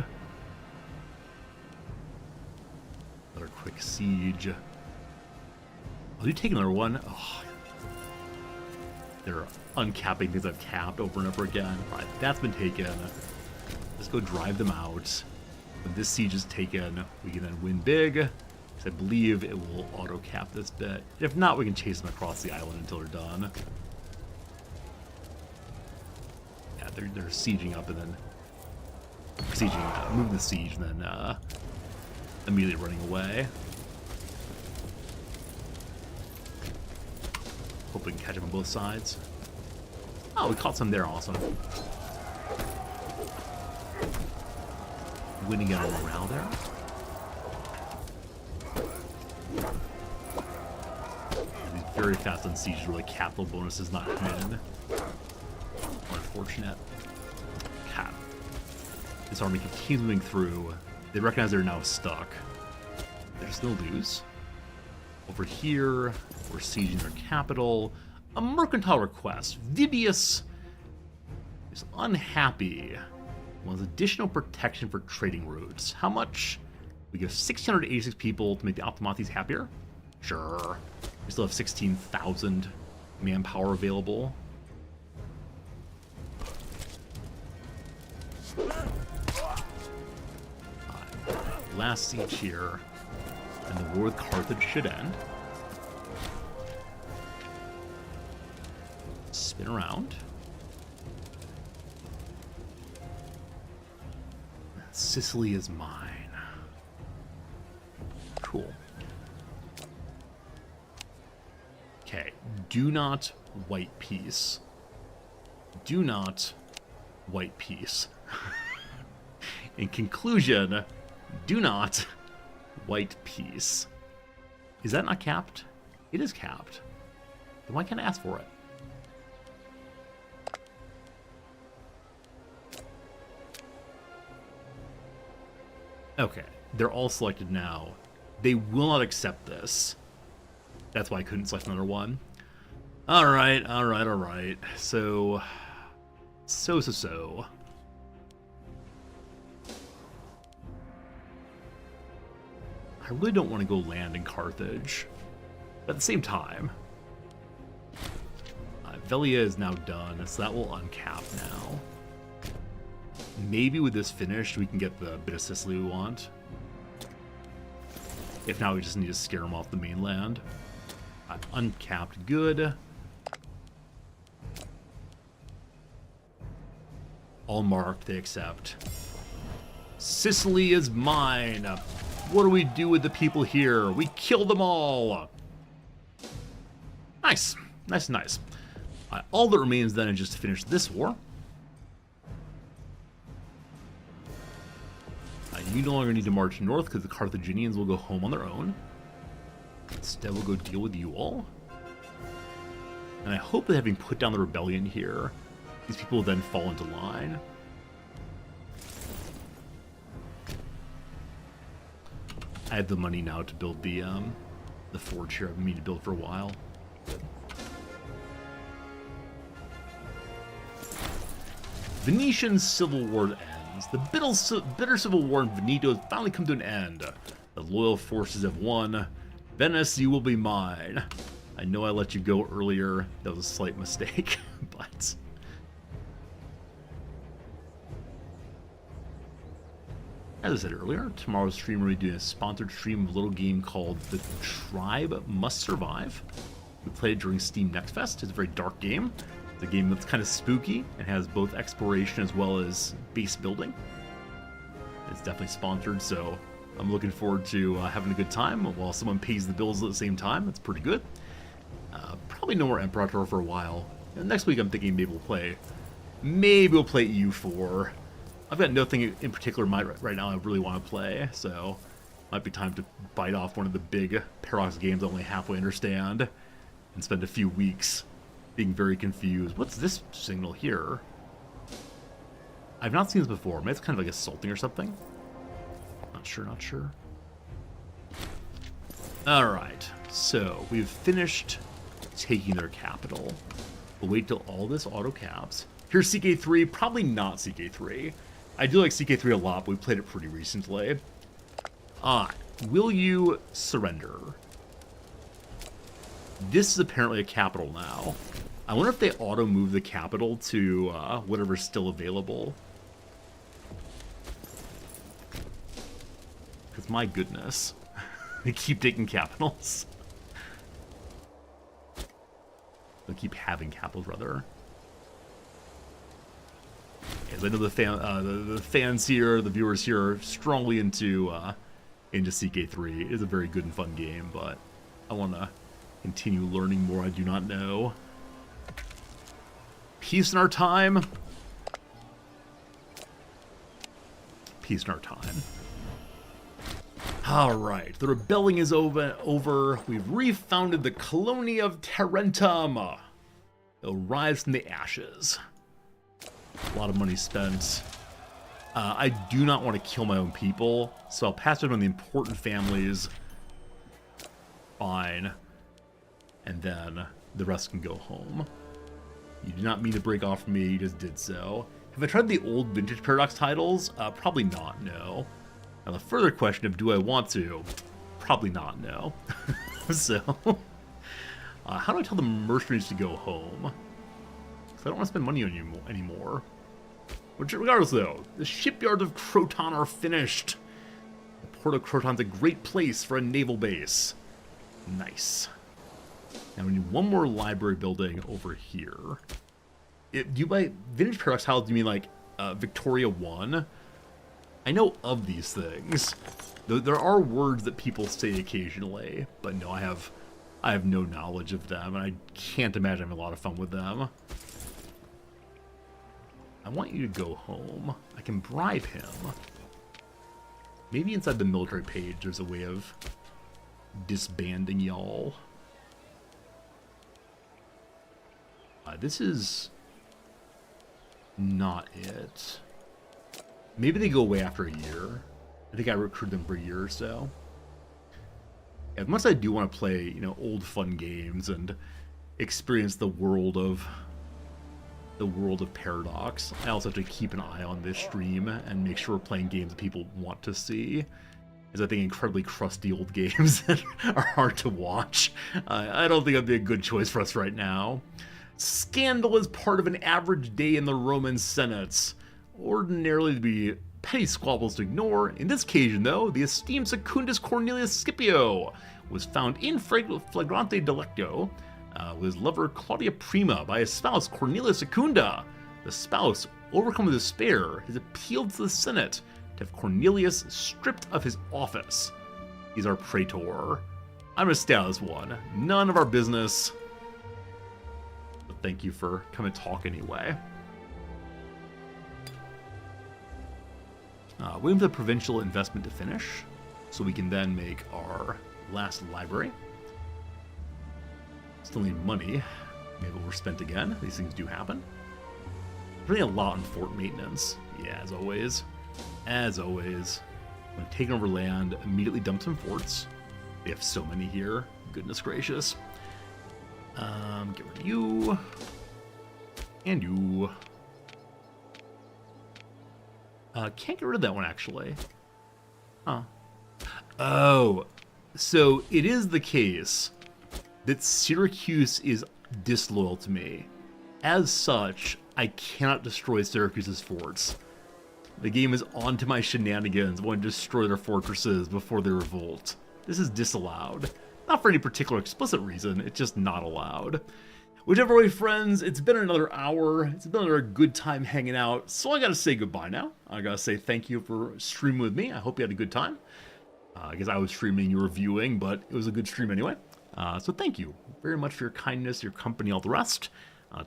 Another quick siege. Oh, you take another one? Oh. They're uncapping things I've capped over and over again. All right, that's been taken. Let's go drive them out. When this siege is taken, we can then win big. Because I believe it will auto-cap this bit. If not, we can chase them across the island until they're done. Yeah, they're sieging up and then... moving the siege and then immediately running away. Hope we can catch them on both sides. Oh, we caught some there, awesome. Winning out on morale there. And these very fast on siege, really capital bonuses not come in. Unfortunate. God. This army continuing through. They recognize they're now stuck. They're still lose. Over here, we're sieging their capital. A mercantile request. Vibius is unhappy. Wants additional protection for trading routes. How much? We give 686 people to make the Optimates happier? Sure. We still have 16,000 manpower available. Last siege here. And the war with Carthage should end. Spin around. Sicily is mine. Cool. Okay, do not white peace. Do not white peace. In conclusion, do not white peace. Is that not capped? It is capped. Then why can't I ask for it? Okay, they're all selected now. They will not accept this. That's why I couldn't select another one. Alright. So. I really don't want to go land in Carthage. But at the same time, Velia is now done, so that will uncap now. Maybe with this finished, we can get the bit of Sicily we want. If not, we just need to scare them off the mainland. Uncapped, good. All marked, they accept. Sicily is mine. What do we do with the people here? We kill them all. Nice. Nice. All that remains then is just to finish this war. You no longer need to march north because the Carthaginians will go home on their own. Instead, we'll go deal with you all. And I hope that having put down the rebellion here, these people will then fall into line. I have the money now to build the the forge here I've been meaning to build for a while. Venetian Civil War ends. The bitter civil war in Veneto has finally come to an end. The loyal forces have won. Venice, you will be mine. I know I let you go earlier. That was a slight mistake, but... As I said earlier, tomorrow's stream we're doing a sponsored stream of a little game called The Tribe Must Survive. We played it during Steam Next Fest. It's a very dark game. It's a game that's kind of spooky and has both exploration as well as base building. It's definitely sponsored, so I'm looking forward to having a good time while someone pays the bills at the same time. That's pretty good. Probably no more Imperator for a while. And next week I'm thinking maybe we'll play EU4. I've got nothing in particular in mind right now I really want to play, so might be time to bite off one of the big Paradox games I only halfway understand and spend a few weeks being very confused. What's this signal here? I've not seen this before. Maybe it's kind of like assaulting or something. Not sure. Alright, so we've finished taking their capital. We'll wait till all this auto-caps. Here's CK3, probably not CK3. I do like CK3 a lot, but we played it pretty recently. Will you surrender? This is apparently a capital now. I wonder if they auto-move the capital to whatever's still available. Because my goodness, they keep taking capitals. They keep having capitals, rather. As I know the fans here, the viewers here, are strongly into CK3. It is a very good and fun game, but I want to continue learning more I do not know. Peace in our time. Peace in our time. Alright, the rebellion is over. We've refounded the colony of Tarentum. It'll rise from the ashes. A lot of money spent. I do not want to kill my own people, so I'll pass it on the important families. Fine. And then the rest can go home. You did not mean to break off from me, you just did so. Have I tried the old vintage Paradox titles? Probably not, no. Now the further question of do I want to? Probably not, no. So, how do I tell the mercenaries to go home? Because I don't want to spend money on you anymore. Which, regardless though, the shipyards of Croton are finished. The port of Croton's a great place for a naval base. Nice. Now we need one more library building over here. Do you by vintage Paradox tiles, do you mean like Victoria 1? I know of these things. There are words that people say occasionally, but no, I have no knowledge of them, and I can't imagine having a lot of fun with them. I want you to go home. I can bribe him. Maybe inside the military page there's a way of disbanding y'all. This is not it. Maybe they go away after a year. I think I recruited them for a year or so. As much as I do want to play, you know, old fun games and experience the world of Paradox, I also have to keep an eye on this stream and make sure we're playing games that people want to see. As I think incredibly crusty old games that are hard to watch. I don't think that'd be a good choice for us right now. Scandal is part of an average day in the Roman Senate. Ordinarily to be petty squabbles to ignore. In this occasion, though, the esteemed Secundus Cornelius Scipio was found in flagrante delicto with his lover Claudia Prima by his spouse Cornelia Secunda. The spouse, overcome with despair, has appealed to the Senate to have Cornelius stripped of his office. He's our praetor. I'm gonna stay out of this one. None of our business. But thank you for coming to talk anyway. Waiting for the provincial investment to finish, so we can then make our last library. Still need money. Maybe overspent again. These things do happen. Really a lot on fort maintenance. Yeah, as always. As always. When taking over land, immediately dump some forts. We have so many here. Goodness gracious. Get rid of you. And you. Can't get rid of that one, actually. Huh. Oh, so it is the case that Syracuse is disloyal to me. As such, I cannot destroy Syracuse's forts. The game is onto my shenanigans. I want to destroy their fortresses before they revolt. This is disallowed. Not for any particular explicit reason, it's just not allowed. Whichever way, friends, it's been another hour. It's been another good time hanging out. So I gotta say goodbye now. I gotta say thank you for streaming with me. I hope you had a good time. I guess I was streaming, you were viewing, but it was a good stream anyway. So thank you very much for your kindness, your company, all the rest.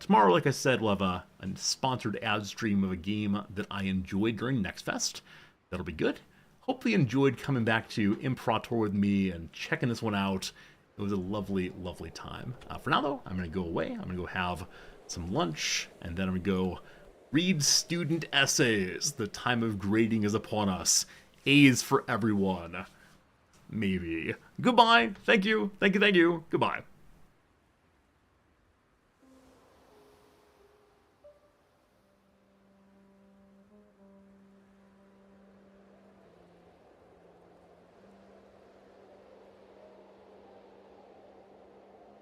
Tomorrow, like I said, we'll have a sponsored ad stream of a game that I enjoyed during Next Fest. That'll be good. Hopefully you enjoyed coming back to Imperator with me and checking this one out. It was a lovely, lovely time. For now, though, I'm going to go away. I'm going to go have some lunch, and then I'm going to go read student essays. The time of grading is upon us. A's for everyone. Maybe. Goodbye. Thank you. Thank you. Thank you. Goodbye.